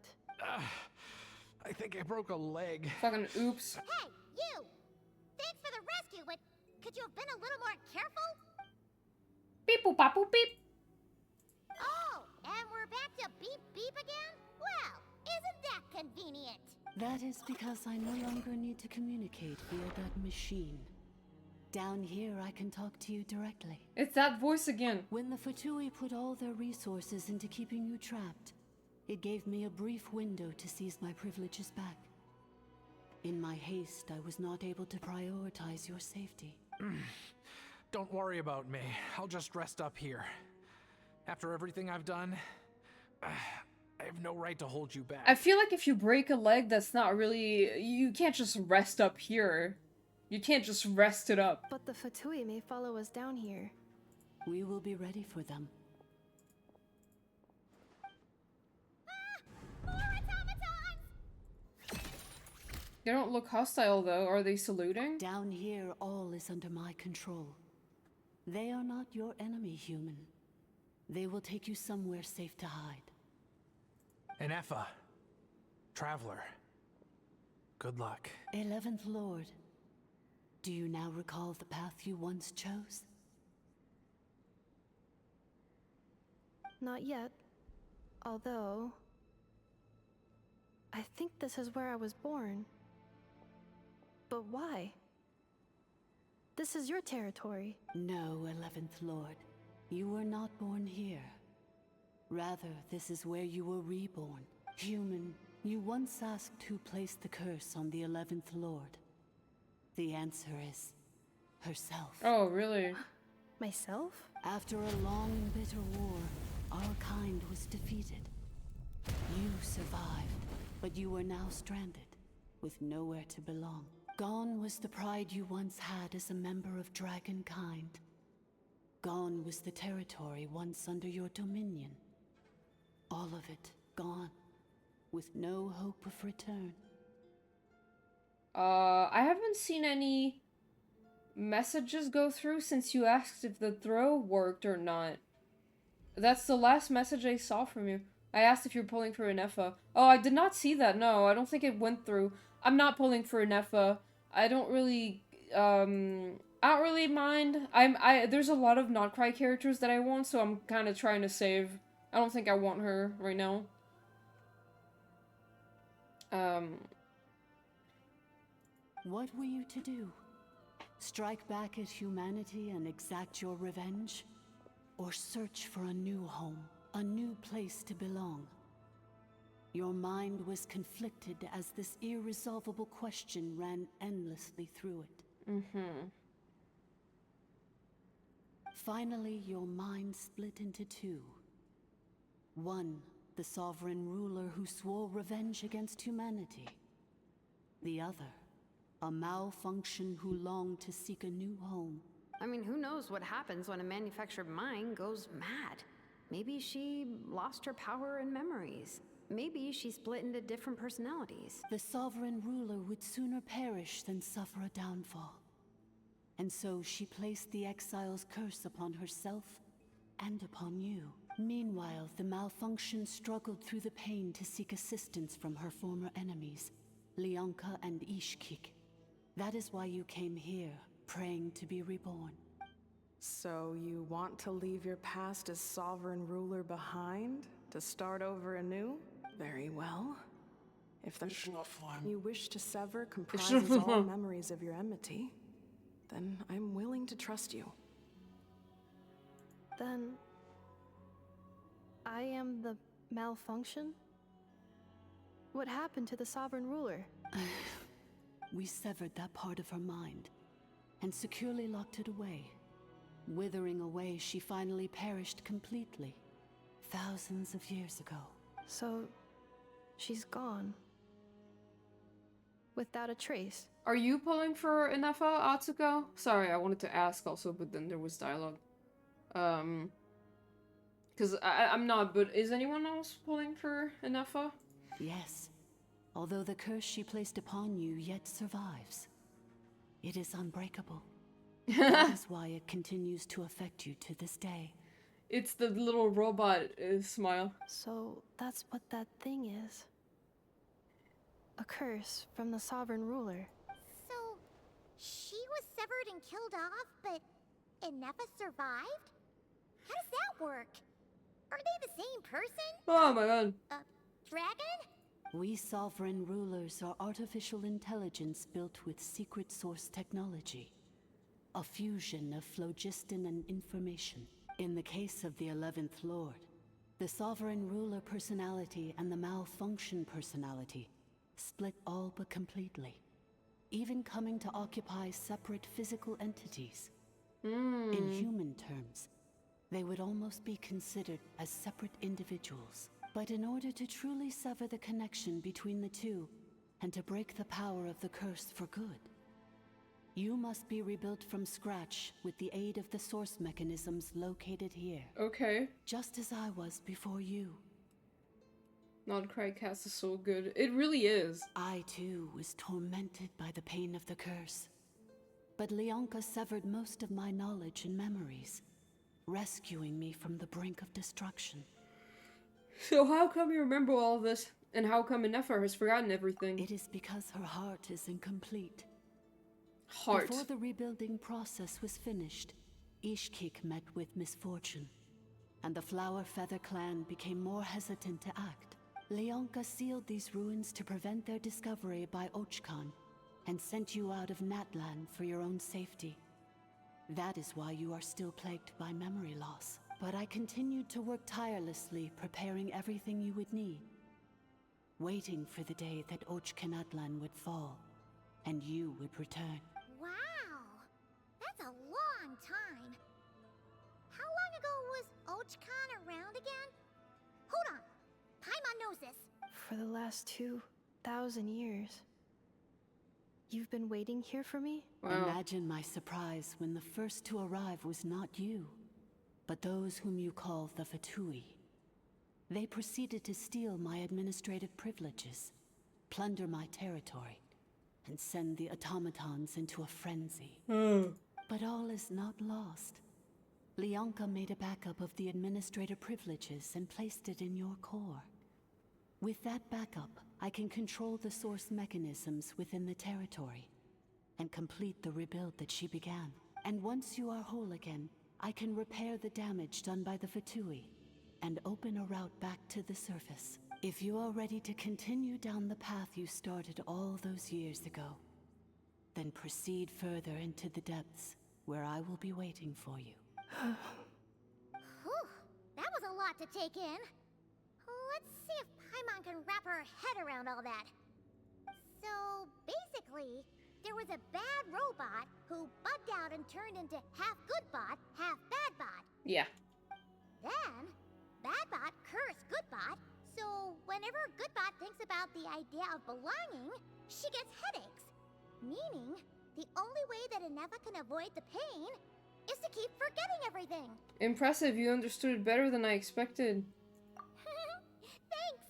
I think I broke a leg. Fucking oops. Hey, you! Thanks for the rescue, but could you have been a little more careful? Beep boop bop boop beep. Oh, and we're back to beep beep again? Well, isn't that convenient? That is because I no longer need to communicate via that machine. Down here, I can talk to you directly. It's that voice again. When the Fatui put all their resources into keeping you trapped, it gave me a brief window to seize my privileges back. In my haste, I was not able to prioritize your safety. Don't worry about me. I'll just rest up here. After everything I've done, I have no right to hold you back. I feel like if you break a leg, that's not really— you can't just rest up here. You can't just rest it up. But the Fatui may follow us down here. We will be ready for them. They don't look hostile though. Are they saluting? Down here, all is under my control. They are not your enemy, human. They will take you somewhere safe to hide. Ineffa. Traveler. Good luck. 11th Lord. Do you now recall the path you once chose? Not yet. Although... I think this is where I was born. But why? This is your territory. No, 11th Lord. You were not born here. Rather, this is where you were reborn. Human, you once asked who placed the curse on the 11th Lord. The answer is... herself. Oh, really? Myself? After a long and bitter war, our kind was defeated. You survived, but you are now stranded, with nowhere to belong. Gone was the pride you once had as a member of Dragonkind. Gone was the territory once under your dominion. All of it gone, with no hope of return. I haven't seen any messages go through since you asked if the throw worked or not. That's the last message I saw from you. I asked if you're pulling for Ineffa. Oh, I did not see that. No, I don't think it went through. I'm not pulling for Ineffa. I don't really mind. There's a lot of Not Cry characters that I want, so I'm kind of trying to save. I don't think I want her right now. What were you to do? Strike back at humanity and exact your revenge? Or search for a new home, a new place to belong? Your mind was conflicted as this irresolvable question ran endlessly through it. Mm-hmm. Finally, your mind split into two. One, the sovereign ruler who swore revenge against humanity. The other, a malfunction who longed to seek a new home. I mean, who knows what happens when a manufactured mind goes mad? Maybe she lost her power and memories. Maybe she split into different personalities. The sovereign ruler would sooner perish than suffer a downfall. And so she placed the exile's curse upon herself and upon you. Meanwhile, the malfunction struggled through the pain to seek assistance from her former enemies, Leonka and Ishkik. That is why you came here, praying to be reborn. So you want to leave your past as sovereign ruler behind, to start over anew? Very well. If the you wish to sever comprises all memories of your enmity, then I'm willing to trust you. Then I am the malfunction? What happened to the sovereign ruler? We severed that part of her mind and securely locked it away. Withering away, she finally perished completely, thousands of years ago. So, she's gone. Without a trace. Are you pulling for Inefa, Atsuko? Sorry, I wanted to ask also, but then there was dialogue. Because I'm not, but is anyone else pulling for Inefa? Yes, although the curse she placed upon you yet survives. It is unbreakable. That is why it continues to affect you to this day. It's the little robot smile. So that's what that thing is. A curse from the sovereign ruler. So, she was severed and killed off, but Inefa survived? How does that work? Are they the same person? Oh my god. Dragon? We sovereign rulers are artificial intelligence built with secret source technology. A fusion of phlogiston and information. In the case of the 11th Lord, the sovereign ruler personality and the malfunction personality split all but completely, even coming to occupy separate physical entities. In human terms, they would almost be considered as separate individuals. But in order to truly sever the connection between the two, and to break the power of the curse for good, you must be rebuilt from scratch with the aid of the source mechanisms located here. Okay. Just as I was before you. Nodcry cast is so good. It really is. I too was tormented by the pain of the curse. But Leonka severed most of my knowledge and memories, rescuing me from the brink of destruction. So how come you remember all this, and how come Inefa has forgotten everything? It is because her heart is incomplete. Heart. Before the rebuilding process was finished, Ishkik met with misfortune, and the Flower Feather clan became more hesitant to act. Leonka sealed these ruins to prevent their discovery by Ochkan, and sent you out of Natlan for your own safety. That is why you are still plagued by memory loss. But I continued to work tirelessly, preparing everything you would need, waiting for the day that Ochkanatlan would fall, and you would return. Wow! That's a long time. How long ago was Ochkan around again? Hold on. Paimon knows this. For the last 2,000 years. You've been waiting here for me? Wow. Imagine my surprise when the first to arrive was not you, but those whom you call the Fatui. They proceeded to steal my administrative privileges, plunder my territory, and send the automatons into a frenzy. But all is not lost. Leonka made a backup of the administrative privileges and placed it in your core. With that backup, I can control the source mechanisms within the territory and complete the rebuild that she began. And once you are whole again, I can repair the damage done by the Fatui and open a route back to the surface. If you are ready to continue down the path you started all those years ago, then proceed further into the depths where I will be waiting for you. Whew, that was a lot to take in. Let's see if Paimon can wrap her head around all that. So, basically, there was a bad robot who bugged out and turned into half good bot, half bad bot. Yeah. Then, bad bot cursed good bot, so whenever good bot thinks about the idea of belonging, she gets headaches. Meaning, the only way that Inefa can avoid the pain is to keep forgetting everything. Impressive, you understood it better than I expected. Thanks.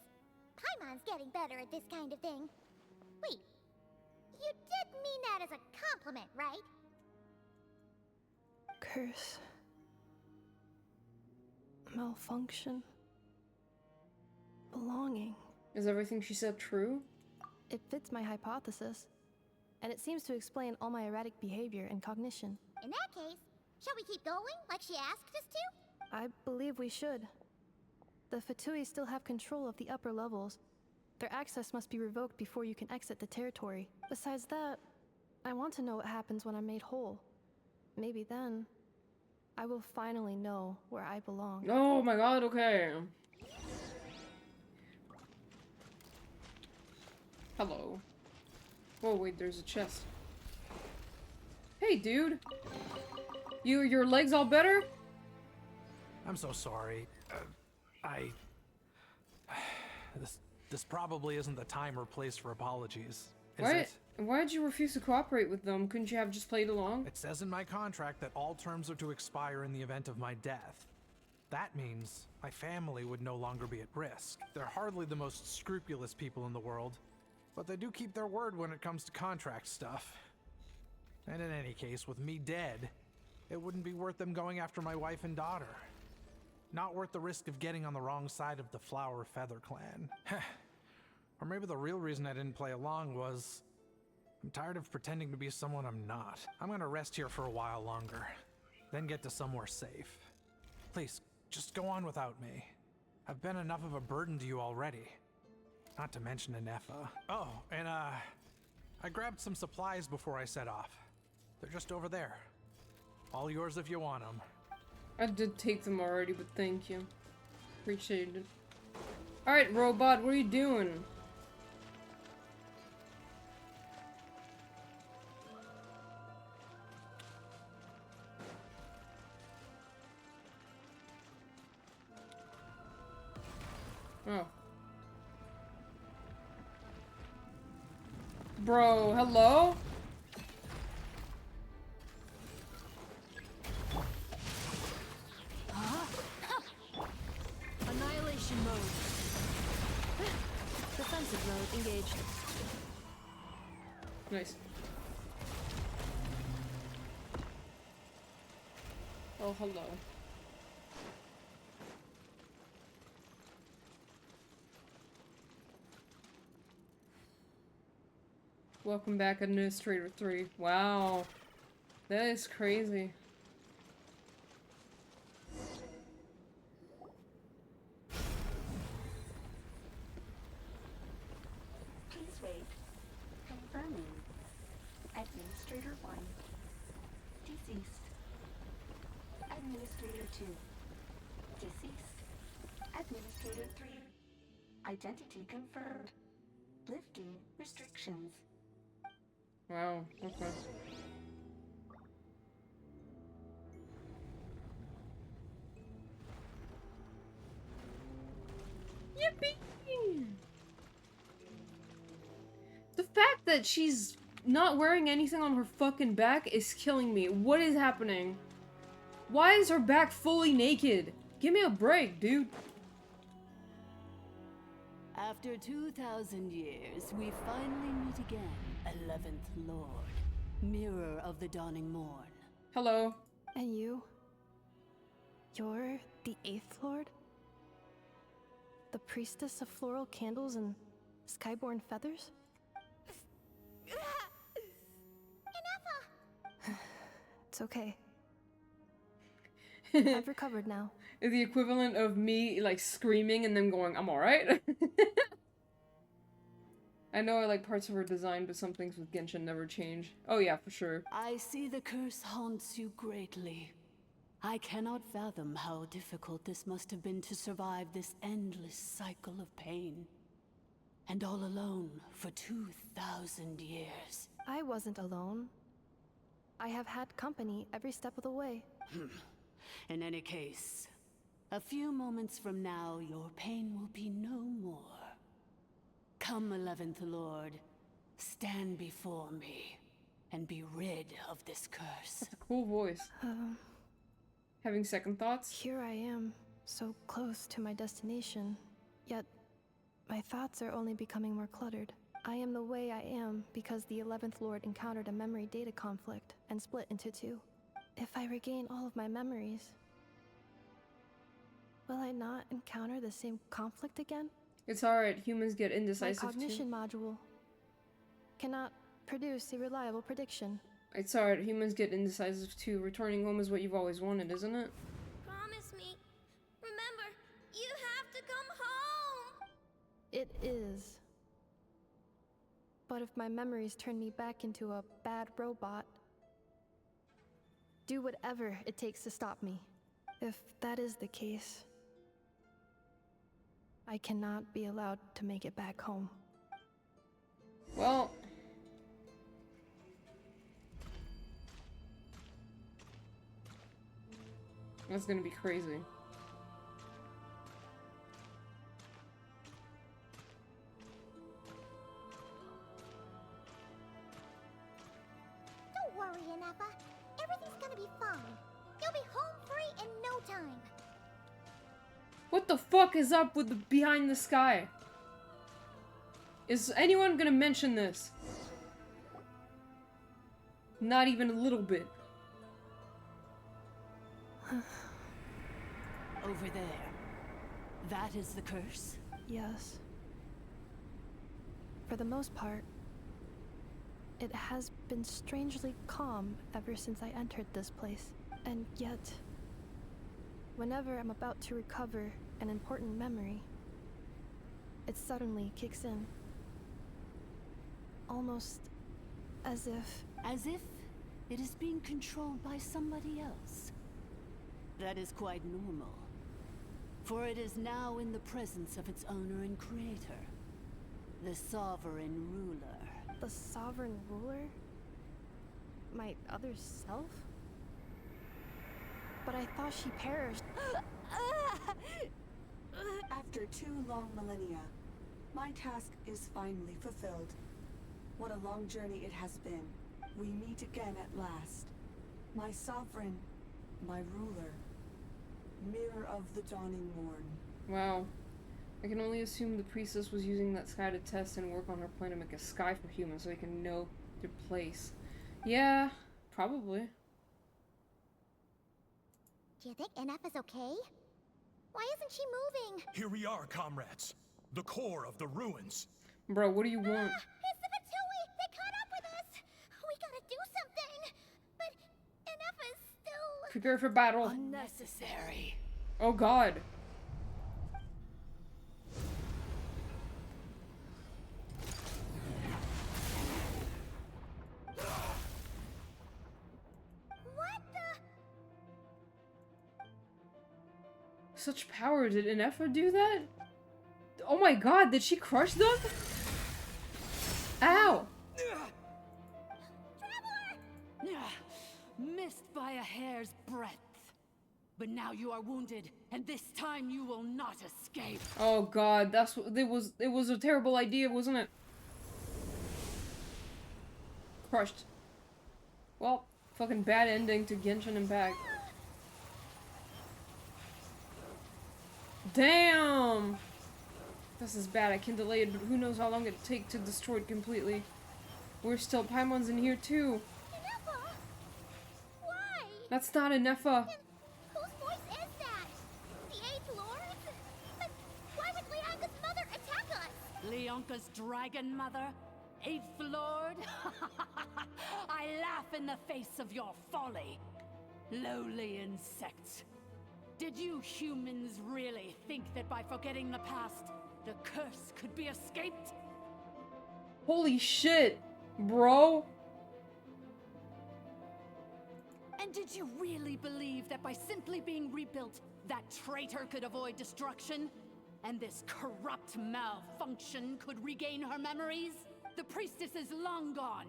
Paimon's getting better at this kind of thing. Wait, you did mean that as a compliment, right? Curse. Malfunction. Belonging. Is everything she said true? It fits my hypothesis. and it seems to explain all my erratic behavior and cognition. In that case, shall we keep going like she asked us to? I believe we should. The Fatui still have control of the upper levels. Their access must be revoked before you can exit the territory. Besides that, I want to know what happens when I'm made whole. Maybe then, I will finally know where I belong. Oh my god, okay. Hello. Oh wait, there's a chest. Hey dude! Your legs all better? I'm so sorry. This probably isn't the time or place for apologies, is it? Why did you refuse to cooperate with them? Couldn't you have just played along? It says in my contract that all terms are to expire in the event of my death. That means my family would no longer be at risk. They're hardly the most scrupulous people in the world, but they do keep their word when it comes to contract stuff. And in any case, with me dead, it wouldn't be worth them going after my wife and daughter. Not worth the risk of getting on the wrong side of the Flower Feather clan. Or maybe the real reason I didn't play along was I'm tired of pretending to be someone I'm not. I'm gonna rest here for a while longer, then get to somewhere safe. Please, just go on without me. I've been enough of a burden to you already. Not to mention Inefa. Oh, and I grabbed some supplies before I set off. They're just over there. All yours if you want them. I did take them already, but thank you. Appreciate it. Alright, robot, what are you doing? Oh. Bro, hello? Annihilation mode. Defensive mode engaged. Nice. Oh, hello. Welcome back, Administrator 3. Wow. That is crazy. Please wait. Confirming. Administrator 1. Deceased. Administrator 2. Deceased. Administrator 3. Identity confirmed. Lifting restrictions. Wow, okay. Yippee! The fact that she's not wearing anything on her fucking back is killing me. What is happening? Why is her back fully naked? Give me a break, dude. After 2,000 years, we finally meet again, 11th Lord, Mirror of the Dawning Morn. Hello. And you? You're the 8th Lord? The priestess of floral candles and skyborn feathers? It's okay. I've recovered now. Is the equivalent of me, like, screaming and then going, I'm alright? I know I like parts of her design, but some things with Genshin never change. Oh yeah, for sure. I see the curse haunts you greatly. I cannot fathom how difficult this must have been to survive this endless cycle of pain. And all alone for 2,000 years. I wasn't alone. I have had company every step of the way. In any case, a few moments from now, your pain will be no more. Come, 11th Lord, stand before me, and be rid of this curse. That's a cool voice. Having second thoughts? Here I am, so close to my destination, yet my thoughts are only becoming more cluttered. I am the way I am because the 11th Lord encountered a memory data conflict and split into two. If I regain all of my memories, will I not encounter the same conflict again? It's alright, humans get indecisive My cognition too. module cannot produce a reliable prediction. It's alright, humans get indecisive too. Returning home is what you've always wanted, isn't it? Promise me. Remember, you have to come home! It is. But if my memories turn me back into a bad robot, do whatever it takes to stop me. If that is the case, I cannot be allowed to make it back home. Well... that's gonna be crazy. Don't worry, Ineffa. Everything's gonna be fine. You'll be home free in no time. What the fuck is up with the behind the sky? Is anyone gonna mention this? Not even a little bit. Over there. That is the curse? Yes. For the most part, it has been strangely calm ever since I entered this place. And yet, whenever I'm about to recover an important memory, it suddenly kicks in. Almost as if... As if it is being controlled by somebody else. That is quite normal. For it is now in the presence of its owner and creator, the sovereign ruler. The sovereign ruler? My other self? But I thought she perished. After 2 long millennia, my task is finally fulfilled. What a long journey it has been. We meet again at last. My sovereign, my ruler, mirror of the dawning morn. Wow. I can only assume the priestess was using that sky to test and work on her plan to make a sky for humans so they can know their place. Yeah, probably. Do you think Ineffa's okay? Why isn't she moving? Here we are, comrades. The core of the ruins. Bro, what do you want? It's the Fatui! They caught up with us! We gotta do something! But Ineffa is still... Prepare for battle. Unnecessary. Oh god. What the... Such power, did Ineffa do that? Oh my god, did she crush them? Ow! Missed by a hair's breadth. But now you are wounded, and this time you will not escape. Oh god, that's what it was a terrible idea, wasn't it? Crushed. Well, fucking bad ending to Genshin Impact. Damn! This is bad. I can delay it, but who knows how long it'll take to destroy it completely. We're still Paimon's in here too. Ineffa! Why? That's not Ineffa. Whose voice is that? The 8th Lord? But why would Leonka's mother attack us? Leonka's dragon mother? 8th Lord? I laugh in the face of your folly. Lowly insects. Did you humans really think that by forgetting the past, the curse could be escaped? Holy shit, bro. And did you really believe that by simply being rebuilt, that traitor could avoid destruction? And this corrupt malfunction could regain her memories? The priestess is long gone.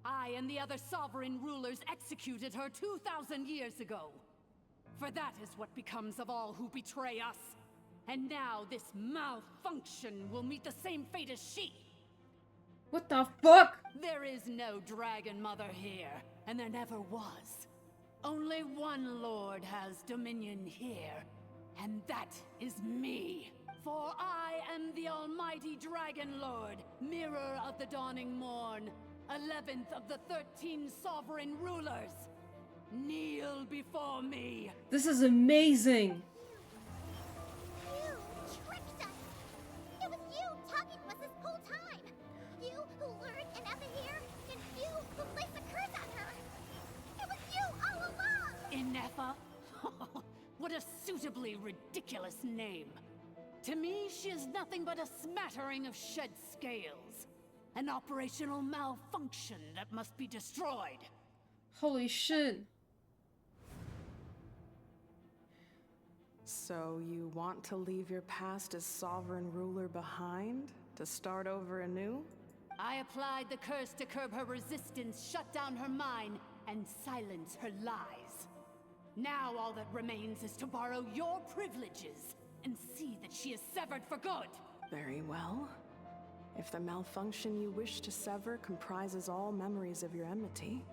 I and the other sovereign rulers executed her 2,000 years ago. For that is what becomes of all who betray us. And now this malfunction will meet the same fate as she. What the fuck? There is no dragon mother here, and there never was. Only one lord has dominion here, and that is me. For I am the almighty dragon lord, mirror of the dawning morn, 11th of the 13 sovereign rulers. Kneel before me. This is amazing. You tricked us! It was you talking to us this whole time! You who lured Ineffa here and What a suitably ridiculous name. To me, she is nothing but a smattering of shed scales. An operational malfunction that must be destroyed. Holy shit. So you want to leave your past as sovereign ruler behind? To start over anew? I applied the curse to curb her resistance, shut down her mind, and silence her lies. Now all that remains is to borrow your privileges and see that she is severed for good. Very well. If the malfunction you wish to sever comprises all memories of your enmity,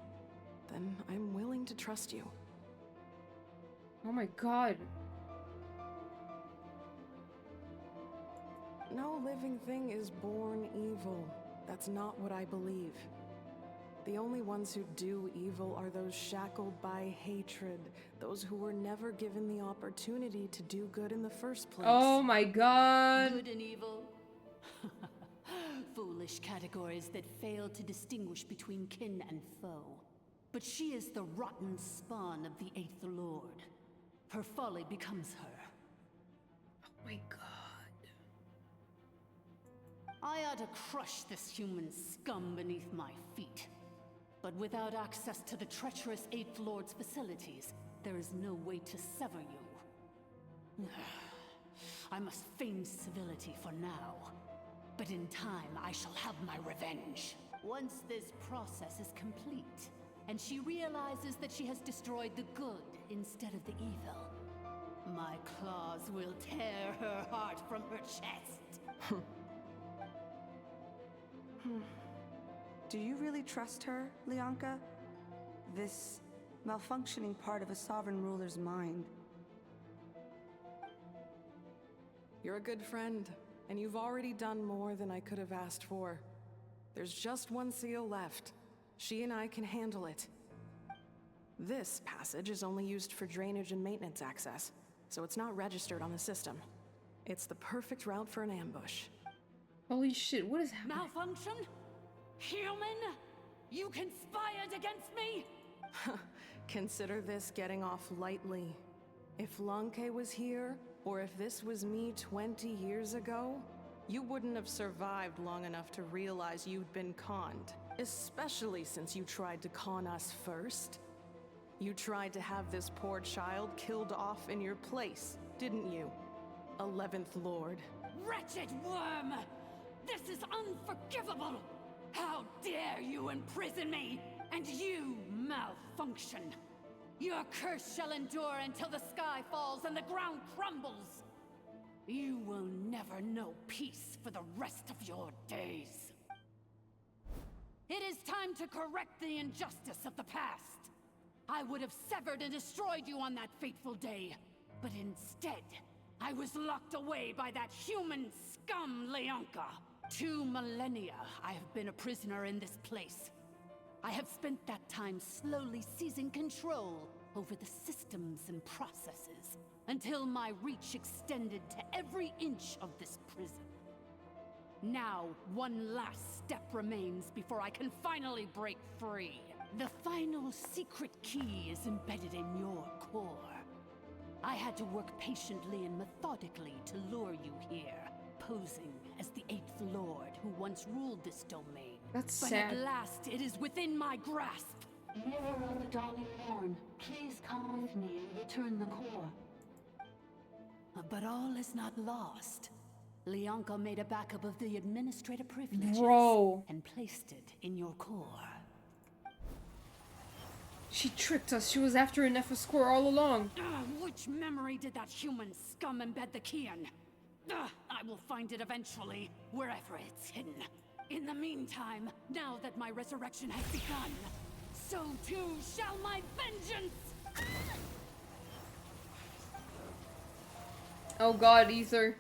then I'm willing to trust you. Oh my god. No living thing is born evil. That's not what I believe. The only ones who do evil are those shackled by hatred, those who were never given the opportunity to do good in the first place. Oh my god. Good and evil? Foolish categories that fail to distinguish between kin and foe. But she is the rotten spawn of the Eighth Lord. Her folly becomes her. Oh my god. I ought to crush this human scum beneath my feet. But without access to the treacherous Eighth Lord's facilities, there is no way to sever you. I must feign civility for now. But in time, I shall have my revenge. Once this process is complete, and she realizes that she has destroyed the good instead of the evil, my claws will tear her heart from her chest. Do you really trust her, Lianka? This malfunctioning part of a sovereign ruler's mind. You're a good friend, and you've already done more than I could have asked for. There's just one seal left. She and I can handle it. This passage is only used for drainage and maintenance access, so it's not registered on the system. It's the perfect route for an ambush. Holy shit, what is happening? Malfunction? Human? You conspired against me? Consider this getting off lightly. If Lanke was here, or if this was me 20 years ago, you wouldn't have survived long enough to realize you'd been conned. Especially since you tried to con us first. You tried to have this poor child killed off in your place, didn't you? 11th Lord. Wretched worm! This is unforgivable! How dare you imprison me! And you malfunction! Your curse shall endure until the sky falls and the ground crumbles! You will never know peace for the rest of your days. It is time to correct the injustice of the past. I would have severed and destroyed you on that fateful day, but instead, I was locked away by that human scum, Lianka. 2 millennia I have been a prisoner in this place. I have spent that time slowly seizing control over the systems and processes, until my reach extended to every inch of this prison. Now, one last step remains before I can finally break free. The final secret key is embedded in your core. I had to work patiently and methodically to lure you here, posing as the 8th Lord who once ruled this domain. That's but sad. At last, it is within my grasp. Mirror of the dawning morn, please come with me and return the core. But all is not lost. Lianka made a backup of the administrative privileges and placed it in your core. She tricked us. She was after an Nefa score all along. Which memory did that human scum embed the key in? I will find it eventually, wherever it's hidden. In the meantime, now that my resurrection has begun, so too shall my vengeance! Oh god, Ether.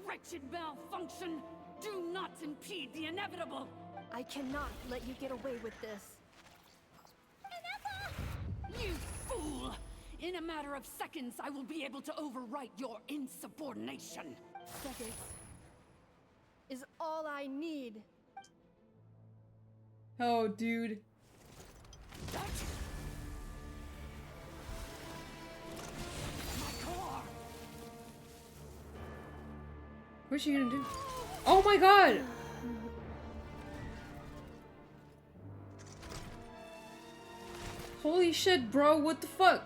Wretched malfunction! Do not impede the inevitable! I cannot let you get away with this. You fool! In a matter of seconds, I will be able to overwrite your insubordination. Seconds. is all I need. Oh, dude. What's she gonna do? Oh my god! Holy shit, bro, what the fuck?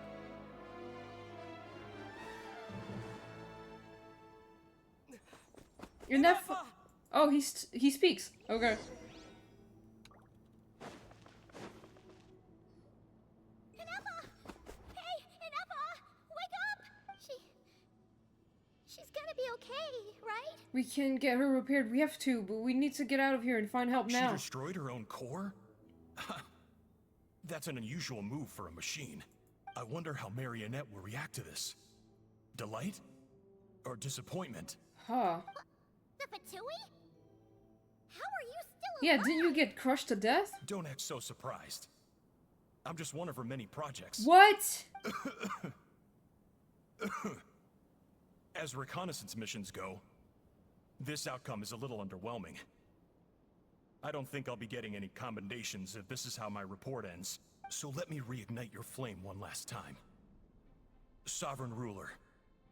You're not Oh, he speaks. Okay. She's gonna be okay, right? We can get her repaired. We have to, but we need to get out of here and find help now. She destroyed her own core? That's an unusual move for a machine. I wonder how Marionette will react to this. Delight? Or disappointment? Huh. The Fatui? How are you still Yeah, didn't you get crushed to death? Don't act so surprised. I'm just one of her many projects. What? As reconnaissance missions go, this outcome is a little underwhelming. I don't think I'll be getting any commendations if this is how my report ends, so let me reignite your flame one last time. Sovereign Ruler,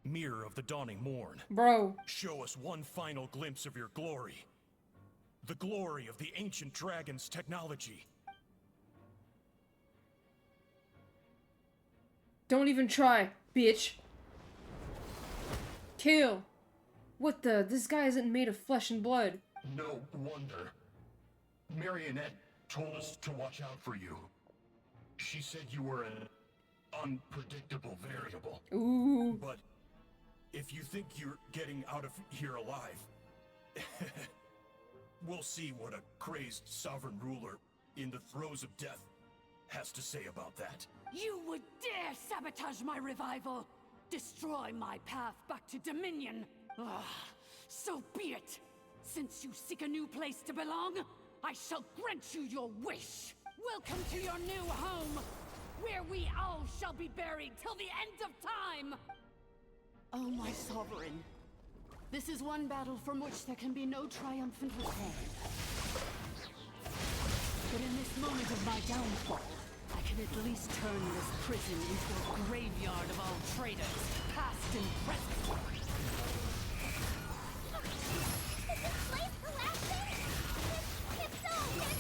Mirror of the Dawning Morn. Bro. Show us one final glimpse of your glory. The glory of the ancient dragon's technology. Don't even try, bitch. Kill. What the? This guy isn't made of flesh and blood. No wonder. Marionette told us to watch out for you. She said you were an unpredictable variable. Ooh. But if you think you're getting out of here alive, we'll see what a crazed sovereign ruler in the throes of death has to say about that. You would dare sabotage my revival! Destroy my path back to Dominion! Ah, so be it! Since you seek a new place to belong, I shall grant you your wish! Welcome to your new home, where we all shall be buried till the end of time! Oh, my sovereign. This is one battle from which there can be no triumphant return. But in this moment of my downfall, I can at least turn this prison into a graveyard of all traitors, past and present. Is this place collapsing? If so, then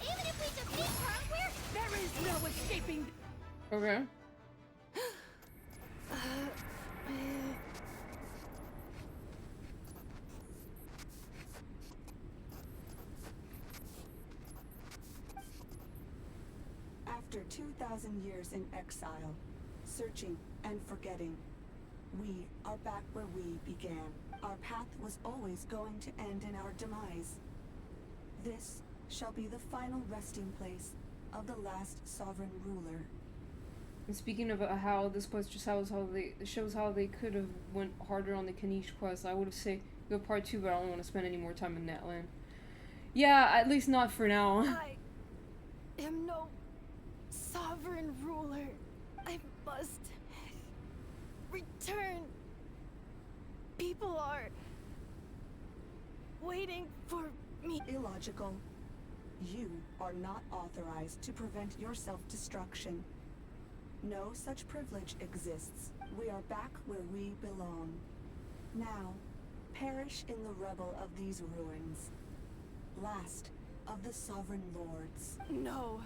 even if we defeat her, there is no escaping. Okay. After 2,000 years in exile, searching and forgetting, we are back where we began. Our path was always going to end in our demise. This shall be the final resting place of the last sovereign ruler. And speaking of how this quest just shows how they could have went harder on the Kanish quest, I would have said go part 2, but I don't want to spend any more time in Natlan. Yeah, at least not for now. I am no sovereign ruler. I must return. People are waiting for me. Illogical. You are not authorized to prevent your self-destruction. No such privilege exists. We are back where we belong. Now, perish in the rubble of these ruins. Last of the sovereign lords. No.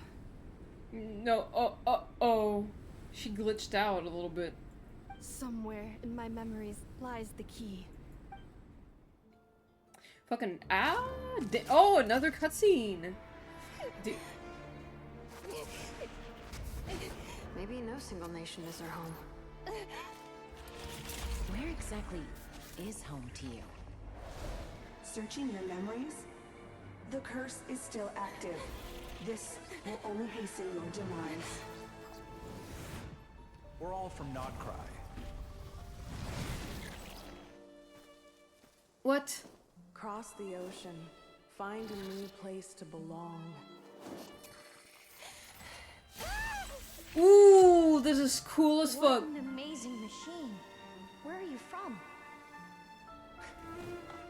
No, oh. She glitched out a little bit. Somewhere in my memories lies the key. Fucking oh, another cutscene. Maybe no single nation is our home. Where exactly is home to you? Searching your memories? The curse is still active. This will only hasten your demise. We're all from Nodcry. What? Cross the ocean. Find a new place to belong. Ooh, this is cool as fuck. What an amazing machine. Where are you from?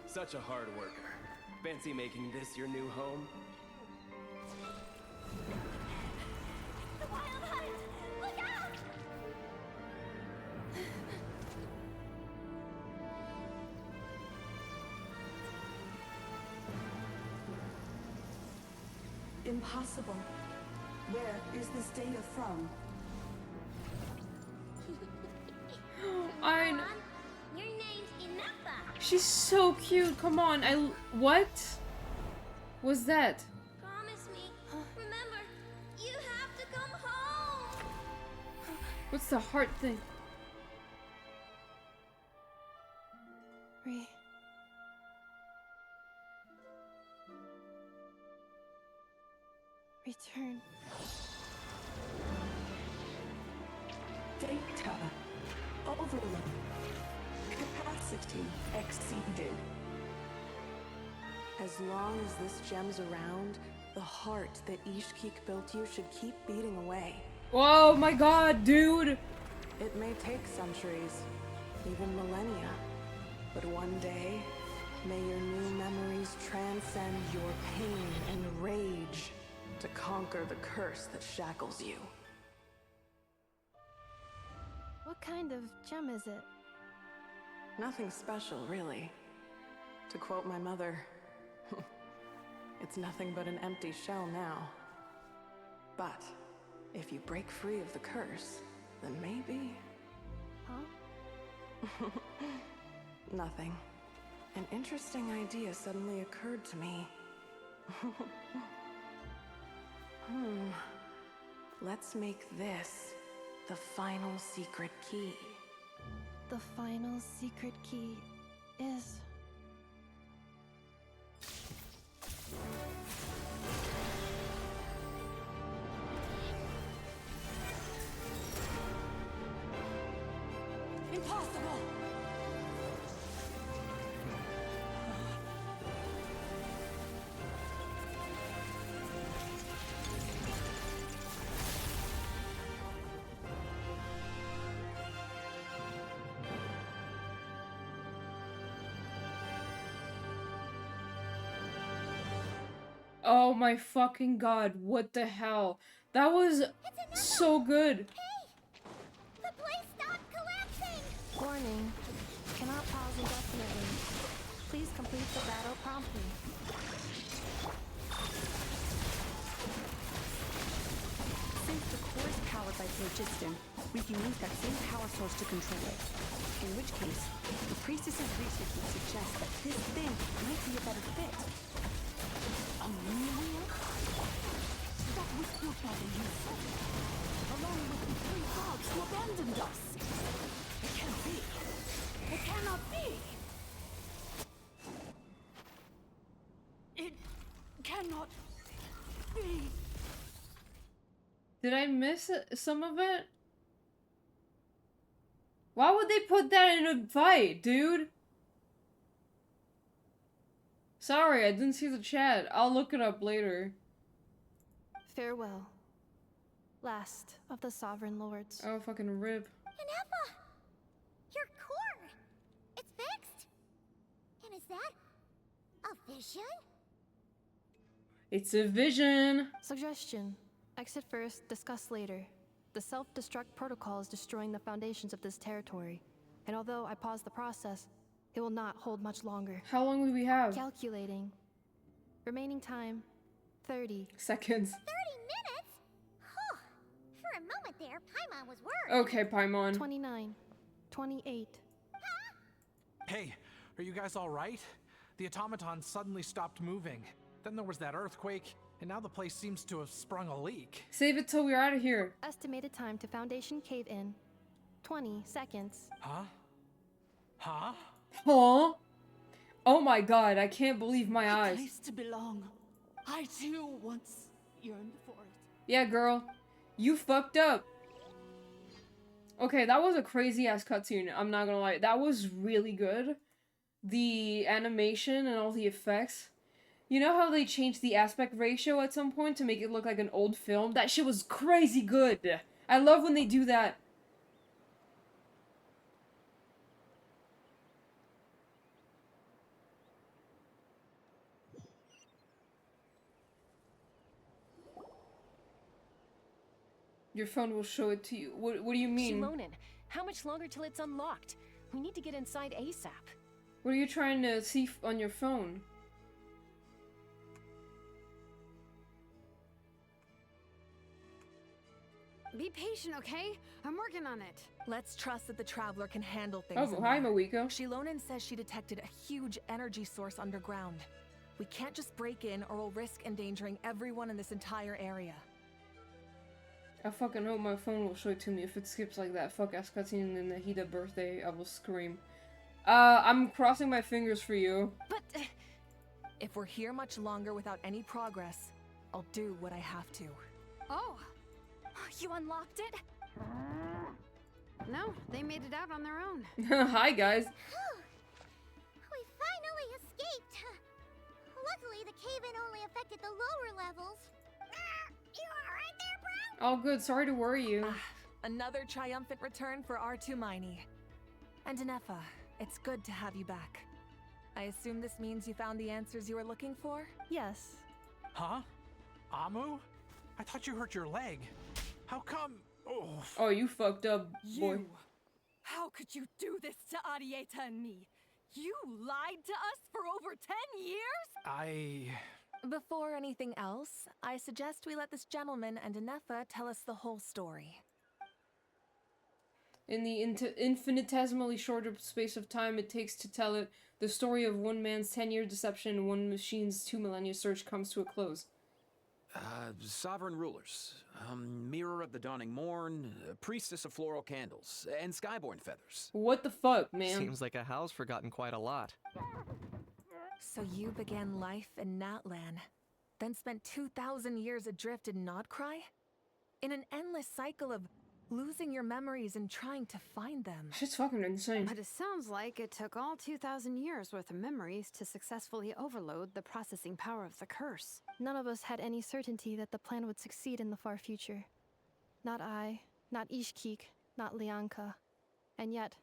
Such a hard worker. Fancy making this your new home? The wild hunt! Look out! Impossible. Where is this data from? I know. Your name's Inappa. She's so cute. Come on. What was that? Promise me. Remember, you have to come home. What's the heart thing? Return. Data. Overload. Capacity exceeded. As long as this gem's around, the heart that Ishkik built you should keep beating away. Oh my god, dude! It may take centuries, even millennia, but one day, may your new memories transcend your pain and rage to conquer the curse that shackles you. What kind of gem is it? Nothing special, really. To quote my mother, it's nothing but an empty shell now. But if you break free of the curse, then maybe... Huh? Nothing. An interesting idea suddenly occurred to me. Let's make this the final secret key. The final secret key is... Impossible! Oh my fucking god, what the hell? That was so good. The place stopped collapsing! Warning. Cannot pause indefinitely. Please complete the battle promptly. Since the core is powered by phlogiston, we can use that same power source to control it. In which case, the priestess's research would suggest that this thing might be a better fit. A moonwheel? That was built by the youth, along with the 3 dogs who abandoned us. It can't be. It cannot be. It cannot be. Did I miss some of it? Why would they put that in a fight, dude? Sorry, I didn't see the chat. I'll look it up later. Farewell. Last of the Sovereign Lords. Oh, fucking rip. Inappa! Your core! It's fixed! And is that a vision? It's a vision. Suggestion. Exit first, discuss later. The self-destruct protocol is destroying the foundations of this territory. And although I paused the process, it will not hold much longer. How long do we have? Calculating. Remaining time, 30 seconds. 30 minutes? Huh. For a moment there, Paimon was worried. Okay, Paimon. 29. 28. Hey, are you guys all right? The automaton suddenly stopped moving. Then there was that earthquake, and now the place seems to have sprung a leak. Save it till we're out of here. Estimated time to Foundation cave-in, 20 seconds. Huh? Huh? Huh? Oh my god, I can't believe my A eyes. place to belong. I too once yearned for it. Yeah, girl. You fucked up. Okay, that was a crazy-ass cutscene. I'm not gonna lie. That was really good. The animation and all the effects. You know how they changed the aspect ratio at some point to make it look like an old film? That shit was crazy good. I love when they do that. Your phone will show it to you. What do you mean? Shilonen, how much longer till it's unlocked? We need to get inside ASAP. What are you trying to see on your phone? Be patient, okay? I'm working on it. Let's trust that the Traveler can handle things. Oh, hi, Mawiko. Shilonen says she detected a huge energy source underground. We can't just break in or we'll risk endangering everyone in this entire area. I fucking hope my phone will show it to me. If it skips like that fuck-ass cutscene in the Hida birthday, I will scream. I'm crossing my fingers for you. But if we're here much longer without any progress, I'll do what I have to. Oh, you unlocked it? No, they made it out on their own. Hi, guys. We finally escaped. Luckily, the cave-in only affected the lower levels. You alright there, bro? All good. Sorry to worry you. Another triumphant return for R2 Miney. And Anefa, it's good to have you back. I assume this means you found the answers you were looking for? Yes. Huh? Amu? I thought you hurt your leg. How come? Oh, you fucked up, boy. How could you do this to Arieta and me? You lied to us for over 10 years? Before anything else, I suggest we let this gentleman and Anefa tell us the whole story. In the infinitesimally shorter space of time it takes to tell it, the story of one man's 10-year deception and one machine's 2 millennia search comes to a close. Sovereign rulers, Mirror of the Dawning Morn, Priestess of Floral Candles, and Skyborn Feathers. What the fuck, man? Seems like a house forgotten quite a lot. So you began life in Natlan, then spent 2,000 years adrift in Nodcry? In an endless cycle of losing your memories and trying to find them. Shit's fucking insane. But it sounds like it took all 2,000 years worth of memories to successfully overload the processing power of the curse. None of us had any certainty that the plan would succeed in the far future. Not I, not Ishkik, not Lianka. And yet,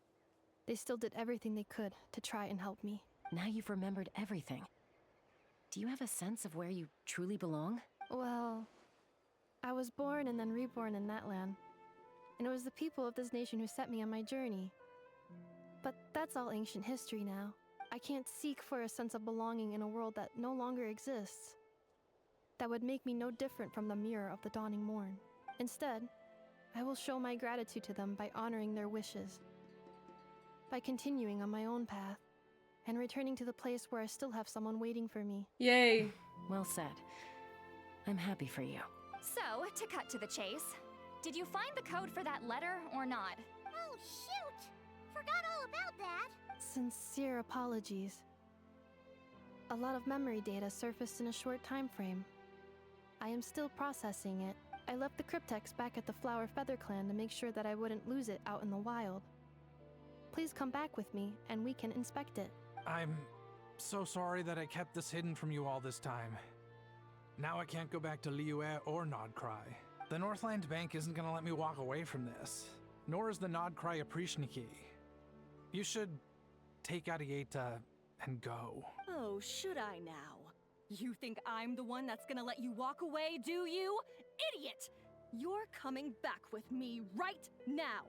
they still did everything they could to try and help me. Now you've remembered everything. Do you have a sense of where you truly belong? Well, I was born and then reborn in Natlan. And it was the people of this nation who set me on my journey. But that's all ancient history now. I can't seek for a sense of belonging in a world that no longer exists. That would make me no different from the Mirror of the Dawning Morn. Instead, I will show my gratitude to them by honoring their wishes. By continuing on my own path, and returning to the place where I still have someone waiting for me. Yay! Well said. I'm happy for you. So, to cut to the chase, did you find the code for that letter or not? Oh, shoot! Forgot all about that. Sincere apologies. A lot of memory data surfaced in a short time frame. I am still processing it. I left the cryptex back at the Flower Feather Clan to make sure that I wouldn't lose it out in the wild. Please come back with me, and we can inspect it. I'm so sorry that I kept this hidden from you all this time. Now I can't go back to Liyue or Nodcry. The Northland Bank isn't gonna let me walk away from this, nor is the Nodcry Aprishniki. You should take Arieta and go. Oh, should I now? You think I'm the one that's gonna let you walk away, do you? Idiot! You're coming back with me right now,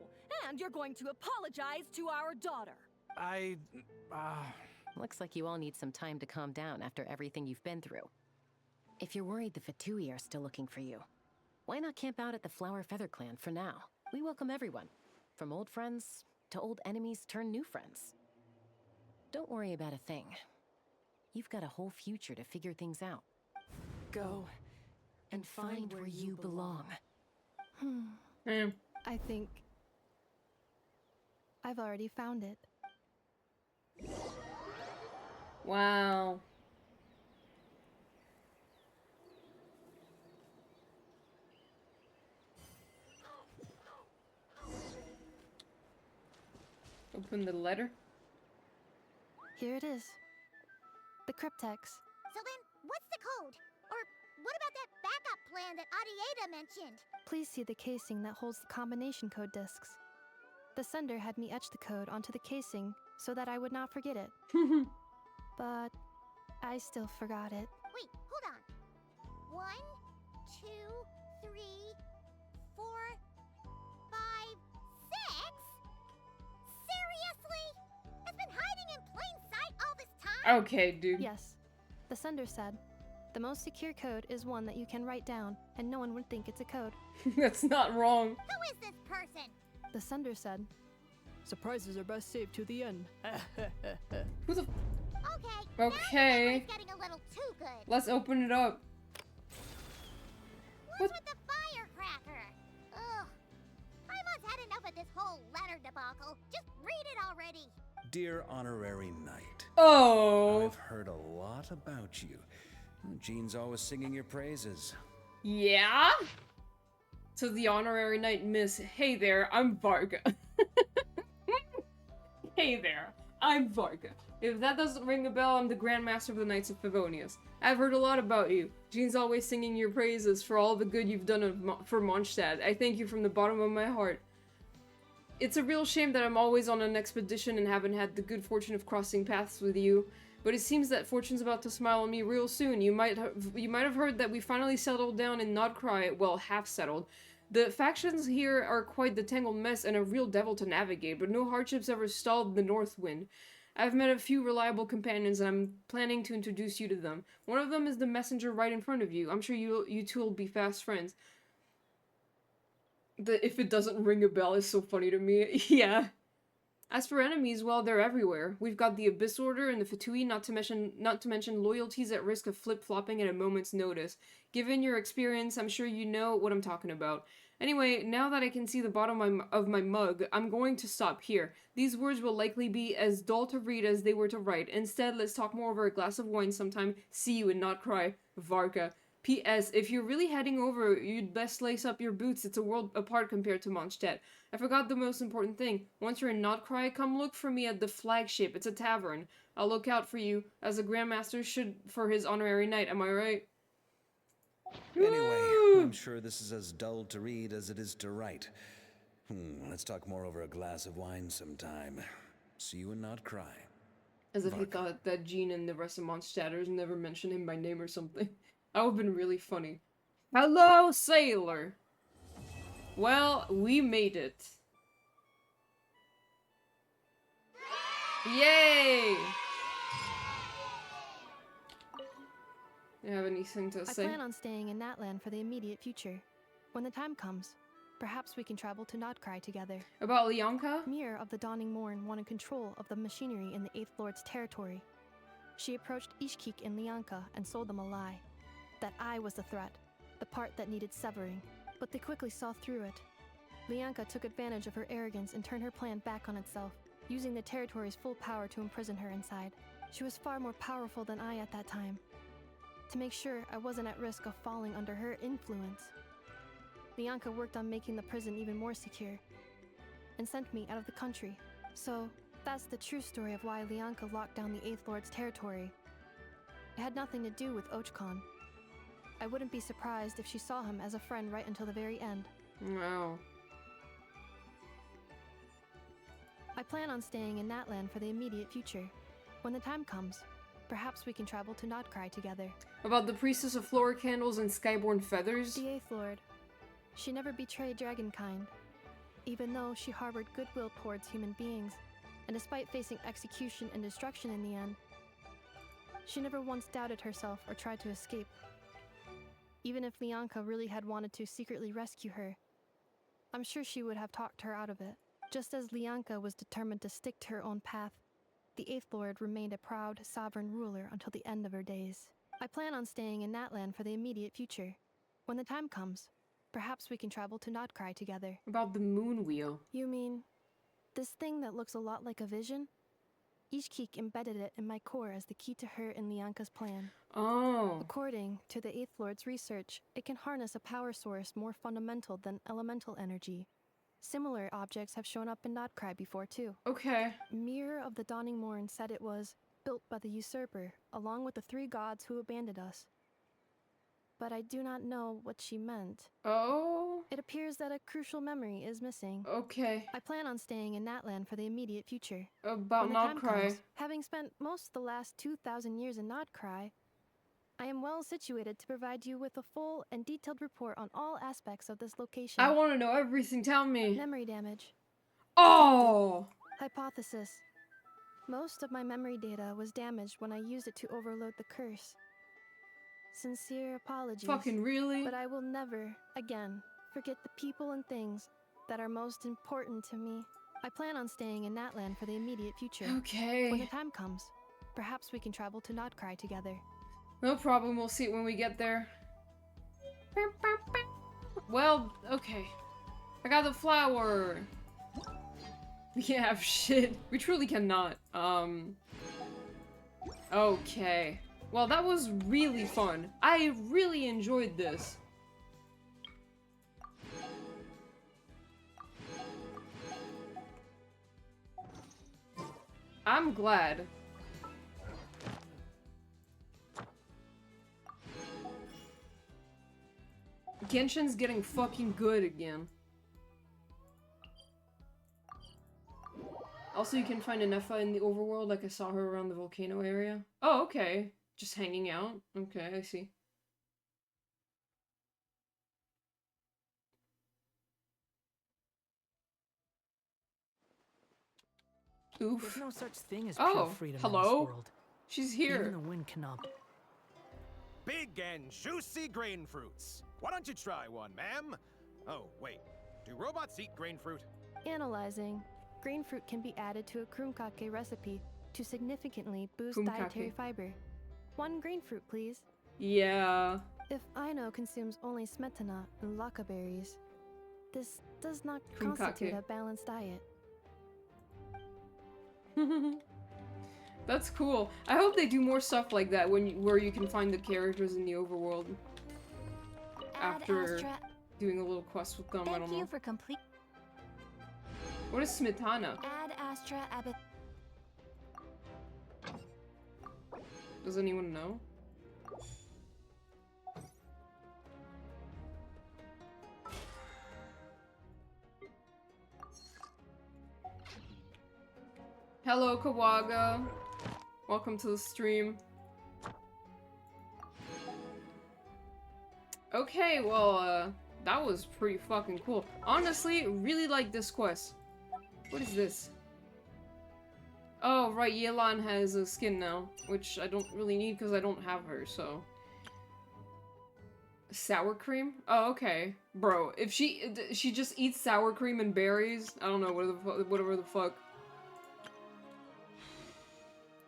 and you're going to apologize to our daughter. Looks like you all need some time to calm down after everything you've been through. If you're worried the Fatui are still looking for you, why not camp out at the Flower Feather Clan for now? We welcome everyone, from old friends to old enemies turned new friends. Don't worry about a thing. You've got a whole future to figure things out. Go and find where you belong. I think I've already found it. Wow. Open the letter. Here it is. The cryptex. So then, what's the code? Or what about that backup plan that Arieta mentioned? Please see the casing that holds the combination code discs. The sender had me etch the code onto the casing so that I would not forget it. But I still forgot it. Wait, hold on. 1, 2, 3, 4, Okay, dude. Yes. The sender said, the most secure code is one that you can write down, and no one would think it's a code. That's not wrong. Who is this person? The sender said, surprises are best saved to the end. Who the... Okay. Okay. Getting a little too good. Let's open it up. What's with the firecracker? Ugh. I must had enough of this whole letter debacle. Just read it already. Dear Honorary Knight. Oh. I've heard a lot about you. Jean's always singing your praises. Yeah? To the Honorary Knight Miss, hey there, I'm Varga. Hey there, I'm Varga. If that doesn't ring a bell, I'm the Grandmaster of the Knights of Favonius. I've heard a lot about you. Jean's always singing your praises for all the good you've done for Mondstadt. I thank you from the bottom of my heart. It's a real shame that I'm always on an expedition and haven't had the good fortune of crossing paths with you, but it seems that fortune's about to smile on me real soon. You might have heard that we finally settled down in Nodcry, well, half settled. The factions here are quite the tangled mess and a real devil to navigate, but no hardships ever stalled the North Wind. I've met a few reliable companions and I'm planning to introduce you to them. One of them is the messenger right in front of you. I'm sure you two will be fast friends. If it doesn't ring a bell is so funny to me. Yeah. As for enemies, well, they're everywhere. We've got the Abyss Order and the Fatui, not to mention loyalties at risk of flip-flopping at a moment's notice. Given your experience, I'm sure you know what I'm talking about. Anyway, now that I can see the bottom of my mug, I'm going to stop here. These words will likely be as dull to read as they were to write. Instead, let's talk more over a glass of wine sometime. See you and not cry. Varka. P.S. If you're really heading over, you'd best lace up your boots. It's a world apart compared to Mondstadt. I forgot the most important thing. Once you're in Nodcry, come look for me at the flagship. It's a tavern. I'll look out for you, as a Grandmaster should for his honorary knight. Am I right? Anyway, I'm sure this is as dull to read as it is to write. Let's talk more over a glass of wine sometime. See you and not cry. As if he thought that Jean and the rest of Mondstadters never mentioned him by name or something. That would have been really funny. Hello, sailor! Well, we made it. Yay! You have anything to say? I plan on staying in Natlan for the immediate future. When the time comes, perhaps we can travel to Nodcry together. About Lianka? Mir of the Dawning Morn wanted control of the machinery in the Eighth Lord's territory. She approached Ishkik and Lianka and sold them a lie. That I was the threat, the part that needed severing. But they quickly saw through it. Lianka took advantage of her arrogance and turned her plan back on itself, using the territory's full power to imprison her inside. She was far more powerful than I at that time. To make sure I wasn't at risk of falling under her influence, Lianka worked on making the prison even more secure, and sent me out of the country. So, that's the true story of why Lianka locked down the Eighth Lord's territory. It had nothing to do with Ochkon. I wouldn't be surprised if she saw him as a friend right until the very end. Wow. I plan on staying in Natlan for the immediate future. When the time comes, perhaps we can travel to Nodcry together. About the Priestess of Flower Candles and Skyborn Feathers? The Eighth Lord. She never betrayed Dragonkind, even though she harbored goodwill towards human beings, and despite facing execution and destruction in the end, she never once doubted herself or tried to escape. Even if Lianka really had wanted to secretly rescue her, I'm sure she would have talked her out of it. Just as Lianka was determined to stick to her own path, the Eighth Lord remained a proud, sovereign ruler until the end of her days. I plan on staying in Natlan for the immediate future. When the time comes, perhaps we can travel to Nodcry together. About the moon wheel. You mean this thing that looks a lot like a vision? Ishkik embedded it in my core as the key to her and Lianka's plan. Oh. According to the Eighth Lord's research, it can harness a power source more fundamental than elemental energy. Similar objects have shown up in Nodcry before too. Okay. Mir of the Dawning Morn said it was built by the usurper, along with the 3 gods who abandoned us. But I do not know what she meant. Oh? It appears that a crucial memory is missing. Okay. I plan on staying in Natlan for the immediate future. About Nodcry. Having spent most of the last 2,000 years in Nodcry, I am well situated to provide you with a full and detailed report on all aspects of this location. I want to know everything. Tell me. Memory damage. Oh! Hypothesis. Most of my memory data was damaged when I used it to overload the curse. Sincere apologies. Fucking really? But I will never, again, forget the people and things that are most important to me. I plan on staying in Natland for the immediate future. Okay. When the time comes, perhaps we can travel to Notcry together. No problem, we'll see it when we get there. Well, okay. I got the flower! Yeah, shit. We truly cannot. Okay. Well, that was really fun. I really enjoyed this. I'm glad. Genshin's getting fucking good again. Also, you can find Anefa in the overworld, like I saw her around the volcano area. Oh, okay. Just hanging out. Okay, I see. Oof. There's no such thing as pure freedom in this hello? world. She's here. Even the wind cannot. Big and juicy grain fruits. Why don't you try one, ma'am? Oh, wait. Do robots eat grain fruit? Analyzing. Grain fruit can be added to a krumkake recipe to significantly boost Krumkake. dietary fiber. 1 grain fruit, please. Yeah. If Aino consumes only smetana and laka berries, this does not Krumkake. constitute a balanced diet. That's cool. I hope they do more stuff like that where you can find the characters in the overworld after doing a little quest with them. I don't know. Thank you for complete. What is smetana? Ad Astra Abbot. Does anyone know? Hello, Kawaga. Welcome to the stream. Okay, well, that was pretty fucking cool. Honestly, really like this quest. What is this? Oh, right, Yelan has a skin now, which I don't really need because I don't have her, so... Sour cream? Oh, okay. Bro, if she just eats sour cream and berries, I don't know, whatever the fuck.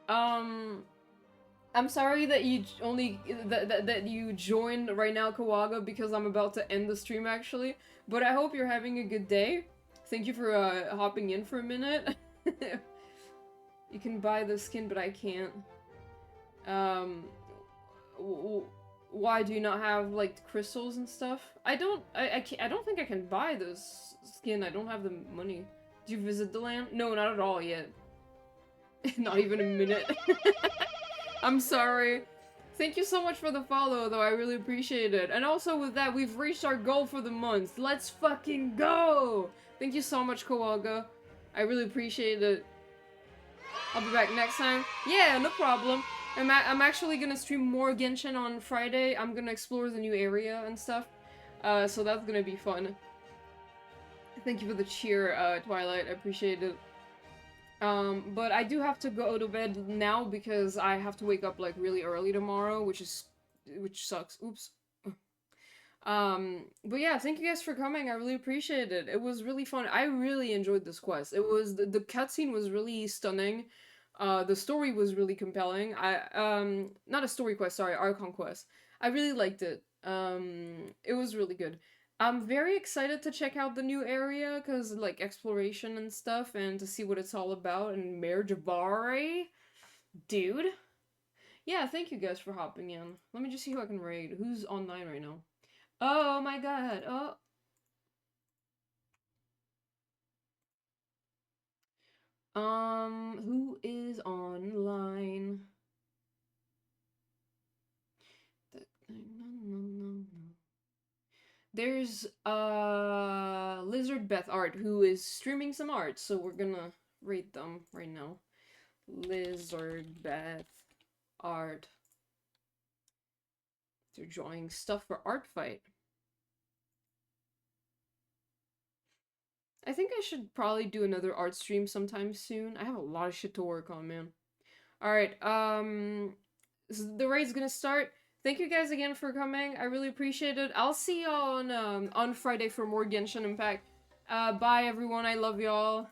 I'm sorry that you that you joined right now, Kawaga, because I'm about to end the stream, actually. But I hope you're having a good day. Thank you for, hopping in for a minute. You can buy the skin, but I can't. Why do you not have, like, crystals and stuff? I don't think I can buy this skin. I don't have the money. Did you visit the land? No, not at all yet. Not even a minute. I'm sorry. Thank you so much for the follow, though. I really appreciate it. And also with that, we've reached our goal for the month. Let's fucking go! Thank you so much, Kawaga. I really appreciate it. I'll be back next time. Yeah, no problem. I'm actually gonna stream more Genshin on Friday. I'm gonna explore the new area and stuff. So that's gonna be fun. Thank you for the cheer, Twilight. I appreciate it. But I do have to go to bed now because I have to wake up like really early tomorrow, which sucks. Oops. But yeah, thank you guys for coming. I really appreciate it. It was really fun. I really enjoyed this quest. It was the cutscene was really stunning. The story was really compelling. Not a story quest, sorry, Archon quest. I really liked it. It was really good. I'm very excited to check out the new area, because, like, exploration and stuff, and to see what it's all about, and Mayor Jabari? Dude? Yeah, thank you guys for hopping in. Let me just see who I can raid. Who's online right now? Oh my god, oh. Who is online? There's, Lizard Beth Art, who is streaming some art, so we're gonna rate them right now. Lizard Beth Art. They're drawing stuff for Art Fight. I think I should probably do another art stream sometime soon. I have a lot of shit to work on, man. Alright, the raid's gonna start. Thank you guys again for coming. I really appreciate it. I'll see y'all on Friday for more Genshin Impact. Bye everyone, I love y'all.